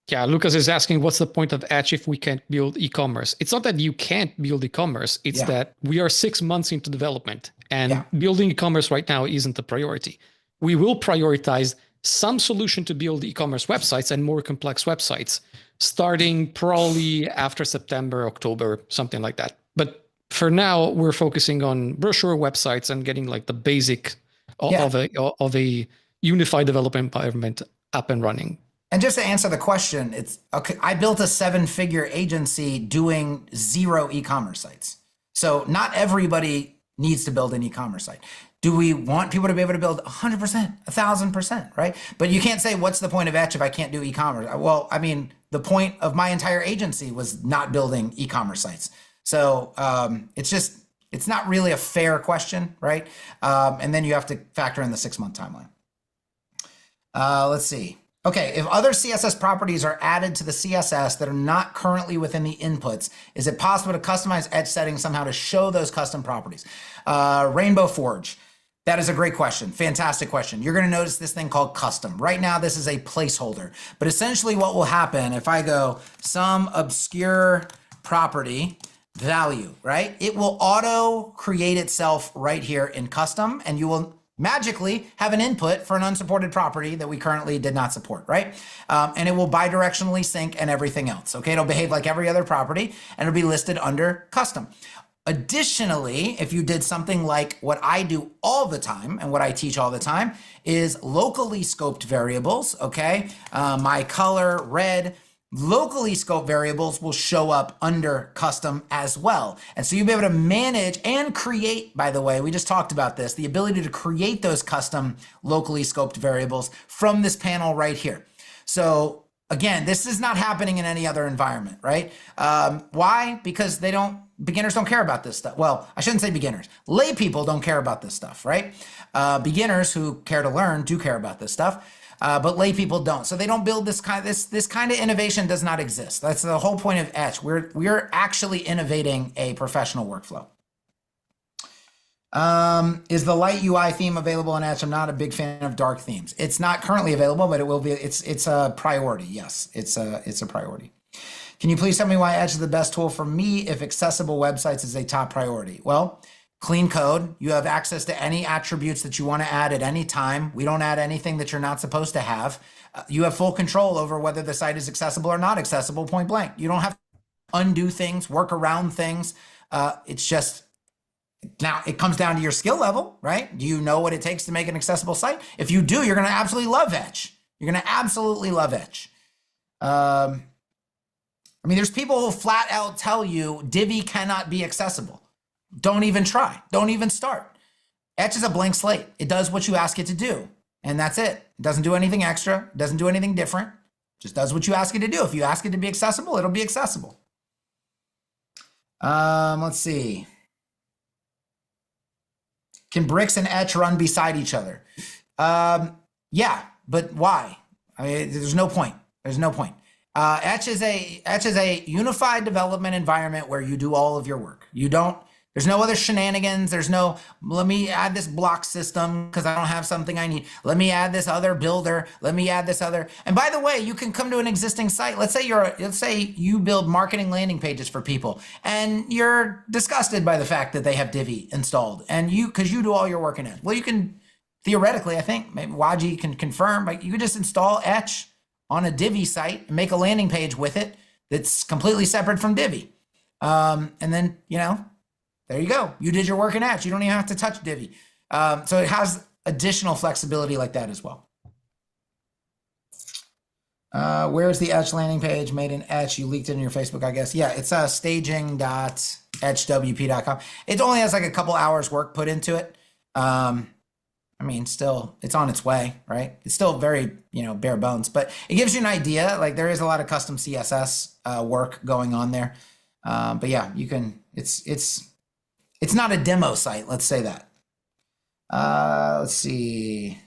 Yeah, Lucas is asking, what's the point of Etch if we can't build e-commerce? It's not that you can't build e-commerce. It's that we are 6 months into development, and building e-commerce right now isn't a priority. We will prioritize some solution to build e-commerce websites and more complex websites, starting probably after September, October, something like that. But for now, we're focusing on brochure websites and getting like the basic of a unified development environment up and running. And just to answer the question, it's okay. I built a 7-figure agency doing 0 e-commerce sites. So not everybody needs to build an e-commerce site. Do we want people to be able to build 100%, 1,000%, right? But you can't say, what's the point of Etch if I can't do e-commerce? Well, I mean, the point of my entire agency was not building e-commerce sites. So it's not really a fair question, right? And then you have to factor in the 6-month timeline. Let's see. Okay, if other CSS properties are added to the CSS that are not currently within the inputs, is it possible to customize Etch settings somehow to show those custom properties? Rainbow Forge. That is a great question. Fantastic question. You're going to notice this thing called custom. Right now, this is a placeholder. But essentially what will happen if I go some obscure property value, right? It will auto create itself right here in custom, and you will magically have an input for an unsupported property that we currently did not support, right? And it will bidirectionally sync and everything else, okay? It'll behave like every other property, and it'll be listed under custom. Additionally, if you did something like what I do all the time and what I teach all the time is locally scoped variables, okay? My color, red, locally scoped variables will show up under custom as well. And so you'll be able to manage and create, by the way, we just talked about this, the ability to create those custom locally scoped variables from this panel right here. So again, this is not happening in any other environment, right? Why? Because beginners don't care about this stuff. Well, I shouldn't say beginners. Lay people don't care about this stuff, right? Beginners who care to learn do care about this stuff. But lay people don't. So they don't build this kind of innovation does not exist. That's the whole point of Etch. We're actually innovating a professional workflow. Is the light UI theme available in Etch? I'm not a big fan of dark themes. It's not currently available, but it will be. It's a priority. Yes, it's a priority. Can you please tell me why Etch is the best tool for me if accessible websites is a top priority? Well, clean code. You have access to any attributes that you want to add at any time. We don't add anything that you're not supposed to have. You have full control over whether the site is accessible or not accessible, point blank. You don't have to undo things, work around things. It's just, now it comes down to your skill level, right? Do you know what it takes to make an accessible site? If you do, you're going to absolutely love Etch. You're going to absolutely love Etch. I mean, there's people who flat out tell you Divi cannot be accessible. Don't even try. Don't even start. Etch is a blank slate. It does what you ask it to do, and that's it. It doesn't do anything extra. It doesn't do anything different. It just does what you ask it to do. If you ask it to be accessible, it'll be accessible. Let's see. Can bricks and Etch run beside each other? Yeah, but why? I mean, there's no point. There's no point. Etch is a unified development environment where you do all of your work. There's no other shenanigans. There's no, let me add this block system because I don't have something I need. Let me add this other builder. Let me add this other. And by the way, you can come to an existing site. Let's say you build marketing landing pages for people and you're disgusted by the fact that they have Divi installed and because you do all your work in it. Well, you can theoretically, I think, maybe Waji can confirm, but you could just install Etch on a Divi site and make a landing page with it that's completely separate from Divi. And then, there you go. You did your work in Etch. You don't even have to touch Divi. So it has additional flexibility like that as well. Where's the Etch landing page made in Etch? You leaked it in your Facebook, I guess. Yeah, it's staging.etchwp.com. It only has like a couple hours work put into it. I mean, still, it's on its way, right? It's still very, bare bones, but it gives you an idea. Like there is a lot of custom CSS work going on there. But yeah, you can, it's not a demo site. Let's say that. Let's see.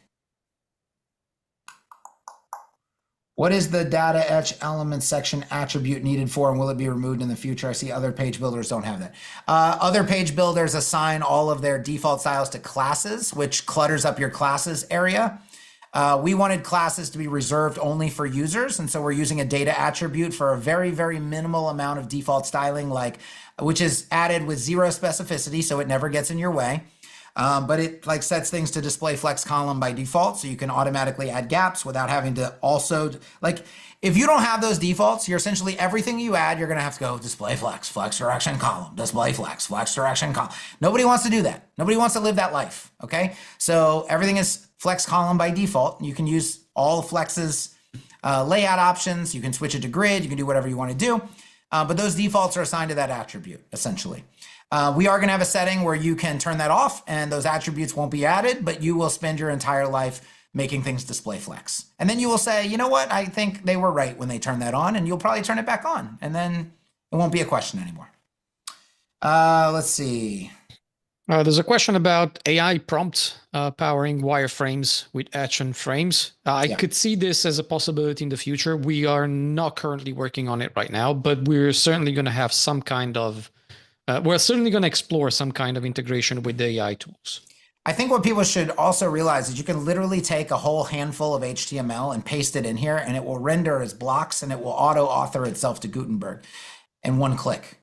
What is the data etch element section attribute needed for, and will it be removed in the future? I see other page builders don't have that. Other page builders assign all of their default styles to classes, which clutters up your classes area. We wanted classes to be reserved only for users, and so we're using a data attribute for a very, very minimal amount of default styling, which is added with 0 specificity, so it never gets in your way. But it sets things to display flex column by default, so you can automatically add gaps without having to also, if you don't have those defaults, you're essentially everything you add, you're gonna have to go display flex, flex direction column, display flex, flex direction column. Nobody wants to do that. Nobody wants to live that life, okay? So everything is flex column by default. You can use all Flex's layout options. You can switch it to grid. You can do whatever you want to do. But those defaults are assigned to that attribute, essentially. We are going to have a setting where you can turn that off and those attributes won't be added, but you will spend your entire life making things display flex. And then you will say, you know what? I think they were right when they turned that on, and you'll probably turn it back on, and then it won't be a question anymore. Let's see. There's a question about AI prompts powering wireframes with etch and frames. I could see this as a possibility in the future. We are not currently working on it right now, but we're certainly going to have some kind of, we're certainly going to explore some kind of integration with the AI tools. I think what people should also realize is you can literally take a whole handful of HTML and paste it in here, and it will render as blocks, and it will auto-author itself to Gutenberg in one click.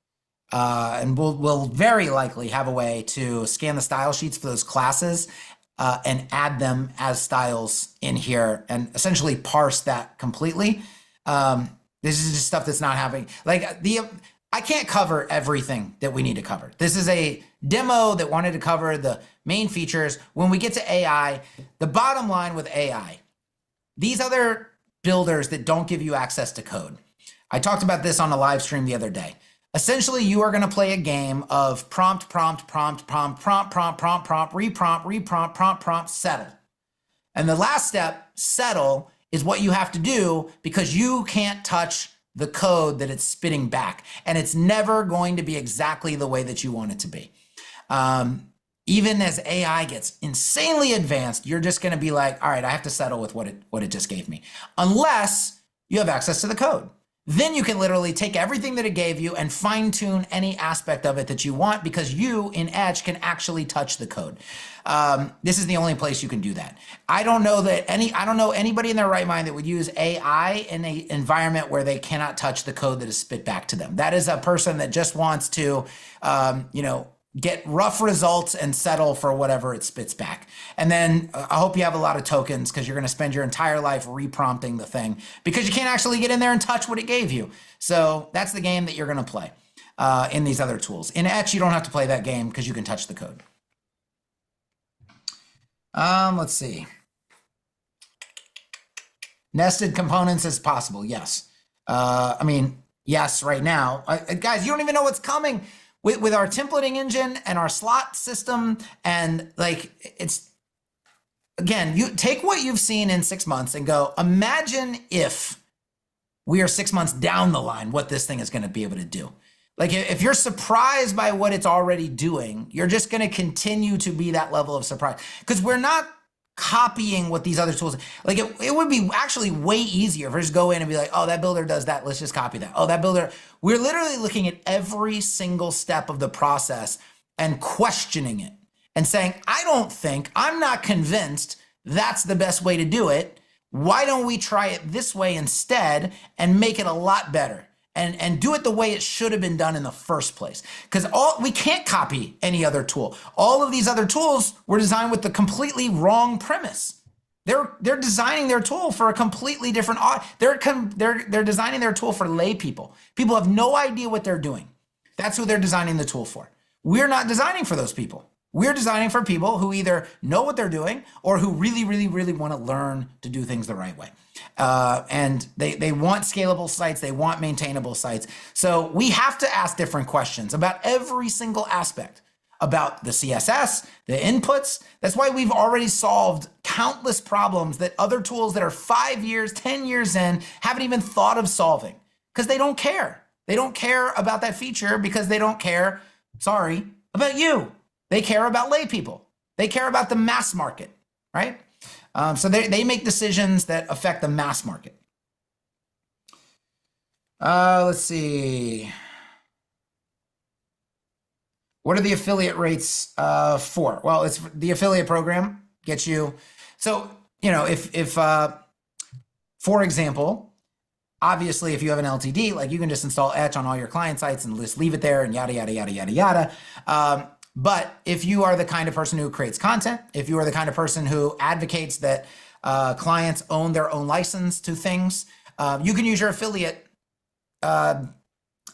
And we'll very likely have a way to scan the style sheets for those classes and add them as styles in here and essentially parse that completely. This is just stuff that's not happening. I can't cover everything that we need to cover. This is a demo that wanted to cover the main features. When we get to AI, the bottom line with AI, these other builders that don't give you access to code. I talked about this on a live stream the other day. Essentially, you are going to play a game of prompt, prompt, prompt, prompt, prompt, prompt, prompt, prompt, reprompt, reprompt, prompt, prompt, settle. And the last step, settle, is what you have to do because you can't touch the code that it's spitting back. And it's never going to be exactly the way that you want it to be. Even as AI gets insanely advanced, you're just going to be like, all right, I have to settle with what it just gave me. Unless you have access to the code. Then you can literally take everything that it gave you and fine tune any aspect of it that you want because you in Etch can actually touch the code. This is the only place you can do that. I don't know anybody in their right mind that would use AI in an environment where they cannot touch the code that is spit back to them. That is a person that just wants to, get rough results and settle for whatever it spits back. And then I hope you have a lot of tokens because you're going to spend your entire life reprompting the thing because you can't actually get in there and touch what it gave you. So that's the game that you're going to play in these other tools. In Etch, you don't have to play that game because you can touch the code. Let's see. Nested components is possible. Yes. Yes, right now. Guys, you don't even know what's coming. With our templating engine and our slot system, and it's, again, you take what you've seen in 6 months and go, imagine if we are 6 months down the line, what this thing is going to be able to do. If you're surprised by what it's already doing, you're just going to continue to be that level of surprise because we're not copying what these other tools, it would be actually way easier if we just go in and be like, oh, that builder does that, let's just copy that. Oh, that builder, we're literally looking at every single step of the process and questioning it and saying, I'm not convinced that's the best way to do it. Why don't we try it this way instead and make it a lot better? And do it the way it should have been done in the first place. Because we can't copy any other tool. All of these other tools were designed with the completely wrong premise. They're designing their tool for a completely different, they're designing their tool for lay people. People have no idea what they're doing. That's who they're designing the tool for. We're not designing for those people. We're designing for people who either know what they're doing or who really, really, really want to learn to do things the right way. And they want scalable sites. They want maintainable sites. So we have to ask different questions about every single aspect, about the CSS, the inputs. That's why we've already solved countless problems that other tools that are 5 years, 10 years in haven't even thought of solving because they don't care. They don't care about that feature because they don't care, sorry, about you. They care about lay people. They care about the mass market, right? So they make decisions that affect the mass market. Let's see. What are the affiliate rates for? Well, it's the affiliate program gets you. So, you know, if for example, obviously, if you have an LTD, like you can just install Etch on all your client sites and just leave it there and yada, yada, yada, yada, yada. But if you are the kind of person who creates content, if you are the kind of person who advocates that clients own their own license to things, you can use your affiliate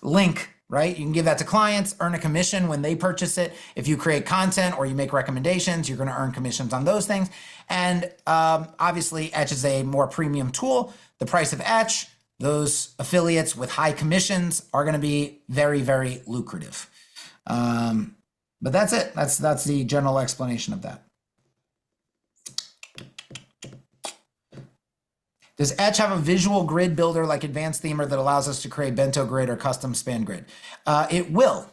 link, right? You can give that to clients, earn a commission when they purchase it. If you create content or you make recommendations, you're going to earn commissions on those things. And obviously, Etch is a more premium tool. The price of Etch, those affiliates with high commissions are going to be very, very lucrative. But that's it. That's the general explanation of that. Does Etch have a visual grid builder like Advanced Themer that allows us to create bento grid or custom span grid? It will,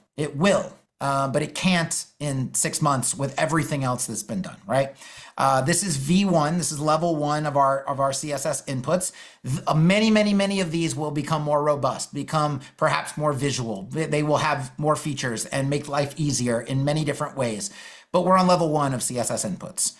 but it can't in 6 months with everything else that's been done, right? This is V1. This is level 1 of our CSS inputs. Many of these will become more robust, become perhaps more visual. They will have more features and make life easier in many different ways. But we're on level 1 of CSS inputs.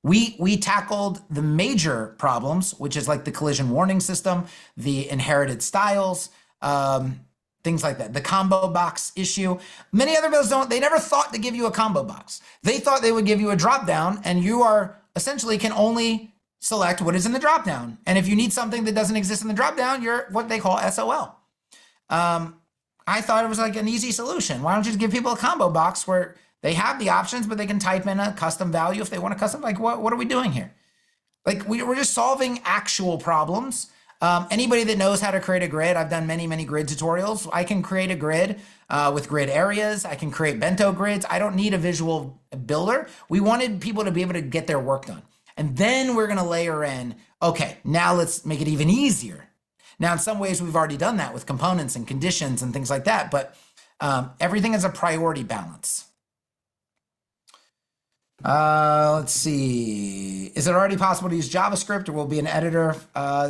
We tackled the major problems, which is like the collision warning system, the inherited styles, things like that. The combo box issue. Many other builds don't, they never thought to give you a combo box. They thought they would give you a drop down and you are essentially can only select what is in the drop down. And if you need something that doesn't exist in the drop down, you're what they call SOL. I thought it was like an easy solution. Why don't you just give people a combo box where they have the options, but they can type in a custom value if they want a custom, like what are we doing here? Like we're just solving actual problems. Anybody that knows how to create a grid, I've done many grid tutorials. I can create a grid with grid areas. I can create bento grids. I don't need a visual builder. We wanted people to be able to get their work done. And then we're going to layer in, okay, now let's make it even easier. Now, in some ways, we've already done that with components and conditions and things like that, but everything is a priority balance. Let's see. Is it already possible to use JavaScript or will be an editor?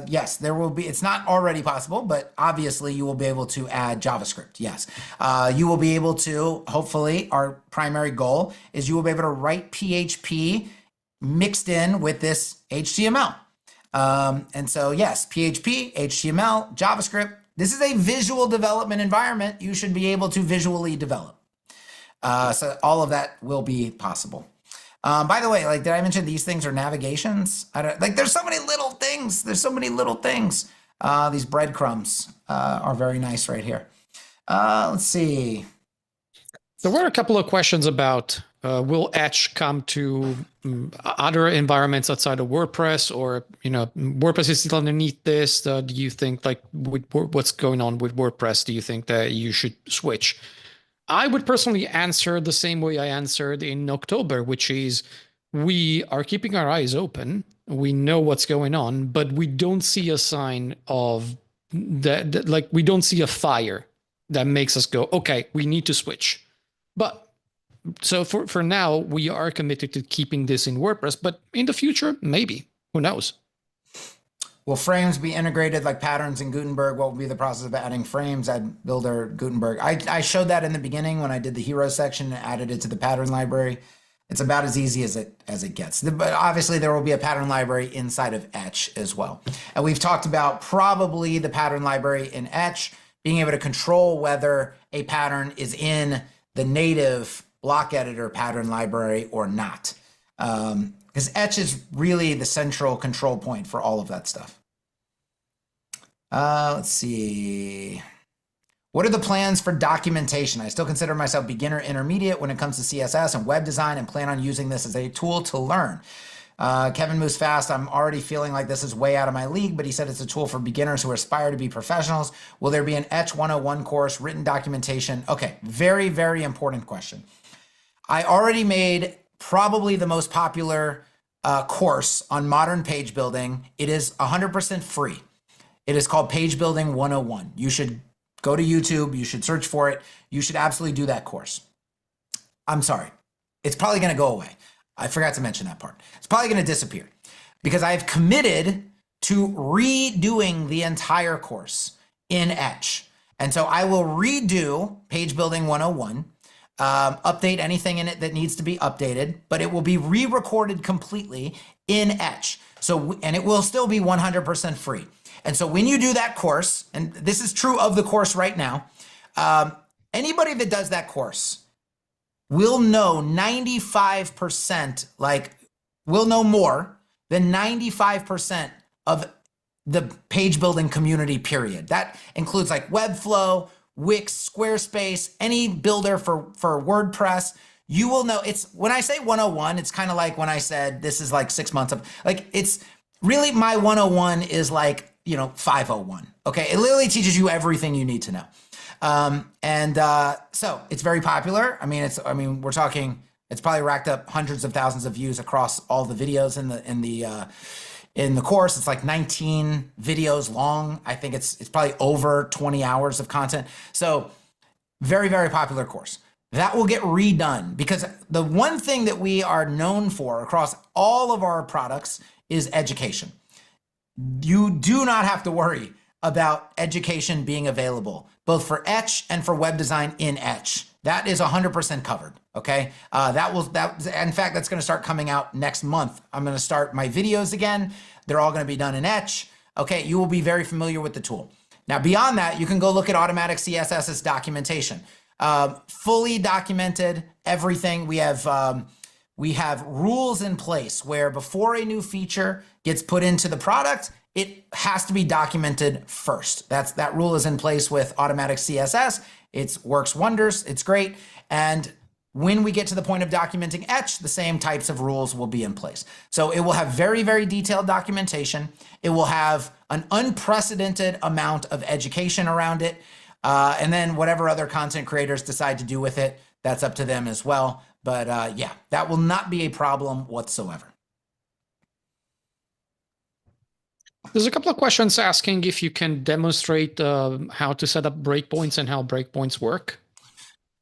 Yes, there will be. It's not already possible, but obviously you will be able to add JavaScript. Yes. You will be able to, hopefully, our primary goal is you will be able to write PHP mixed in with this HTML. And so, yes, PHP, HTML, JavaScript. This is a visual development environment. You should be able to visually develop. So all of that will be possible. By the way, like, did I mention these things are navigations? There's so many little things. There's so many little things. These breadcrumbs are very nice right here. Let's see. There were a couple of questions about will Etch come to other environments outside of WordPress, or WordPress is still underneath this. Do you think, like, with what's going on with WordPress, do you think that you should switch? I would personally answer the same way I answered in October, which is we are keeping our eyes open. We know what's going on, but we don't see a sign of that. Like, we don't see a fire that makes us go, okay, we need to switch. But so for now, we are committed to keeping this in WordPress, but in the future, maybe, who knows? Will frames be integrated like patterns in Gutenberg? What will be the process of adding frames at Builder Gutenberg? I showed that in the beginning when I did the hero section and added it to the pattern library. It's about as easy as it gets. But obviously there will be a pattern library inside of Etch as well. And we've talked about probably the pattern library in Etch, being able to control whether a pattern is in the native block editor pattern library or not. Because Etch is really the central control point for all of that stuff. Let's see. What are the plans for documentation? I still consider myself beginner intermediate when it comes to CSS and web design and plan on using this as a tool to learn. Kevin moves fast. I'm already feeling like this is way out of my league, but he said it's a tool for beginners who aspire to be professionals. Will there be an Etch 101 course, written documentation? Okay, very, very important question. I already made probably the most popular course on modern page building. It is 100% free. It is called Page Building 101. You should Go to YouTube. You should search for it. You should absolutely do that course. I'm sorry. It's probably going to go away. I forgot to mention that part. It's probably going to disappear because I've committed to redoing the entire course in Etch. And so I will redo Page Building 101, update anything in it that needs to be updated, but it will be re-recorded completely in Etch. So, and it will still be 100% free. And so when you do that course, and this is true of the course right now, anybody that does that course will know 95%, will know more than 95% of the page building community, period. That includes like Webflow, Wix, Squarespace, any builder for WordPress. You will know. It's when I say 101, it's kind of like when I said this is like 6 months of, like, it's really, my 101 is like, 501. Okay. It literally teaches you everything you need to know. So it's very popular. We're talking, it's probably racked up hundreds of thousands of views across all the videos in the course. It's like 19 videos long. I think it's probably over 20 hours of content. So very, very popular course. That will get redone because the one thing that we are known for across all of our products is education. You do not have to worry about education being available, both for Etch and for web design in Etch. That is 100% covered, okay? In fact, that's gonna start coming out next month. I'm gonna start my videos again. They're all gonna be done in Etch. Okay, you will be very familiar with the tool. Now, beyond that, you can go look at Automatic CSS's documentation. Fully documented everything. We have rules in place where before a new feature gets put into the product, it has to be documented first. That rule is in place with Automatic CSS. It works wonders. It's great. And when we get to the point of documenting Etch, the same types of rules will be in place. So it will have very, very detailed documentation. It will have an unprecedented amount of education around it. And then whatever other content creators decide to do with it, that's up to them as well. But yeah, that will not be a problem whatsoever. There's a couple of questions asking if you can demonstrate how to set up breakpoints and how breakpoints work.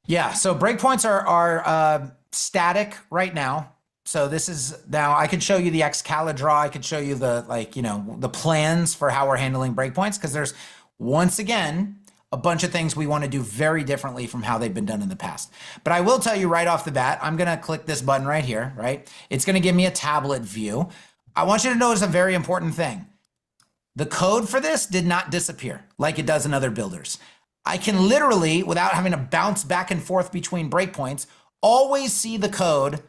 Yeah, so breakpoints are static right now. So this is, now I could show you the Excalidraw. I could show you the plans for how we're handling breakpoints, because there's, once again, a bunch of things we want to do very differently from how they've been done in the past. But I will tell you right off the bat, I'm going to click this button right here, right? It's going to give me a tablet view. I want you to notice a very important thing. The code for this did not disappear like it does in other builders. I can literally, without having to bounce back and forth between breakpoints, always see the code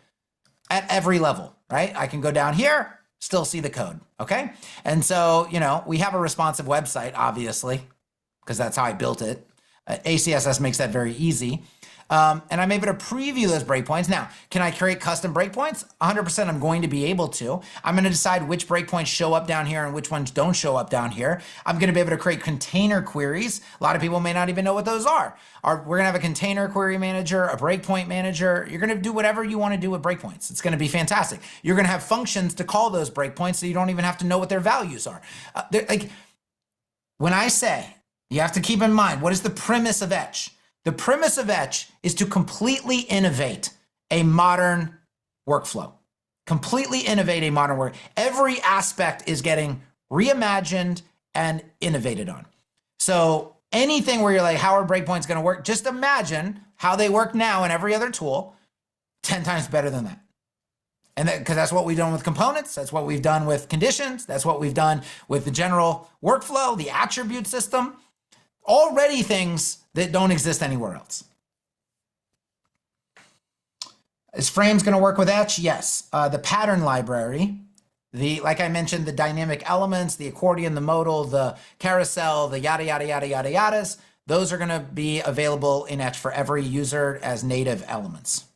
at every level, right? I can go down here, still see the code, okay? And so, we have a responsive website, obviously, because that's how I built it. ACSS makes that very easy. And I'm able to preview those breakpoints. Now, can I create custom breakpoints? 100% I'm going to be able to. I'm going to decide which breakpoints show up down here and which ones don't show up down here. I'm going to be able to create container queries. A lot of people may not even know what those are. We're going to have a container query manager, a breakpoint manager. You're going to do whatever you want to do with breakpoints. It's going to be fantastic. You're going to have functions to call those breakpoints so you don't even have to know what their values are. When I say, you have to keep in mind, what is the premise of Etch? The premise of Etch is to completely innovate a modern workflow. Completely innovate a modern work. Every aspect is getting reimagined and innovated on. So anything where you're like, how are breakpoints going to work? Just imagine how they work now in every other tool, 10 times better than that. And because that's what we've done with components, that's what we've done with conditions, that's what we've done with the general workflow, the attribute system. Already things that don't exist anywhere else. Is Frames going to work with Etch? Yes. The pattern library, like I mentioned, the dynamic elements, the accordion, the modal, the carousel, the yada, yada, yada, yada, yadas, those are going to be available in Etch for every user as native elements.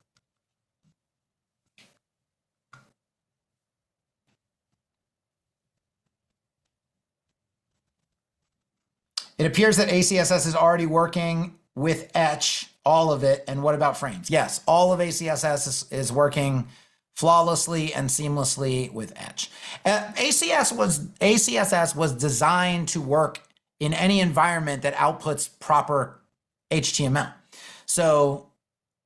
It appears that ACSS is already working with Etch, all of it. And what about Frames? Yes, all of ACSS is working flawlessly and seamlessly with Etch. ACSS was designed to work in any environment that outputs proper HTML. So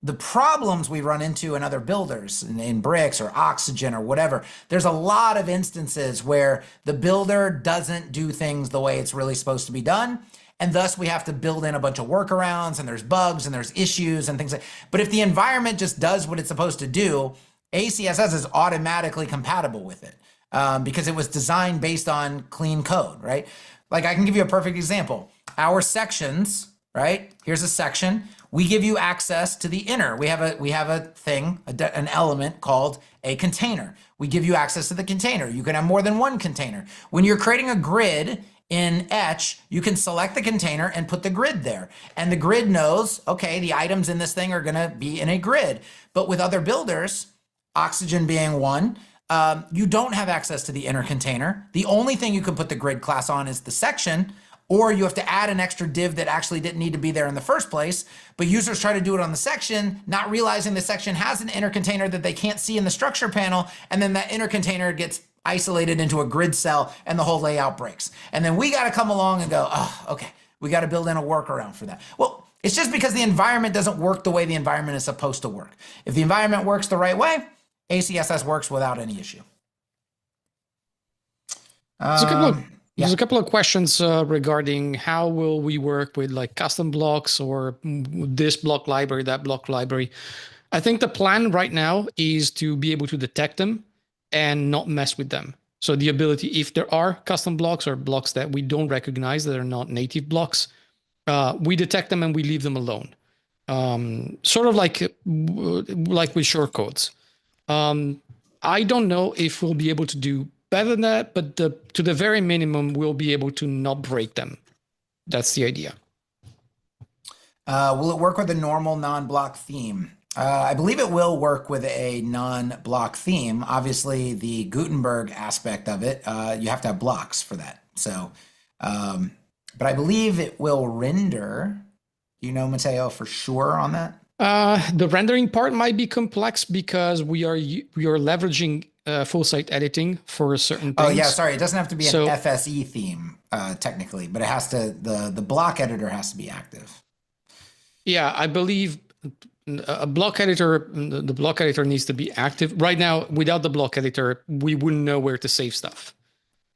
the problems we run into in other builders, in Bricks or Oxygen or whatever, there's a lot of instances where the builder doesn't do things the way it's really supposed to be done. And thus we have to build in a bunch of workarounds, and there's bugs and there's issues and things like that. But if the environment just does what it's supposed to do, ACSS is automatically compatible with it because it was designed based on clean code, right? Like I can give you a perfect example. Our sections, right? Here's a section. We give you access to the inner. We have a thing, an element called a container. We give you access to the container. You can have more than one container. When you're creating a grid in Etch, you can select the container and put the grid there. And the grid knows, okay, the items in this thing are gonna be in a grid. But with other builders, Oxygen being one, you don't have access to the inner container. The only thing you can put the grid class on is the section, or you have to add an extra div that actually didn't need to be there in the first place. But users try to do it on the section, not realizing the section has an inner container that they can't see in the structure panel. And then that inner container gets isolated into a grid cell and the whole layout breaks. And then we got to come along and go, oh, okay, we got to build in a workaround for that. Well, it's just because the environment doesn't work the way the environment is supposed to work. If the environment works the right way, ACSS works without any issue. There's a couple of questions regarding how will we work with like custom blocks or this block library, that block library. I think the plan right now is to be able to detect them and not mess with them. So the ability, if there are custom blocks or blocks that we don't recognize that are not native blocks, we detect them and we leave them alone. Sort of like with shortcodes. I don't know if we'll be able to do better than that, but to the very minimum, we'll be able to not break them. That's the idea. Will it work with a normal non-block theme? I believe it will work with a non-block theme. Obviously, the Gutenberg aspect of it, you have to have blocks for that. So, but I believe it will render. Do you know, Matteo, for sure on that? The rendering part might be complex because we are leveraging full site editing for certain things. Oh yeah, sorry, it doesn't have to be an FSE theme technically, but it has to. The block editor has to be active. Yeah, I believe a block editor. The block editor needs to be active right now. Without the block editor, we wouldn't know where to save stuff.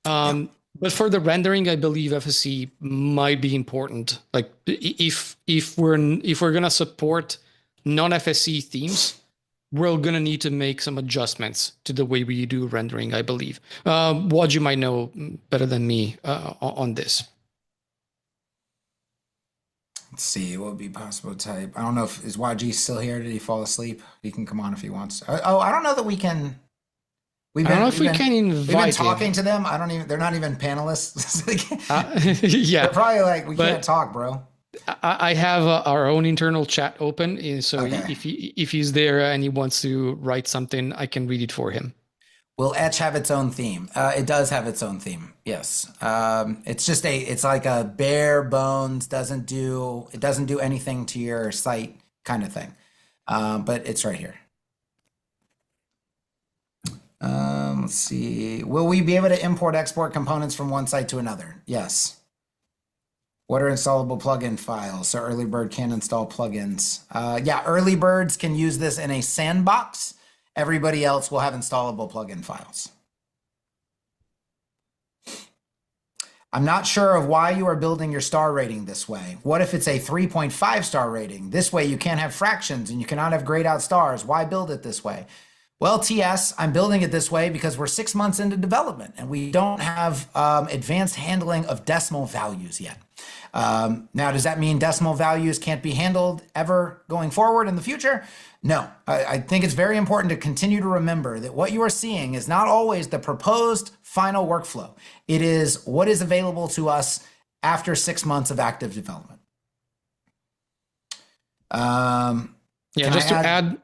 But for the rendering, I believe FSE might be important. Like if we're gonna support non-FSE themes, we're gonna need to make some adjustments to the way we do rendering, I believe. What you might know better than me on this. Let's see, what would be possible to type? I don't know if, is YG still here? Did he fall asleep? He can come on if he wants. Oh, I don't know that we can. I don't know if we can invite We've been talking to them. I don't even, they're not even panelists. Yeah. They're probably like, we can't talk, bro. I have our own internal chat open. So if he's there and he wants to write something, I can read it for him. Will Etch have its own theme? It does have its own theme. Yes. It's just it's like a bare bones, it doesn't do anything to your site kind of thing. But it's right here. Let's see. Will we be able to import export components from one site to another? Yes. What are installable plugin files? So early bird can install plugins. Yeah, early birds can use this in a sandbox. Everybody else will have installable plugin files. I'm not sure of why you are building your star rating this way. What if it's a 3.5 star rating? This way you can't have fractions and you cannot have grayed out stars. Why build it this way? Well, TS, I'm building it this way because we're 6 months into development and we don't have advanced handling of decimal values yet. Now, does that mean decimal values can't be handled ever going forward in the future? No, I think it's very important to continue to remember that what you are seeing is not always the proposed final workflow. It is what is available to us after 6 months of active development. Yeah, just to add,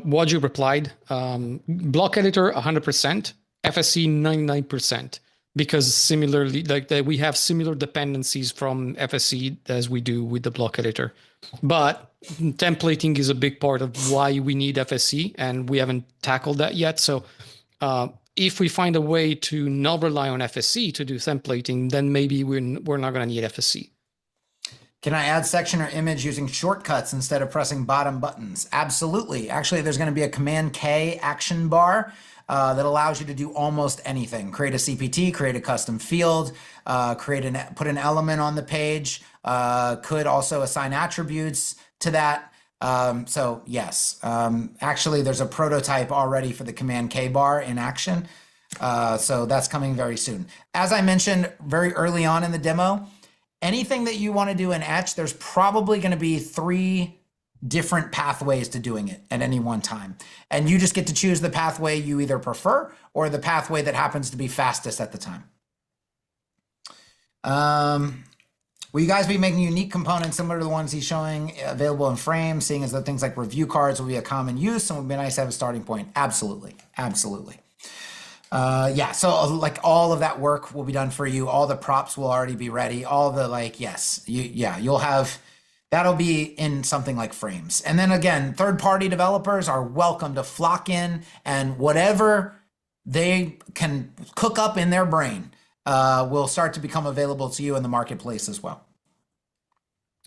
what you replied, block editor 100%, FSC 99%. Because similarly, like we have similar dependencies from FSC as we do with the block editor. But templating is a big part of why we need FSC, and we haven't tackled that yet. So if we find a way to not rely on FSC to do templating, then maybe we're not going to need FSC. Can I add section or image using shortcuts instead of pressing bottom buttons? Absolutely. Actually, there's going to be a Command K action bar that allows you to do almost anything. Create a CPT, create a custom field, put an element on the page, could also assign attributes to that. So yes, actually there's a prototype already for the Command K bar in action. So that's coming very soon. As I mentioned very early on in the demo, anything that you want to do in Etch, there's probably going to be 3 different pathways to doing it at any one time. And you just get to choose the pathway you either prefer or the pathway that happens to be fastest at the time. Will you guys be making unique components similar to the ones he's showing available in Frame, seeing as though things like review cards will be a common use and would be nice to have a starting point? Absolutely. Absolutely. Yeah, so like all of that work will be done for you. All the props will already be ready. All the yes, you'll have, that'll be in something like Frames. And then again, third-party developers are welcome to flock in, and whatever they can cook up in their brain will start to become available to you in the marketplace as well.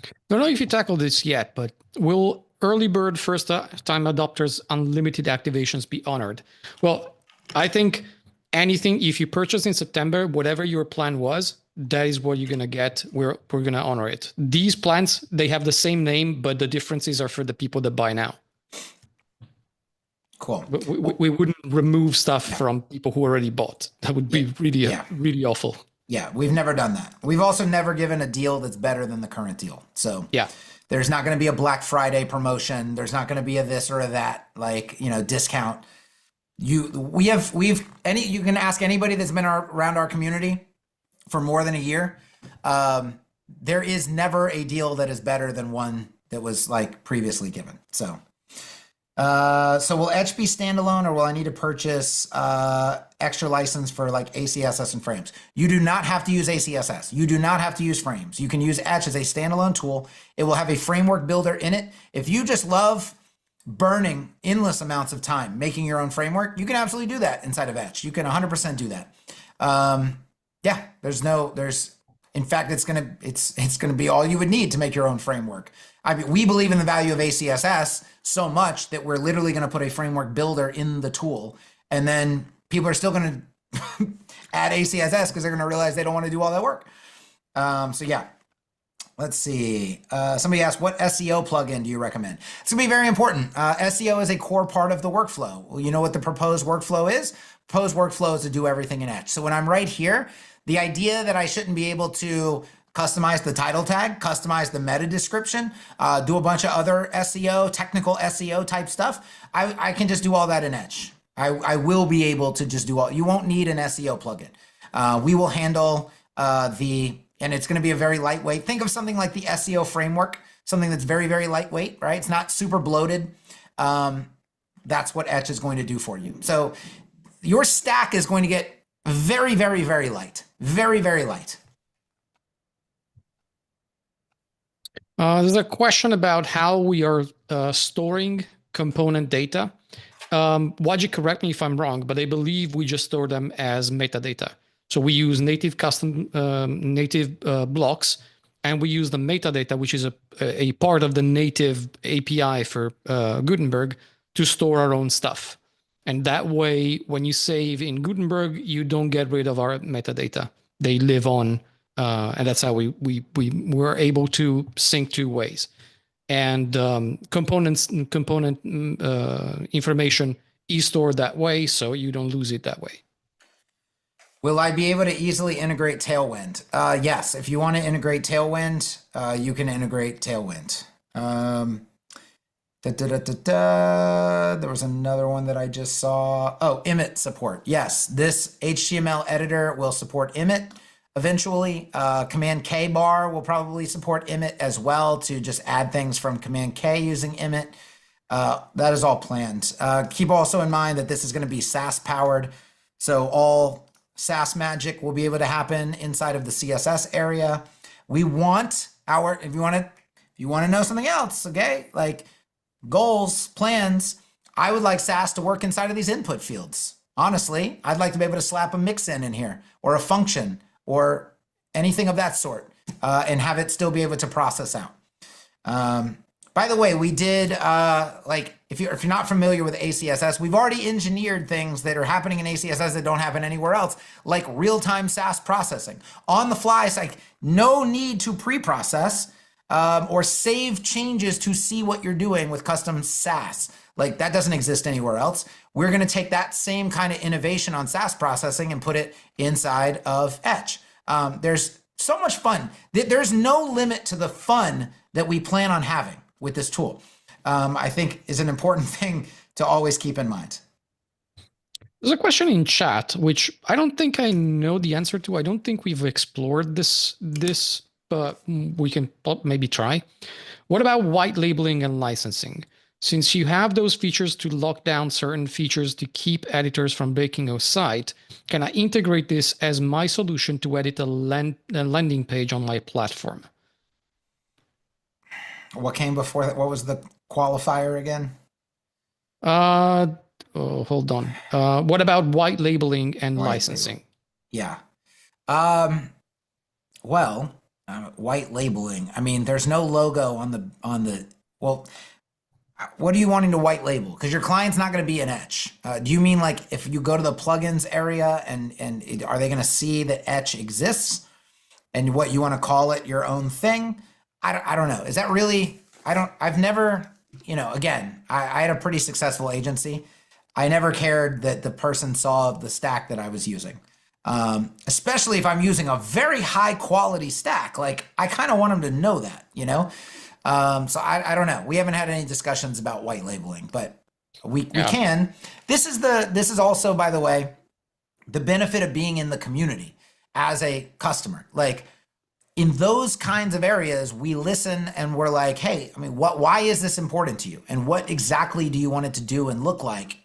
I don't know if you tackled this yet, but will early bird first-time adopters unlimited activations be honored? Well, I think anything, if you purchase in September, whatever your plan was, that is what you're going to get. We're going to honor it. These plans, they have the same name, but the differences are for the people that buy now. Cool. We wouldn't remove stuff from people who already bought. That would be really awful. Yeah, we've never done that. We've also never given a deal that's better than the current deal. So yeah, there's not going to be a Black Friday promotion. There's not going to be a this or a that, discount. You can ask anybody that's been around our community for more than a year. There is never a deal that is better than one that was previously given. So will Etch be standalone, or will I need to purchase extra license for ACSS and Frames? You do not have to use ACSS. You do not have to use Frames. You can use Etch as a standalone tool. It will have a framework builder in it. If you just love burning endless amounts of time making your own framework, you can absolutely do that inside of Etch. You can 100% do that. In fact, it's gonna be all you would need to make your own framework. We believe in the value of ACSS so much that we're literally gonna put a framework builder in the tool, and then people are still gonna add ACSS because they're gonna realize they don't want to do all that work. So yeah. Let's see. Somebody asked, what SEO plugin do you recommend? It's going to be very important. SEO is a core part of the workflow. Well, you know what the proposed workflow is? Proposed workflow is to do everything in Etch. So when I'm right here, the idea that I shouldn't be able to customize the title tag, customize the meta description, do a bunch of other SEO, technical SEO type stuff, I can just do all that in Etch. I will be able to just do all. You won't need an SEO plugin. We will handle and it's going to be a very lightweight. Think of something like the SEO framework, something that's very, very lightweight, right? It's not super bloated. That's what Etch is going to do for you. So your stack is going to get very, very, very light. Very, very light. There's a question about how we are storing component data. Wajid, correct me if I'm wrong, but I believe we just store them as metadata. So we use native custom blocks, and we use the metadata, which is a part of the native API for Gutenberg, to store our own stuff. And that way, when you save in Gutenberg, you don't get rid of our metadata. They live on, and that's how we were able to sync 2 ways. And component information is stored that way, so you don't lose it that way. Will I be able to easily integrate Tailwind? Yes, if you want to integrate Tailwind, you can integrate Tailwind. There was another one that I just saw. Oh, Emmet support. Yes, this HTML editor will support Emmet eventually. Command K bar will probably support Emmet as well, to just add things from Command K using Emmet. That is all planned. Keep also in mind that this is going to be SaaS powered. So all SaaS magic will be able to happen inside of the CSS area. We want if you want to know something else, okay, like goals, plans, I would like SaaS to work inside of these input fields. Honestly, I'd like to be able to slap a mix in here or a function or anything of that sort, and have it still be able to process out. By the way, we did, like, if you're not familiar with ACSS, we've already engineered things that are happening in ACSS that don't happen anywhere else, like real-time SAS processing. On the fly, it's like no need to pre-process or save changes to see what you're doing with custom SAS. Like, that doesn't exist anywhere else. We're going to take that same kind of innovation on SAS processing and put it inside of Etch. There's so much fun. There's no limit to the fun that we plan on having with this tool. I think is an important thing to always keep in mind. There's a question in chat, which I don't think I know the answer to. I don't think we've explored this, but we can maybe try. What about white labeling and licensing? Since you have those features to lock down certain features to keep editors from breaking a site, can I integrate this as my solution to edit a landing page on my platform? What came before that? What was the qualifier again? Hold on. What about white labeling and licensing? Yeah. Well, white labeling. I mean, there's no logo on the. Well, what are you wanting to white label? Because your client's not going to be an Etch. Do you mean like if you go to the plugins area and are they going to see that Etch exists and what you want to call it your own thing? I don't know. Is that really? I've never, again, I had a pretty successful agency. I never cared that the person saw the stack that I was using. Especially if I'm using a very high quality stack. Like, I kind of want them to know that, So I don't know. We haven't had any discussions about white labeling, but we can. This is also, by the way, the benefit of being in the community as a customer. Like, in those kinds of areas, we listen and we're like, hey, I mean, why is this important to you? And what exactly do you want it to do and look like?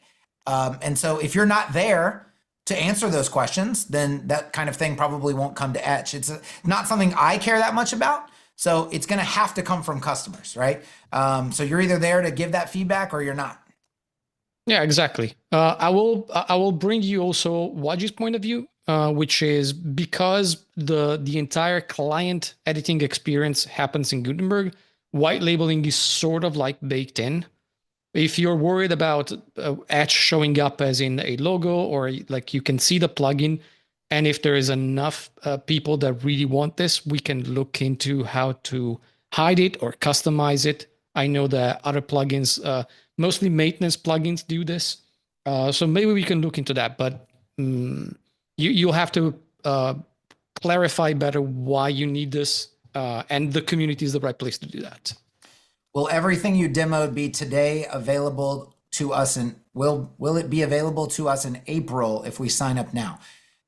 And so if you're not there to answer those questions, then that kind of thing probably won't come to Etch. It's not something I care that much about. So it's going to have to come from customers, right? So you're either there to give that feedback or you're not. Yeah, exactly. I will bring you also Wajid's point of view, which is because the entire client editing experience happens in Gutenberg, white labeling is sort of like baked in. If you're worried about Etch showing up as in a logo, or like you can see the plugin, and if there is enough people that really want this, we can look into how to hide it or customize it. I know that other plugins, mostly maintenance plugins, do this. So maybe we can look into that, but you'll have to clarify better why you need this, and the community is the right place to do that. Will everything you demoed be today available to us, and will it be available to us in April if we sign up now?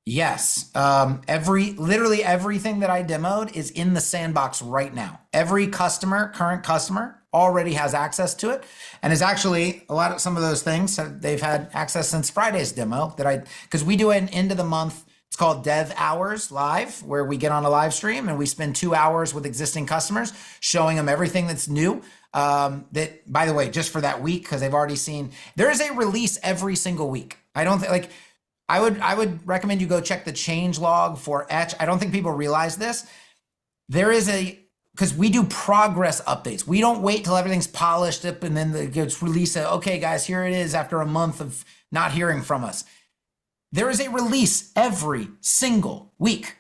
Yes. Literally everything that I demoed is in the sandbox right now. Every current customer already has access to it, and is actually some of those things they've had access since Friday's demo because we do an end of the month. It's called Dev Hours Live, where we get on a live stream and we spend 2 hours with existing customers, showing them everything that's new. That, by the way, just for that week, because they've already seen, there is a release every single week. I don't think, like, I would recommend you go check the change log for Etch. I don't think people realize this. There is because we do progress updates. We don't wait till everything's polished up and then it gets released. Okay, guys, here it is after a month of not hearing from us. There is a release every single week.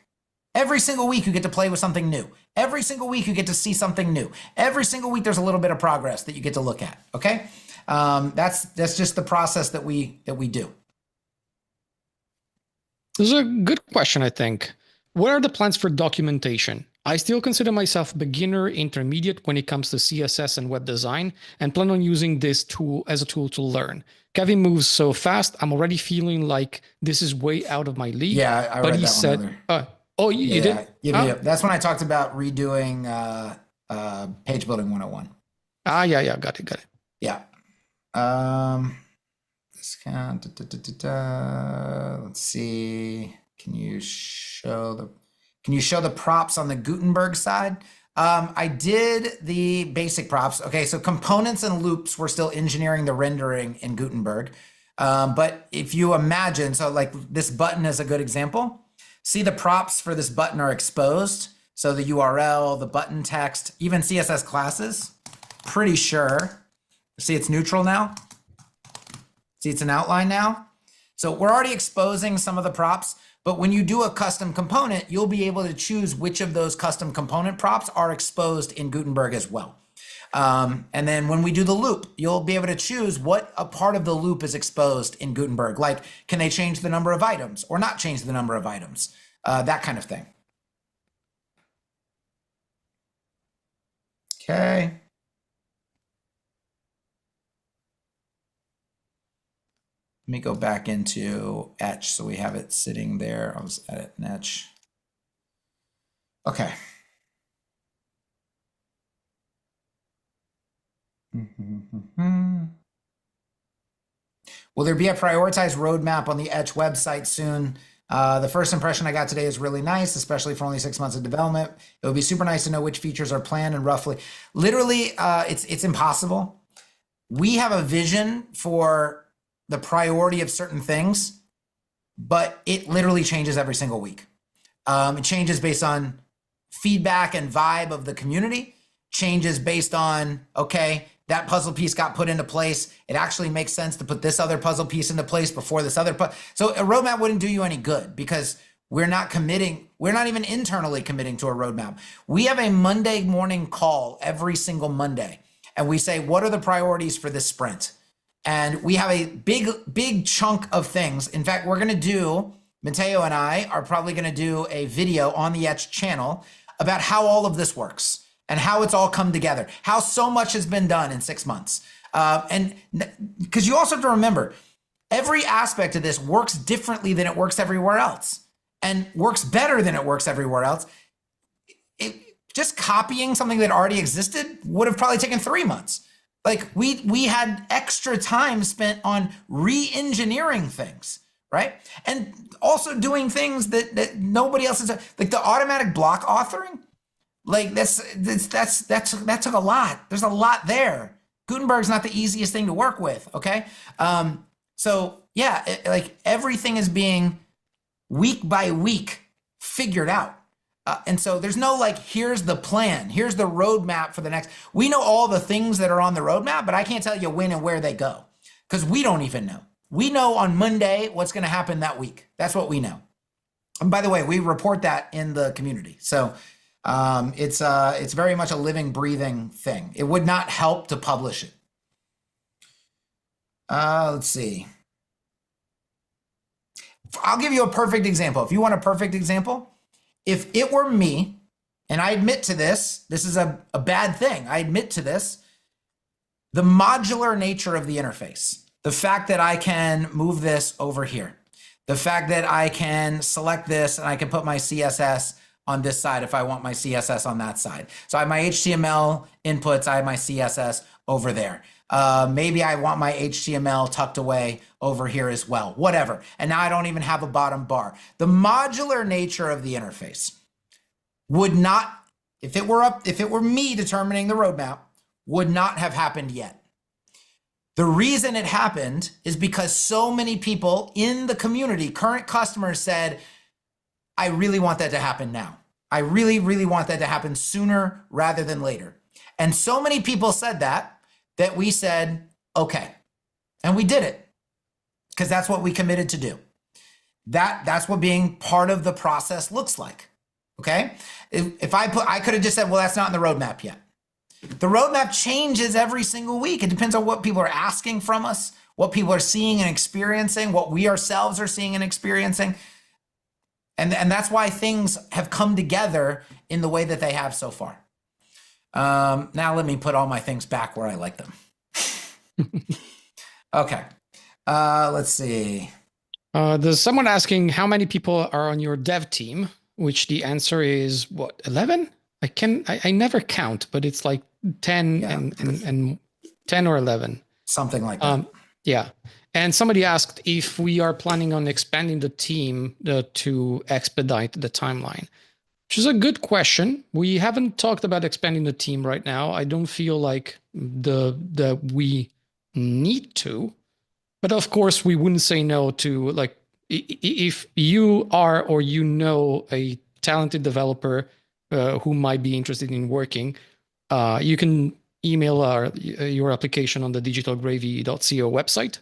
Every single week you get to play with something new. Every single week you get to see something new. Every single week there's a little bit of progress that you get to look at. Okay, that's just the process that we do. This is a good question, I think. What are the plans for documentation? I still consider myself beginner intermediate when it comes to CSS and web design, and plan on using this tool as a tool to learn. Kevin moves so fast, I'm already feeling like this is way out of my league. Yeah, I read that one. Oh, you did? Yeah. That's when I talked about redoing page building 101. Yeah, got it. Yeah. Discount. Let's see. Can you show the props on the Gutenberg side? I did the basic props. Okay, so components and loops, we're still engineering the rendering in Gutenberg. But if you imagine, so like this button is a good example. See, the props for this button are exposed. So the URL, the button text, even CSS classes, pretty sure. See, it's neutral now. See, it's an outline now. So we're already exposing some of the props, but when you do a custom component, you'll be able to choose which of those custom component props are exposed in Gutenberg as well. And then when we do the loop, you'll be able to choose what a part of the loop is exposed in Gutenberg. Like, can they change the number of items or not change the number of items? That kind of thing. Okay. Let me go back into Etch so we have it sitting there. I'll just edit and Etch. Okay. Will there be a prioritized roadmap on the Etch website soon? The first impression I got today is really nice, especially for only 6 months of development. It would be super nice to know which features are planned and roughly. Literally, it's impossible. We have a vision for the priority of certain things, but it literally changes every single week. It changes based on feedback and vibe of the community, changes based on, okay, that puzzle piece got put into place. It actually makes sense to put this other puzzle piece into place before this other. So a roadmap wouldn't do you any good because we're not committing. We're not even internally committing to a roadmap. We have a Monday morning call every single Monday, and we say, what are the priorities for this sprint? And we have a big chunk of things. In fact, we're going to do, Matteo and I are probably going to do a video on the Etch channel about how all of this works and how it's all come together, how so much has been done in 6 months. And because you also have to remember, every aspect of this works differently than it works everywhere else and works better than it works everywhere else. Just copying something that already existed would have probably taken 3 months. Like we had extra time spent on re-engineering things, right? And also doing things that nobody else is, like the automatic block authoring. Like that took a lot. There's a lot there. Gutenberg's not the easiest thing to work with, okay? So yeah, like everything is being week by week figured out. And so there's no like, here's the plan, here's the roadmap for the next. We know all the things that are on the roadmap, but I can't tell you when and where they go because we don't even know. We know on Monday what's going to happen that week. That's what we know. And by the way, we report that in the community. So it's very much a living, breathing thing. It would not help to publish it. Let's see. I'll give you a perfect example. If you want a perfect example, if it were me, and I admit to this, this is a bad thing. I admit to this, the modular nature of the interface, the fact that I can move this over here, the fact that I can select this and I can put my CSS on this side if I want my CSS on that side. So I have my HTML inputs, I have my CSS over there. Maybe I want my HTML tucked away over here as well, whatever. And now I don't even have a bottom bar. The modular nature of the interface would not, if it were me determining the roadmap, would not have happened yet. The reason it happened is because so many people in the community, current customers said, I really want that to happen now. I really, really want that to happen sooner rather than later. And so many people said that we said, okay. And we did it because that's what we committed to do. That's what being part of the process looks like. Okay. If I could have just said, well, that's not in the roadmap yet. The roadmap changes every single week. It depends on what people are asking from us, what people are seeing and experiencing, what we ourselves are seeing and experiencing. And that's why things have come together in the way that they have so far. Now let me put all my things back where I like them. Okay. Let's see. There's someone asking how many people are on your dev team, which the answer is what, 11? I never count, but it's like 10 Yeah. and 10 or 11. Something like that. Yeah. And somebody asked if we are planning on expanding the team to expedite the timeline, which is a good question. We haven't talked about expanding the team right now. I don't feel like we need to. But of course, we wouldn't say no to, like, if you are or you know a talented developer who might be interested in working, you can email your application on the digitalgravy.co website,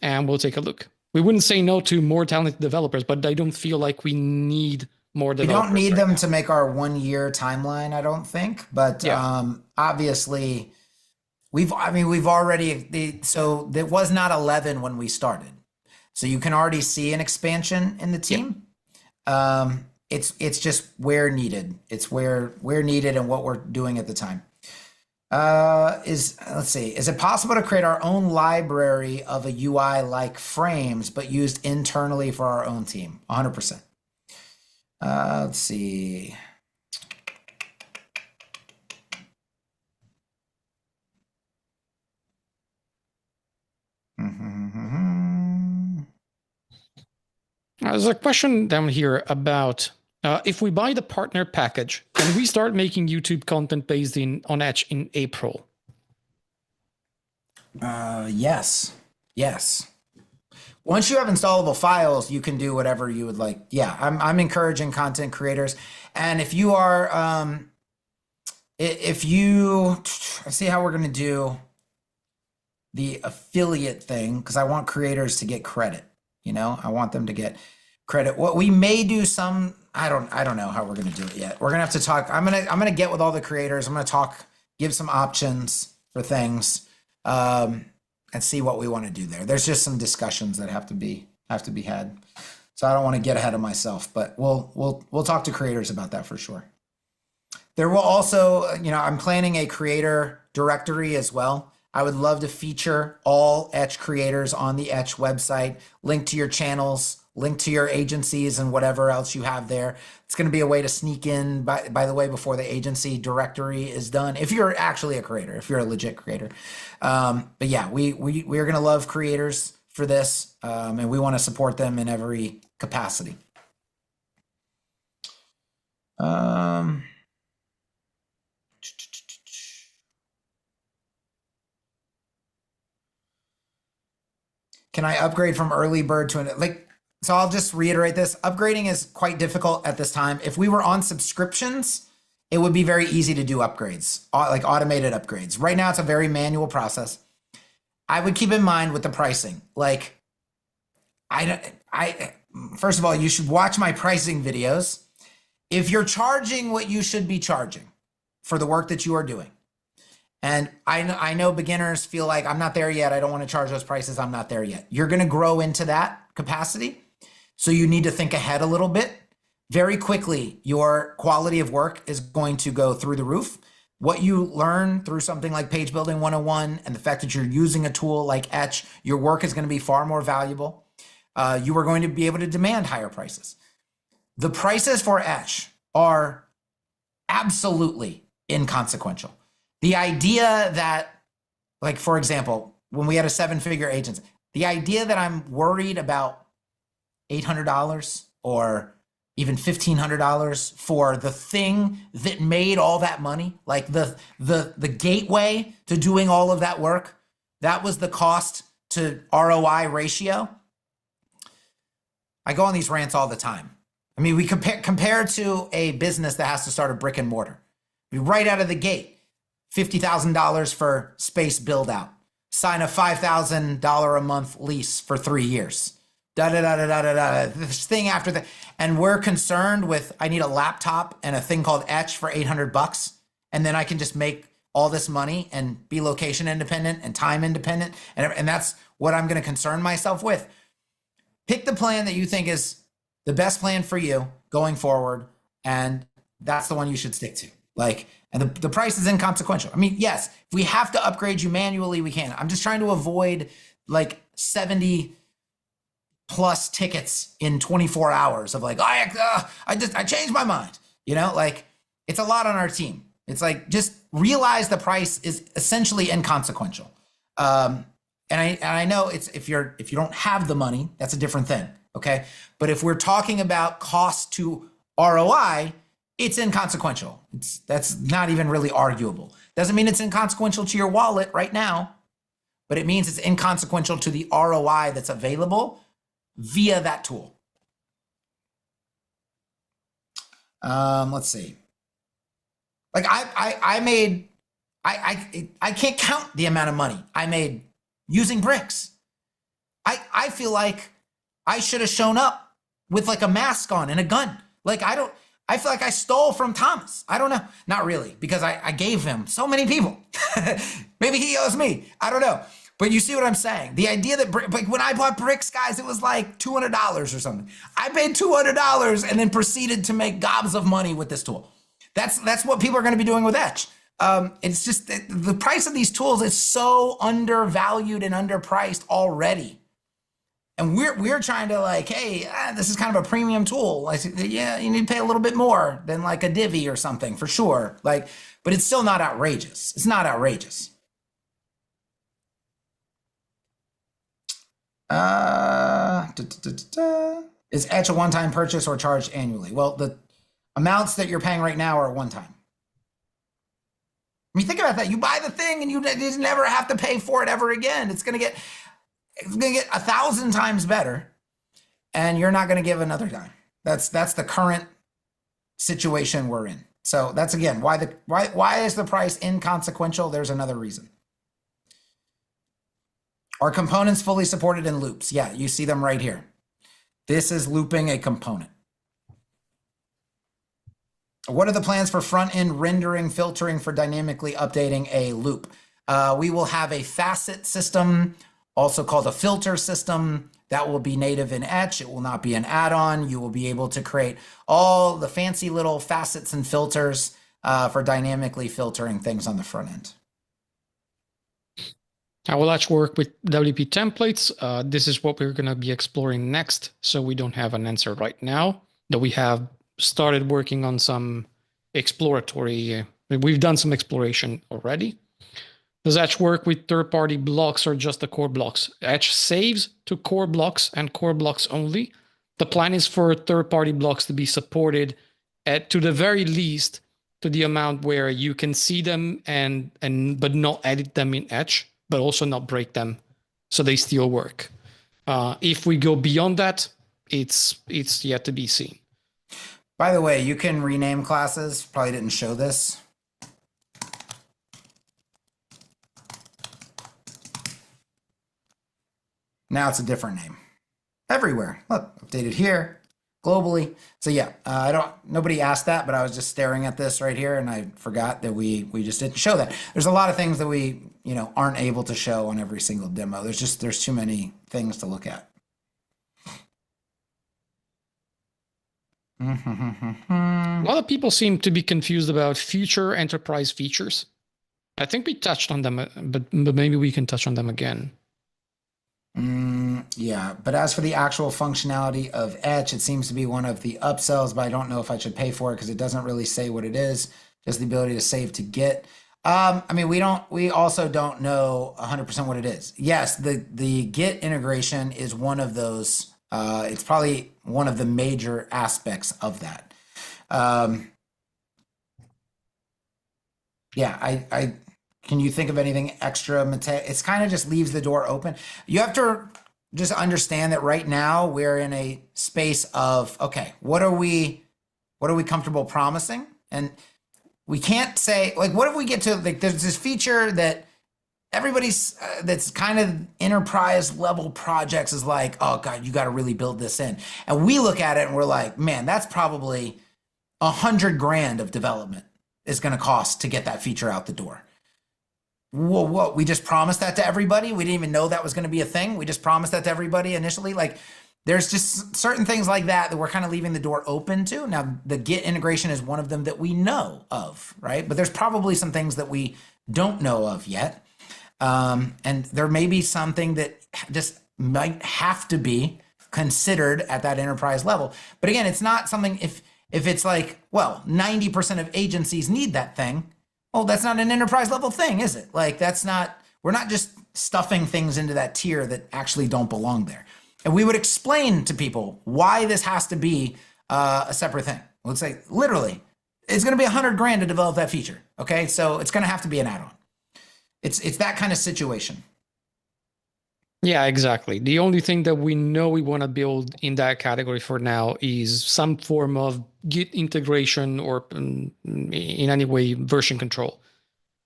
and we'll take a look. We wouldn't say no to more talented developers, but I don't feel like we need more We developers. don't need right them now. to make our 1 year timeline, I don't think. But Yeah. obviously, we've already so there was not 11 when we started, so you can already see an expansion in the Yeah. team. It's just where needed. It's where needed and what we're doing at the time. Let's see. Is it possible to create our own library of a UI like frames, but used internally for our own team? 100%. Let's see. There's a question down here about if we buy the partner package, can we start making YouTube content based on Etch in April? Yes. Yes. Once you have installable files, you can do whatever you would like. Yeah, I'm encouraging content creators. And if you are, if you, let's see how we're going to do the affiliate thing, because I want creators to get credit. I want them to get credit. What we may do some, I don't know how we're going to do it yet. We're going to have to talk. I'm going to get with all the creators. I'm going to talk, give some options for things. And see what we want to do there. There's just some discussions that have to be had. So I don't want to get ahead of myself, but we'll talk to creators about that for sure. There will also, I'm planning a creator directory as well. I would love to feature all Etch creators on the Etch website, link to your channels, link to your agencies and whatever else you have there. It's going to be a way to sneak in, by the way, before the agency directory is done. If you're actually a creator, if you're a legit creator. But yeah, we are going to love creators for this, and we want to support them in every capacity. Can I upgrade from early bird to so I'll just reiterate this. Upgrading is quite difficult at this time. If we were on subscriptions, it would be very easy to do upgrades, like automated upgrades. Right now, it's a very manual process. I would keep in mind with the pricing, like first of all, you should watch my pricing videos. If you're charging what you should be charging for the work that you are doing, and I know beginners feel like I'm not there yet. I don't want to charge those prices. I'm not there yet. You're going to grow into that capacity. So you need to think ahead a little bit. Very quickly, your quality of work is going to go through the roof. What you learn through something like Page Building 101 and the fact that you're using a tool like Etch, your work is going to be far more valuable. You are going to be able to demand higher prices. The prices for Etch are absolutely inconsequential. The idea that, like, for example, when we had a 7-figure agency, the idea that I'm worried about $800 or even $1,500 for the thing that made all that money, like the gateway to doing all of that work, that was the cost to ROI ratio. I go on these rants all the time. I mean, we compare to a business that has to start a brick and mortar. Right out of the gate, $50,000 for space build out. Sign a $5,000 a month lease for 3 years. This thing after that. And we're concerned with, I need a laptop and a thing called Etch for $800. And then I can just make all this money and be location independent and time independent. And that's what I'm going to concern myself with. Pick the plan that you think is the best plan for you going forward. And that's the one you should stick to. And the price is inconsequential. I mean, yes, if we have to upgrade you manually, we can. I'm just trying to avoid 70 plus tickets in 24 hours of I changed my mind. It's a lot on our team. It's just realize the price is essentially inconsequential. And I know if you don't have the money, that's a different thing. Okay. But if we're talking about cost to ROI, it's inconsequential. That's not even really arguable. Doesn't mean it's inconsequential to your wallet right now, but it means it's inconsequential to the ROI that's available via that tool. Let's see. Like I can't count the amount of money I made using bricks. I feel like I should have shown up with like a mask on and a gun. Like I feel like I stole from Thomas. I don't know. Not really, because I gave him so many people. Maybe he owes me. I don't know. But you see what I'm saying? The idea that, like when I bought bricks, guys, it was like $200 or something. I paid $200 and then proceeded to make gobs of money with this tool. That's what people are going to be doing with Etch. It's just the price of these tools is so undervalued and underpriced already. And we're trying to like, hey, this is kind of a premium tool. I said, yeah, you need to pay a little bit more than like a Divi or something for sure. Like, but it's still not outrageous. It's not outrageous. Is Etch a one-time purchase or charged annually? Well, the amounts that you're paying right now are one-time. I mean, think about that. You buy the thing and you never have to pay for it ever again. It's gonna get 1,000 times better, and you're not gonna give another dime. That's the current situation we're in. So that's again why is the price inconsequential? There's another reason. Are components fully supported in loops? Yeah, you see them right here. This is looping a component. What are the plans for front-end rendering, filtering for dynamically updating a loop? We will have a facet system, also called a filter system, that will be native in Etch. It will not be an add-on. You will be able to create all the fancy little facets and filters for dynamically filtering things on the front end. I will actually work with WP templates. This is what we're going to be exploring next. So we don't have an answer right now, that we have started working on some exploratory. We've done some exploration already. Does Etch work with third-party blocks or just the core blocks? Etch saves to core blocks and core blocks only. The plan is for third-party blocks to be supported at, to the very least, to the amount where you can see them but not edit them in Etch, but also not break them, so they still work. If we go beyond that, it's yet to be seen. By the way, you can rename classes. Probably didn't show this. Now it's a different name everywhere. Look, updated here, globally. So yeah, nobody asked that, but I was just staring at this right here and I forgot that we just didn't show that. There's a lot of things that we, aren't able to show on every single demo. There's too many things to look at. A lot of people seem to be confused about future enterprise features. I think we touched on them, but maybe we can touch on them again. Yeah, but as for the actual functionality of Etch, it seems to be one of the upsells, but I don't know if I should pay for it because it doesn't really say what it is. Just the ability to save to Git. We also don't know 100% what it is. Yes, the Git integration is one of those. It's probably one of the major aspects of that. Yeah, can you think of anything extra? It's kind of just leaves the door open. You have to just understand that right now we're in a space of, okay, what are we comfortable promising? And we can't say, like, what if we get to, like, there's this feature that everybody's, that's kind of enterprise level projects is like, oh God, you got to really build this in. And we look at it and we're like, man, that's probably $100,000 of development is going to cost to get that feature out the door. Whoa, we just promised that to everybody? We didn't even know that was going to be a thing? We just promised that to everybody initially? Like, there's just certain things like that we're kind of leaving the door open to. Now, the Git integration is one of them that we know of, right? But there's probably some things that we don't know of yet. And there may be something that just might have to be considered at that enterprise level. But again, it's not something, if it's like, well, 90% of agencies need that thing, well, that's not an enterprise level thing, is it? Like, we're not just stuffing things into that tier that actually don't belong there. And we would explain to people why this has to be a separate thing. Let's say, literally, it's going to be $100,000 to develop that feature. Okay, so it's going to have to be an add-on. It's that kind of situation. Yeah, exactly. The only thing that we know we want to build in that category for now is some form of Git integration or in any way version control.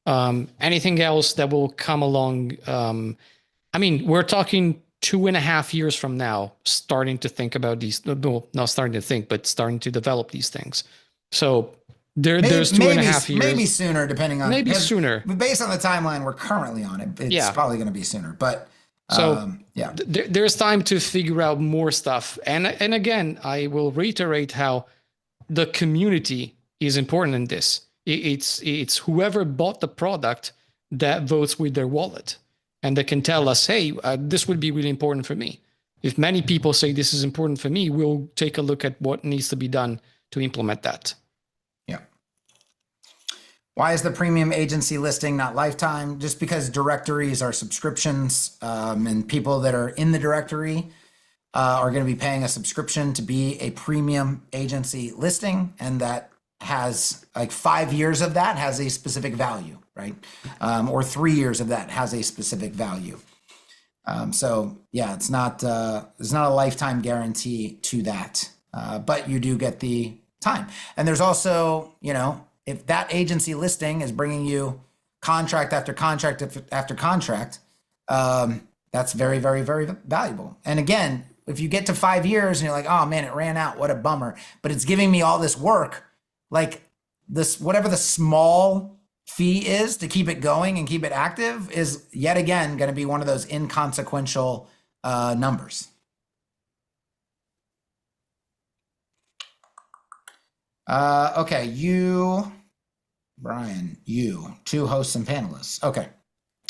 Anything else that will come along, I mean, we're talking 2.5 years from now, starting to think about these, well, not starting to think, but starting to develop these things. So there's two and a Maybe half maybe years, sooner, depending on, maybe because sooner. based on the timeline we're currently on, it's Yeah. probably going to be sooner. But So yeah, there's time to figure out more stuff. And again, I will reiterate how the community is important in this. It's whoever bought the product that votes with their wallet, and they can tell us, hey, this would be really important for me. If many people say this is important for me, we'll take a look at what needs to be done to implement that. yeah. Why is the premium agency listing not lifetime? Just because directories are subscriptions, and people that are in the directory are going to be paying a subscription to be a premium agency listing, and that has like 5 years of that has a specific value, right? Or 3 years of that has a specific value. So yeah, it's not a lifetime guarantee to that, but you do get the time. And there's also, if that agency listing is bringing you contract after contract after contract, that's very, very, very valuable. And again, if you get to 5 years and you're like, oh man, it ran out, what a bummer, but it's giving me all this work, like this, whatever the small fee is to keep it going and keep it active is yet again going to be one of those inconsequential numbers. Okay, Brian, two hosts and panelists. Okay.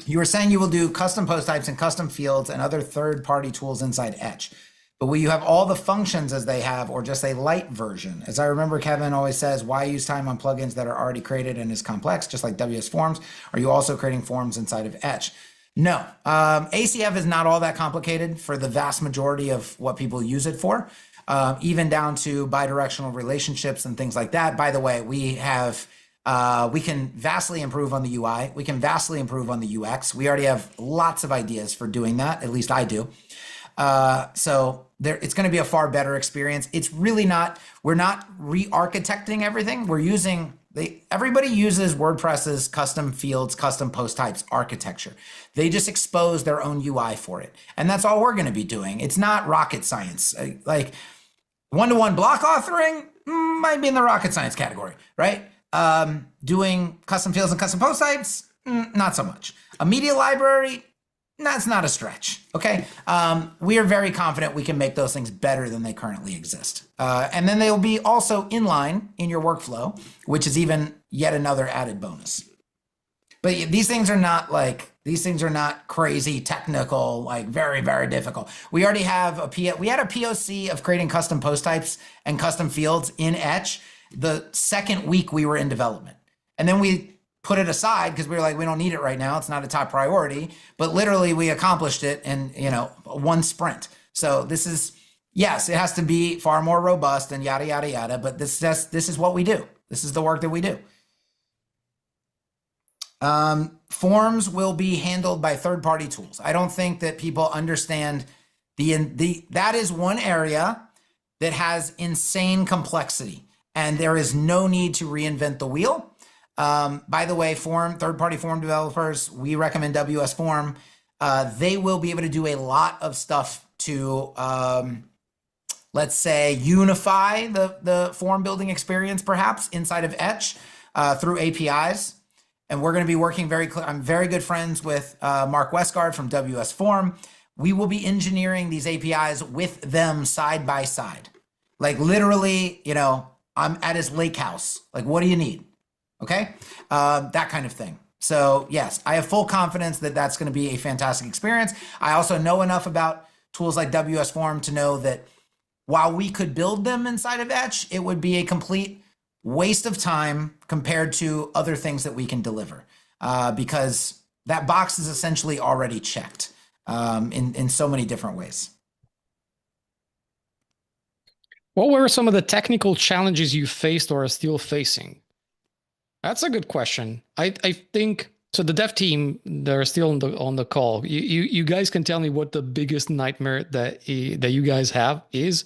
You were saying you will do custom post types and custom fields and other third-party tools inside Etch. But will you have all the functions as they have, or just a light version? As I remember, Kevin always says, why use time on plugins that are already created and is complex, just like WS Forms? Are you also creating forms inside of Etch? No. ACF is not all that complicated for the vast majority of what people use it for, even down to bidirectional relationships and things like that. By the way, we can vastly improve on the UI. We can vastly improve on the UX. We already have lots of ideas for doing that. At least I do. So it's going to be a far better experience. It's really not, we're not re-architecting everything. We're using, everybody uses WordPress's custom fields, custom post types architecture. They just expose their own UI for it. And that's all we're going to be doing. It's not rocket science. Like one-to-one block authoring might be in the rocket science category, right? Doing custom fields and custom post types, not so much. A media library, that's not a stretch, okay? We are very confident we can make those things better than they currently exist. And then they'll be also inline in your workflow, which is even yet another added bonus. But these things are not crazy technical, like very, very difficult. We already have we had a POC of creating custom post types and custom fields in Etch the second week we were in development. And then we put it aside because we were like, we don't need it right now. It's not a top priority, but literally we accomplished it in, one sprint. So this is, yes, it has to be far more robust and yada, yada, yada, but this is what we do. This is the work that we do. Forms will be handled by third-party tools. I don't think that people understand that is one area that has insane complexity. And there is no need to reinvent the wheel. By the way, third-party form developers, we recommend WS Form. They will be able to do a lot of stuff to, let's say, unify the form building experience, perhaps, inside of Etch through APIs. And we're going to be working I'm very good friends with Mark Westgard from WS Form. We will be engineering these APIs with them side by side. Like literally, I'm at his lake house. Like, what do you need? Okay. That kind of thing. So yes, I have full confidence that that's going to be a fantastic experience. I also know enough about tools like WS Form to know that while we could build them inside of Etch, it would be a complete waste of time compared to other things that we can deliver, because that box is essentially already checked in so many different ways. What were some of the technical challenges you faced or are still facing? That's a good question. I think So the dev team, they're still on the call. You guys can tell me what the biggest nightmare that you guys have is.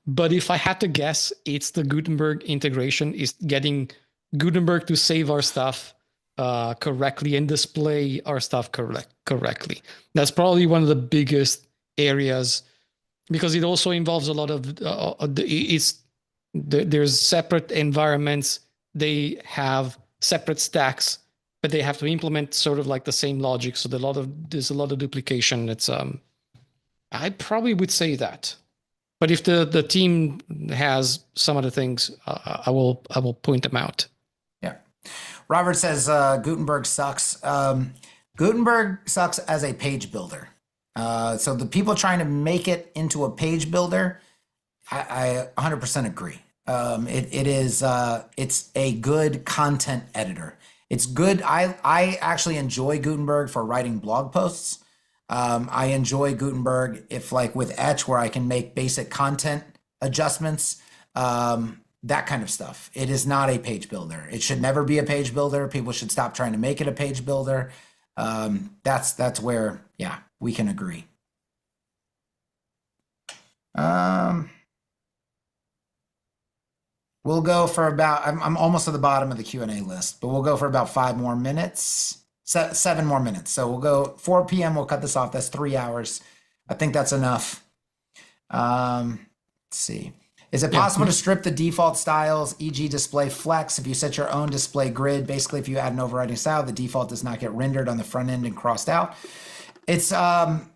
But if I had to guess, it's the Gutenberg integration, is getting Gutenberg to save our stuff correctly and display our stuff correctly. That's probably one of the biggest areas, because it also involves a lot of there's separate environments. They have separate stacks, but they have to implement sort of like the same logic. So there's a lot of duplication. It's I probably would say that. But if the team has some other things, I will point them out. Yeah. Robert says Gutenberg sucks. Gutenberg sucks as a page builder. So the people trying to make it into a page builder, I 100% agree. It's a good content editor. It's good. I actually enjoy Gutenberg for writing blog posts. I enjoy Gutenberg if, like with Etch, where I can make basic content adjustments, that kind of stuff. It is not a page builder. It should never be a page builder. People should stop trying to make it a page builder. That's where, yeah, we can agree. We'll go for about, I'm almost at the bottom of the Q&A list, but we'll go for about 5 more minutes, 7 more minutes. So we'll go 4 p.m. We'll cut this off. That's 3 hours. I think that's enough. Let's see. Is it possible to strip the default styles, e.g. display flex, if you set your own display grid? Basically, if you add an overriding style, the default does not get rendered on the front end and crossed out. It's an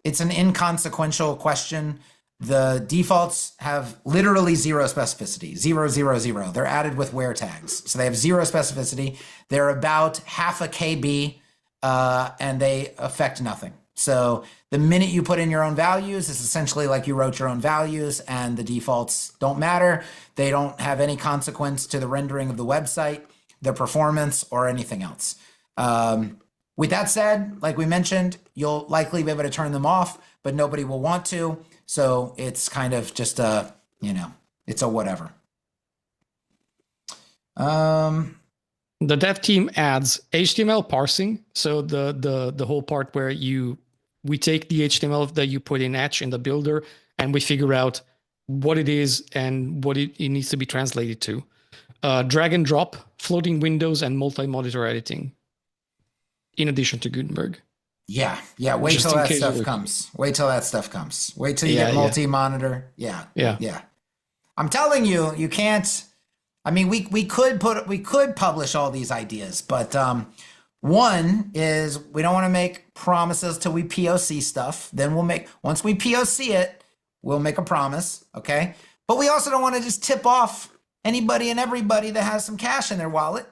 inconsequential question. The defaults have literally 0 specificity, 0, 0, 0. They're added with where tags. So they have 0 specificity. They're about half a KB, and they affect nothing. So the minute you put in your own values, it's essentially like you wrote your own values, and the defaults don't matter. They don't have any consequence to the rendering of the website, the performance, or anything else. With that said, like we mentioned, you'll likely be able to turn them off, but nobody will want to. So it's kind of just a, it's a whatever. The dev team adds HTML parsing. So the whole part where we take the HTML that you put in Etch in the builder, and we figure out what it is and what it needs to be translated to. Drag and drop, floating windows, and multi-monitor editing, in addition to Gutenberg. Yeah. Wait till that stuff comes. Wait till that stuff comes. Wait till you get multi-monitor. Yeah. I'm telling you, you can't. I mean, we could publish all these ideas, but one is we don't want to make promises till we POC stuff. Then once we POC it, we'll make a promise. Okay. But we also don't want to just tip off anybody and everybody that has some cash in their wallet,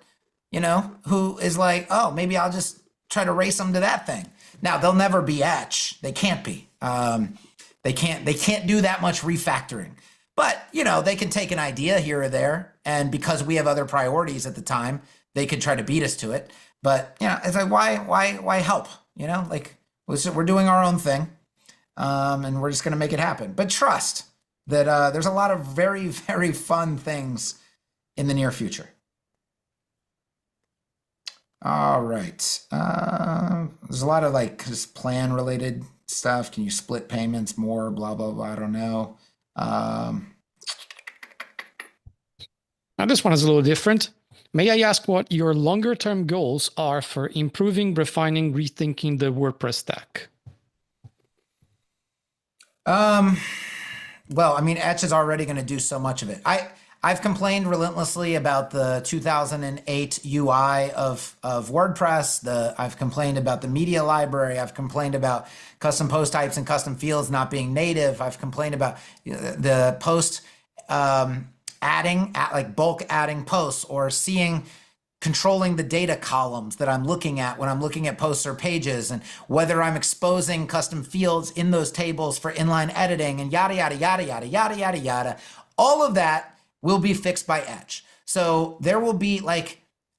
who is like, oh, maybe I'll just try to race them to that thing. Now, they'll never be Etch. They can't be. They can't do that much refactoring. But, they can take an idea here or there. And because we have other priorities at the time, they could try to beat us to it. But, it's like, why help? We're doing our own thing. And we're just going to make it happen. But trust that there's a lot of very, very fun things in the near future. All right. There's a lot of just plan related stuff. Can you split payments more? Blah, blah, blah. I don't know. Now this one is a little different. May I ask what your longer term goals are for improving, refining, rethinking the WordPress stack? Well, I mean, Etch is already going to do so much of it. I've complained relentlessly about the 2008 UI of WordPress. I've complained about the media library. I've complained about custom post types and custom fields not being native. I've complained about the post bulk adding posts, or controlling the data columns that I'm looking at when I'm looking at posts or pages, and whether I'm exposing custom fields in those tables for inline editing, and yada, yada, yada, yada, yada, yada, yada. All of that will be fixed by Etch. So there will be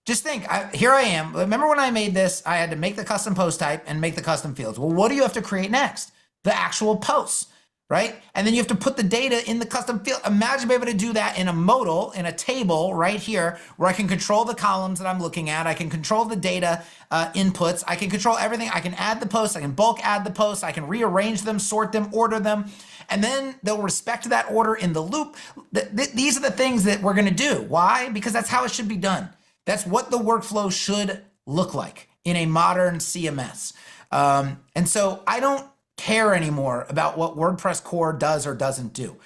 just think, here I am. Remember when I made this, I had to make the custom post type and make the custom fields. Well, what do you have to create next? The actual posts. right? And then you have to put the data in the custom field. Imagine being able to do that in a modal, in a table right here, where I can control the columns that I'm looking at. I can control the data inputs. I can control everything. I can add the posts. I can bulk add the posts. I can rearrange them, sort them, order them. And then they'll respect that order in the loop. These are the things that we're going to do. Why? Because that's how it should be done. That's what the workflow should look like in a modern CMS. And so I don't care anymore about what WordPress core does or doesn't do.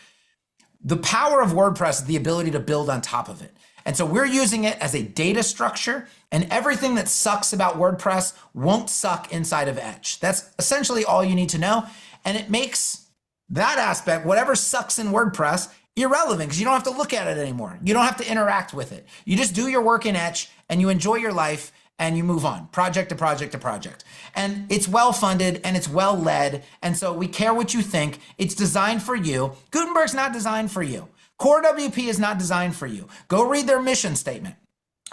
The power of WordPress is the ability to build on top of it. And so we're using it as a data structure, and everything that sucks about WordPress won't suck inside of Etch. That's essentially all you need to know. And it makes that aspect, whatever sucks in WordPress, irrelevant because you don't have to look at it anymore. You don't have to interact with it. You just do your work in Etch and you enjoy your life and you move on, project to project to project. And it's well funded and it's well led. And so we care what you think. It's designed for you. Gutenberg's not designed for you. Core WP is not designed for you. Go read their mission statement.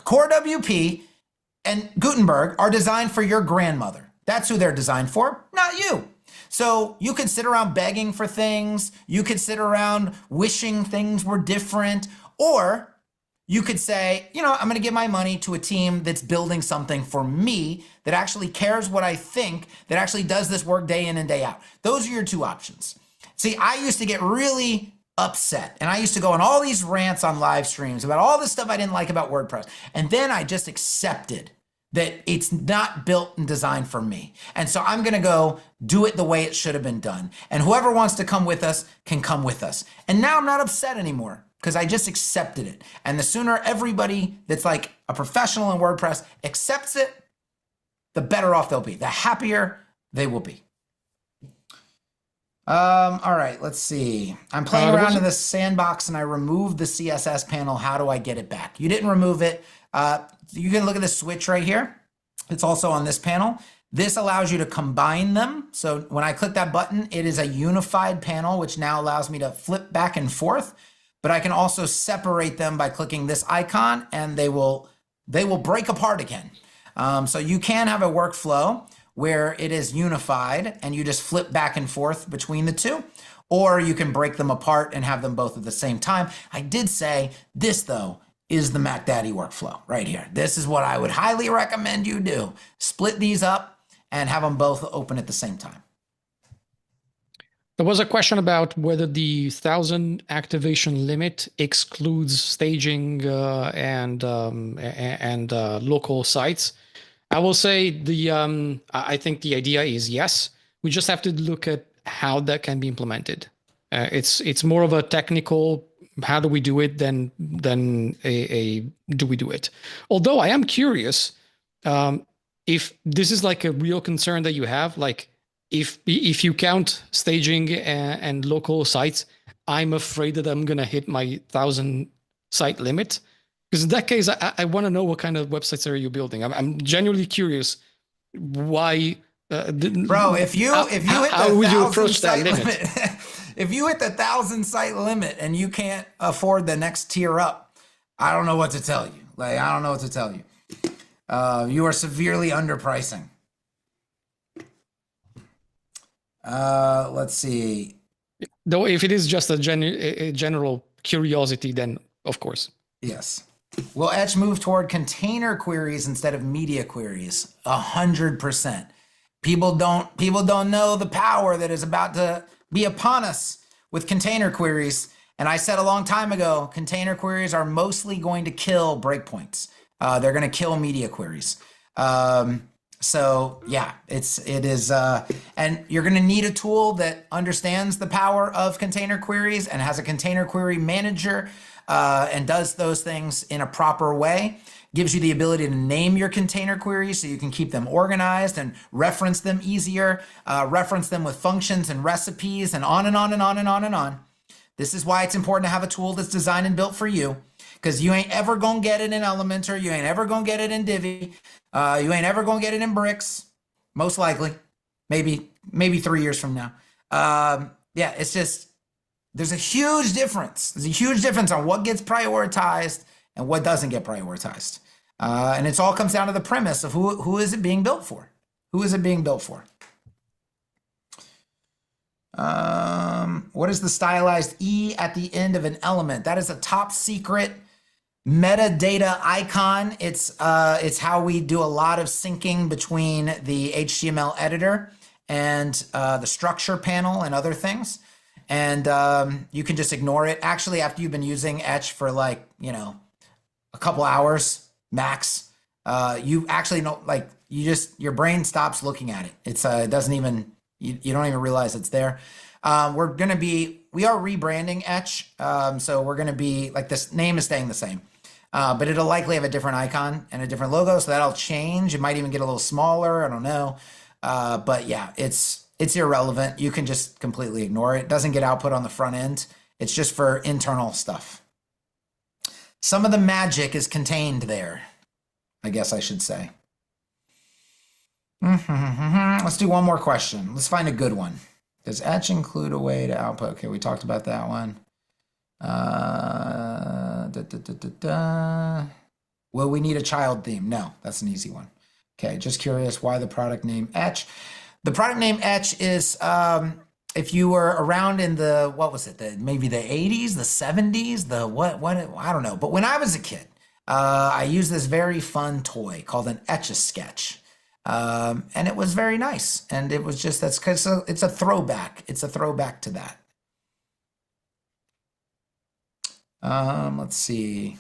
Core WP and Gutenberg are designed for your grandmother. That's who they're designed for, not you. So you could sit around begging for things. You could sit around wishing things were different, or you could say, you know, I'm going to give my money to a team that's building something for me, that actually cares what I think, that actually does this work day in and day out. Those are your two options. See, I used to get really upset and I used to go on all these rants on live streams about all this stuff I didn't like about WordPress. And then I just accepted that it's not built and designed for me. And so I'm going to go do it the way it should have been done. And whoever wants to come with us can come with us. And now I'm not upset anymore, because I just accepted it. And the sooner everybody that's like a professional in WordPress accepts it, the better off they'll be, the happier they will be. All right, let's see. I'm playing around in this sandbox and I removed the CSS panel. How do I get it back? You didn't remove it. You can look at the switch right here. It's also on this panel. This allows you to combine them. So when I click that button, it is a unified panel, which now allows me to flip back and forth. But I can also separate them by clicking this icon and they will break apart again. So you can have a workflow where it is unified and you just flip back and forth between the two, or you can break them apart and have them both at the same time. I did say this, though, is the Mac Daddy workflow right here. This is what I would highly recommend you do. Split these up and have them both open at the same time. There was a question about whether the 1,000 activation limit excludes staging and local sites. I will say I think the idea is yes. We just have to look at how that can be implemented. It's more of a technical, how do we do it than a do we do it? Although I am curious if this is like a real concern that you have, like if you count staging and local sites, I'm afraid that I'm gonna hit my 1,000 site limit. Because in that case, I want to know what kind of websites are you building. I'm genuinely curious why. Bro, if you hit the 1,000 site limit, if you hit the 1,000 site limit and you can't afford the next tier up, I don't know what to tell you. Like, I don't know what to tell you. You are severely underpricing. Let's see. Though, if it is just a general curiosity, then of course. Yes. Will Etch move toward container queries instead of media queries? 100%. People don't know the power that is about to be upon us with container queries. And I said a long time ago, container queries are mostly going to kill breakpoints. They're going to kill media queries. So yeah, it is, and you're going to need a tool that understands the power of container queries and has a container query manager, and does those things in a proper way. Gives you the ability to name your container queries so you can keep them organized and reference them easier, reference them with functions and recipes and on and on and on and on and on. This is why it's important to have a tool that's designed and built for you, because you ain't ever gonna get it in Elementor, you ain't ever gonna get it in Divi, you ain't ever gonna get it in Bricks, most likely, maybe 3 years from now. Yeah, it's just, there's a huge difference. There's a huge difference on what gets prioritized and what doesn't get prioritized. And it all comes down to the premise of who is it being built for? Who is it being built for? What is the stylized E at the end of an element? That is a top secret metadata icon. It's how we do a lot of syncing between the HTML editor and the structure panel and other things. And you can just ignore it. Actually, after you've been using Etch for like, a couple hours max, you actually don't like, your brain stops looking at it. It doesn't even, you don't even realize it's there. We are rebranding Etch. So we're going to be like, this name is staying the same. But it'll likely have a different icon and a different logo, so that'll change. It might even get a little smaller. I don't know. But yeah, it's irrelevant. You can just completely ignore it. It doesn't get output on the front end. It's just for internal stuff. Some of the magic is contained there, I guess I should say. Let's do one more question. Let's find a good one. Does Etch include a way to output? Okay, we talked about that one. Will we need a child theme? No, that's an easy one. Okay, just curious why the product name Etch. The product name Etch is, if you were around in the, what was it, maybe the 80s, the 70s, I don't know. But when I was a kid, I used this very fun toy called an Etch-a-Sketch. And it was very nice. And it was just, it's a throwback. It's a throwback to that. Let's see.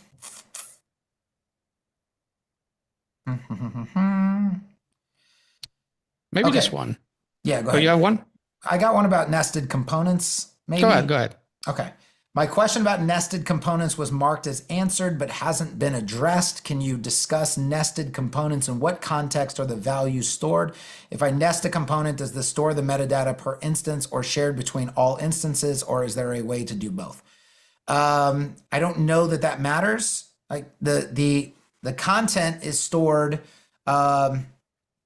Maybe Okay. this one. Yeah, go Oh, ahead. you have one? I got one about nested components. Maybe. Go ahead. Okay. My question about nested components was marked as answered but hasn't been addressed. Can you discuss nested components? In what context are the values stored? If I nest a component, does this store the metadata per instance or shared between all instances, or is there a way to do both? I don't know that matters. Like the content is stored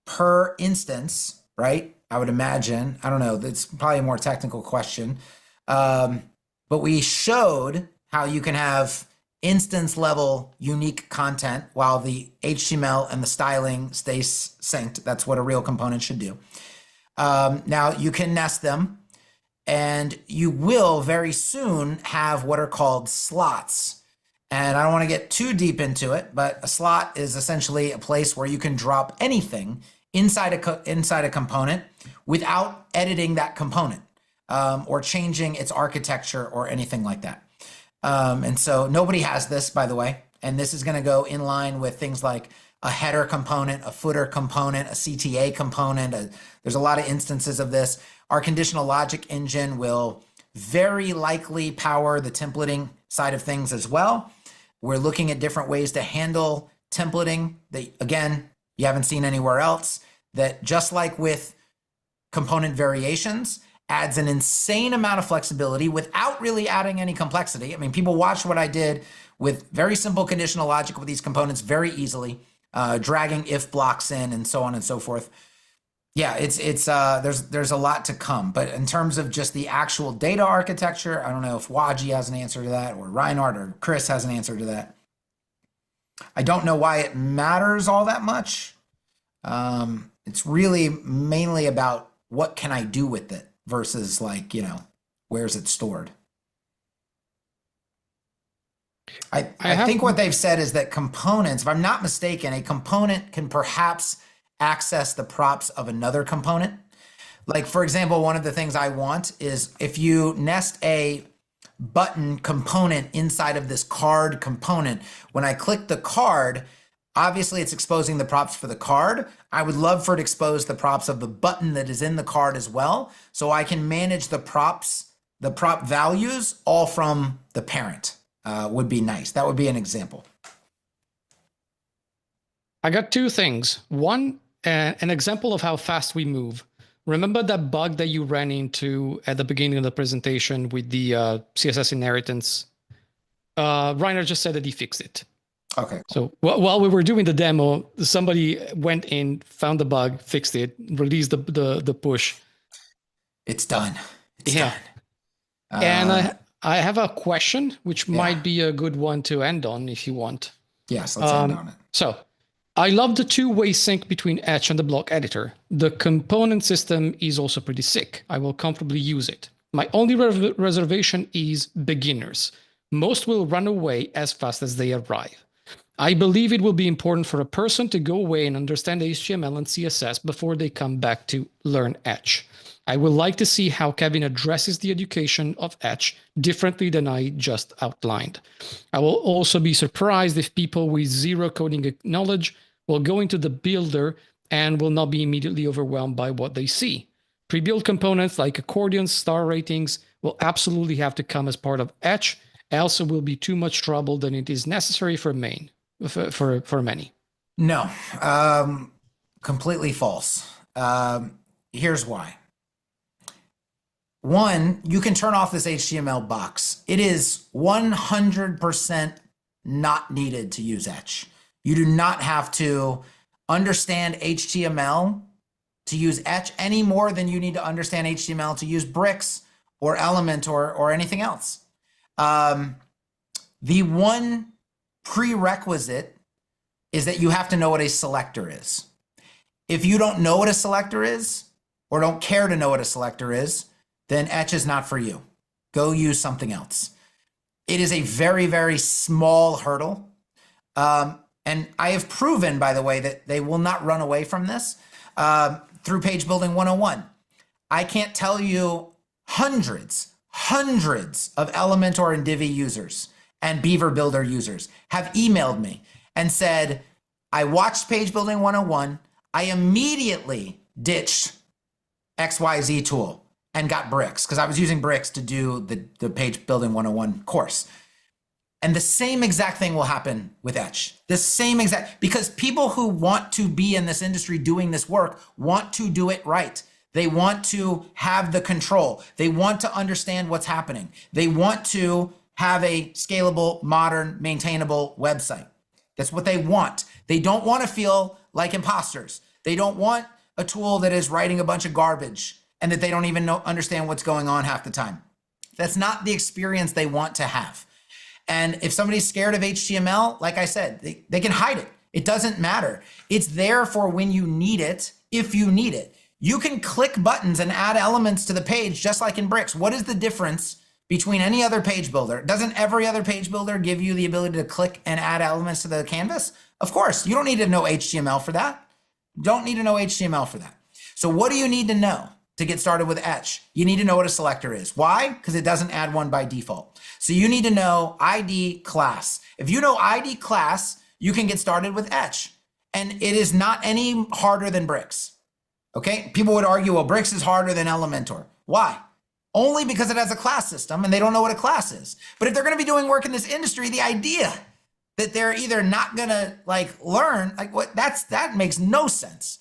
per instance, right? I would imagine. I don't know. That's probably a more technical question. But we showed how you can have instance level unique content while the HTML and the styling stays synced. That's what a real component should do. Now you can nest them, and you will very soon have what are called slots. And I don't want to get too deep into it, but a slot is essentially a place where you can drop anything inside a component without editing that component or changing its architecture or anything like that. And so nobody has this, by the way, and this is going to go in line with things like a header component, a footer component, a CTA component. There's a lot of instances of this. Our conditional logic engine will very likely power the templating side of things as well. We're looking at different ways to handle templating that, again, you haven't seen anywhere else, that just like with component variations, adds an insane amount of flexibility without really adding any complexity. I mean, people watched what I did with very simple conditional logic with these components very easily, dragging if blocks in and so on and so forth. Yeah, there's a lot to come. But in terms of just the actual data architecture, I don't know if Waji has an answer to that, or Reinhardt or Chris has an answer to that. I don't know why it matters all that much. It's really mainly about what can I do with it versus like, where's it stored? I think what they've said is that components, if I'm not mistaken, a component can perhaps access the props of another component. Like, for example, one of the things I want is if you nest a button component inside of this card component, when I click the card, obviously it's exposing the props for the card. I would love for it to expose the props of the button that is in the card as well, so I can manage the props, the prop values, all from the parent. Would be nice. That would be an example. I got two things. One, an example of how fast we move. Remember that bug that you ran into at the beginning of the presentation with the CSS inheritance? Rainer just said that he fixed it. Okay. So while we were doing the demo, somebody went in, found the bug, fixed it, released the push. It's done. It's done. And I have a question, which might be a good one to end on if you want. Yes, let's end on it. So I love the two-way sync between Etch and the block editor. The component system is also pretty sick. I will comfortably use it. My only reservation is beginners. Most will run away as fast as they arrive. I believe it will be important for a person to go away and understand HTML and CSS before they come back to learn Etch. I would like to see how Kevin addresses the education of Etch differently than I just outlined. I will also be surprised if people with zero coding knowledge will go into the builder and will not be immediately overwhelmed by what they see. Pre-built components like accordions, star ratings will absolutely have to come as part of Etch, else it will be too much trouble than it is necessary for many. No, completely false. Here's why. One, you can turn off this HTML box. It is 100% not needed to use Etch. You do not have to understand HTML to use Etch any more than you need to understand HTML to use Bricks or Element or anything else. The one prerequisite is that you have to know what a selector is. If you don't know what a selector is or don't care to know what a selector is, then Etch is not for you. Go use something else. It is a very, very small hurdle. And I have proven, by the way, that they will not run away from this through Page Building 101. I can't tell you hundreds of Elementor and Divi users and Beaver Builder users have emailed me and said, I watched Page Building 101. I immediately ditched XYZ tool and got Bricks because I was using Bricks to do the Page Building 101 course. And the same exact thing will happen with Etch. The same exact, because people who want to be in this industry doing this work want to do it right. They want to have the control. They want to understand what's happening. They want to have a scalable, modern, maintainable website. That's what they want. They don't want to feel like imposters. They don't want a tool that is writing a bunch of garbage and that they don't even understand what's going on half the time. That's not the experience they want to have. And if somebody's scared of HTML, like I said, they can hide it. It doesn't matter. It's there for when you need it, if you need it. You can click buttons and add elements to the page just like in Bricks. What is the difference between any other page builder? Doesn't every other page builder give you the ability to click and add elements to the canvas? Of course, you don't need to know HTML for that. You don't need to know HTML for that. So what do you need to know to get started with Etch? You need to know what a selector is. Why? Because it doesn't add one by default. So you need to know ID class. If you know ID class, you can get started with Etch. And it is not any harder than Bricks. Okay? People would argue, well, Bricks is harder than Elementor. Why? Only because it has a class system and they don't know what a class is. But if they're going to be doing work in this industry, the idea that they're either not going to learn, that makes no sense.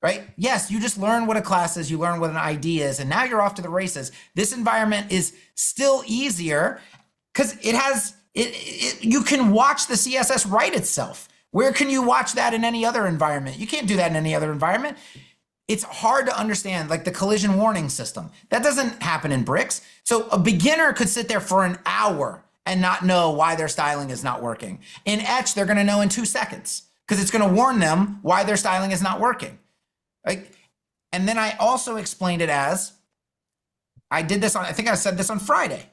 Right? Yes, you just learn what a class is, you learn what an ID is, and now you're off to the races. This environment is still easier because you can watch the CSS write itself. Where can you watch that in any other environment? You can't do that in any other environment. It's hard to understand, like the collision warning system. That doesn't happen in Bricks. So a beginner could sit there for an hour and not know why their styling is not working. In Etch, they're gonna know in 2 seconds because it's gonna warn them why their styling is not working. Right? And then I also explained it as, I think I said this on Friday.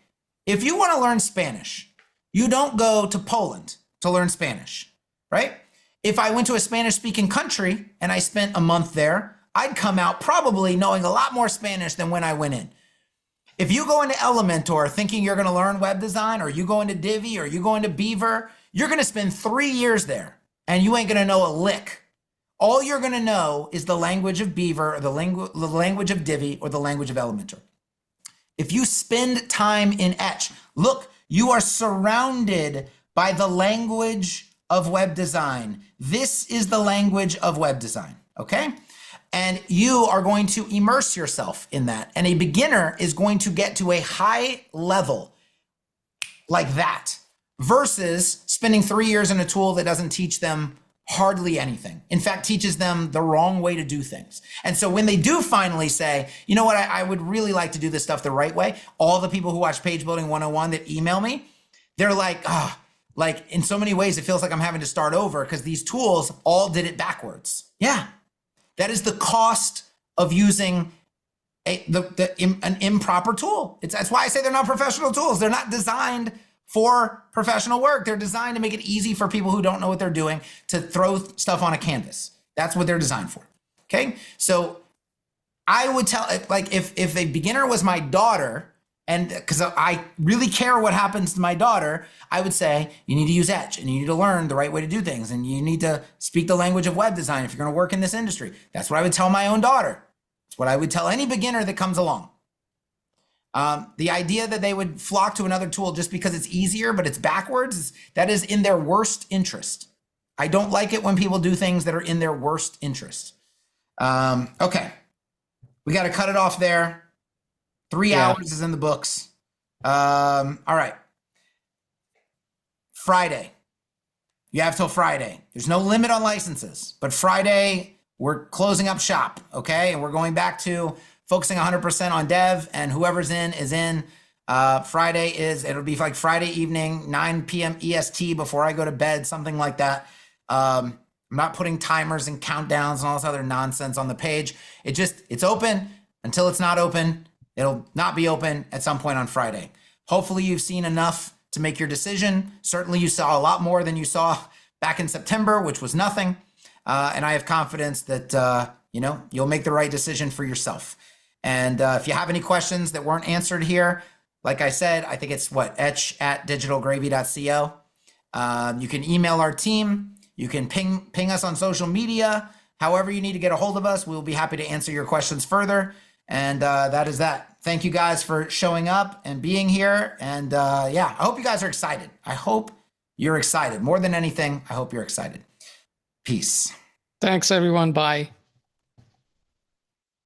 If you want to learn Spanish, you don't go to Poland to learn Spanish, right? If I went to a Spanish speaking country and I spent a month there, I'd come out probably knowing a lot more Spanish than when I went in. If you go into Elementor thinking you're going to learn web design, or you go into Divi, or you go into Beaver, you're going to spend 3 years there and you ain't going to know a lick. All you're going to know is the language of Beaver, or the language of Divi, or the language of Elementor. If you spend time in Etch, look, you are surrounded by the language of web design. This is the language of web design, okay? And you are going to immerse yourself in that. And a beginner is going to get to a high level like that versus spending 3 years in a tool that doesn't teach them hardly anything. In fact, teaches them the wrong way to do things. And so when they do finally say, you know what, I would really like to do this stuff the right way, all the people who watch Page Building 101 that email me, they're like, Like in so many ways, it feels like I'm having to start over because these tools all did it backwards. Yeah, that is the cost of using an improper tool. That's why I say they're not professional tools. They're not designed for professional work. They're designed to make it easy for people who don't know what they're doing to throw stuff on a canvas. That's what they're designed for. Okay, so I would tell, like, if a beginner was my daughter, and because I really care what happens to my daughter, I would say you need to use Etch and you need to learn the right way to do things, and you need to speak the language of web design if you're going to work in this industry. That's what I would tell my own daughter. It's what I would tell any beginner that comes along. The idea that they would flock to another tool just because it's easier, but it's backwards, that is in their worst interest. I don't like it when people do things that are in their worst interest. Okay, we got to cut it off there. 3 hours is in the books. All right. Friday. You have till Friday. There's no limit on licenses, but Friday we're closing up shop, okay? And we're going back to focusing 100% on dev, and whoever's in is in. Friday it'll be like Friday evening, 9 p.m. EST before I go to bed, something like that. I'm not putting timers and countdowns and all this other nonsense on the page. It's open until it's not open. It'll not be open at some point on Friday. Hopefully you've seen enough to make your decision. Certainly you saw a lot more than you saw back in September, which was nothing. And I have confidence that, you'll make the right decision for yourself. And if you have any questions that weren't answered here, like I said, I think it's etch@digitalgravy.co. You can email our team. You can ping us on social media. However you need to get a hold of us, we'll be happy to answer your questions further. And that is that. Thank you guys for showing up and being here. And I hope you guys are excited. I hope you're excited. More than anything, I hope you're excited. Peace. Thanks, everyone. Bye.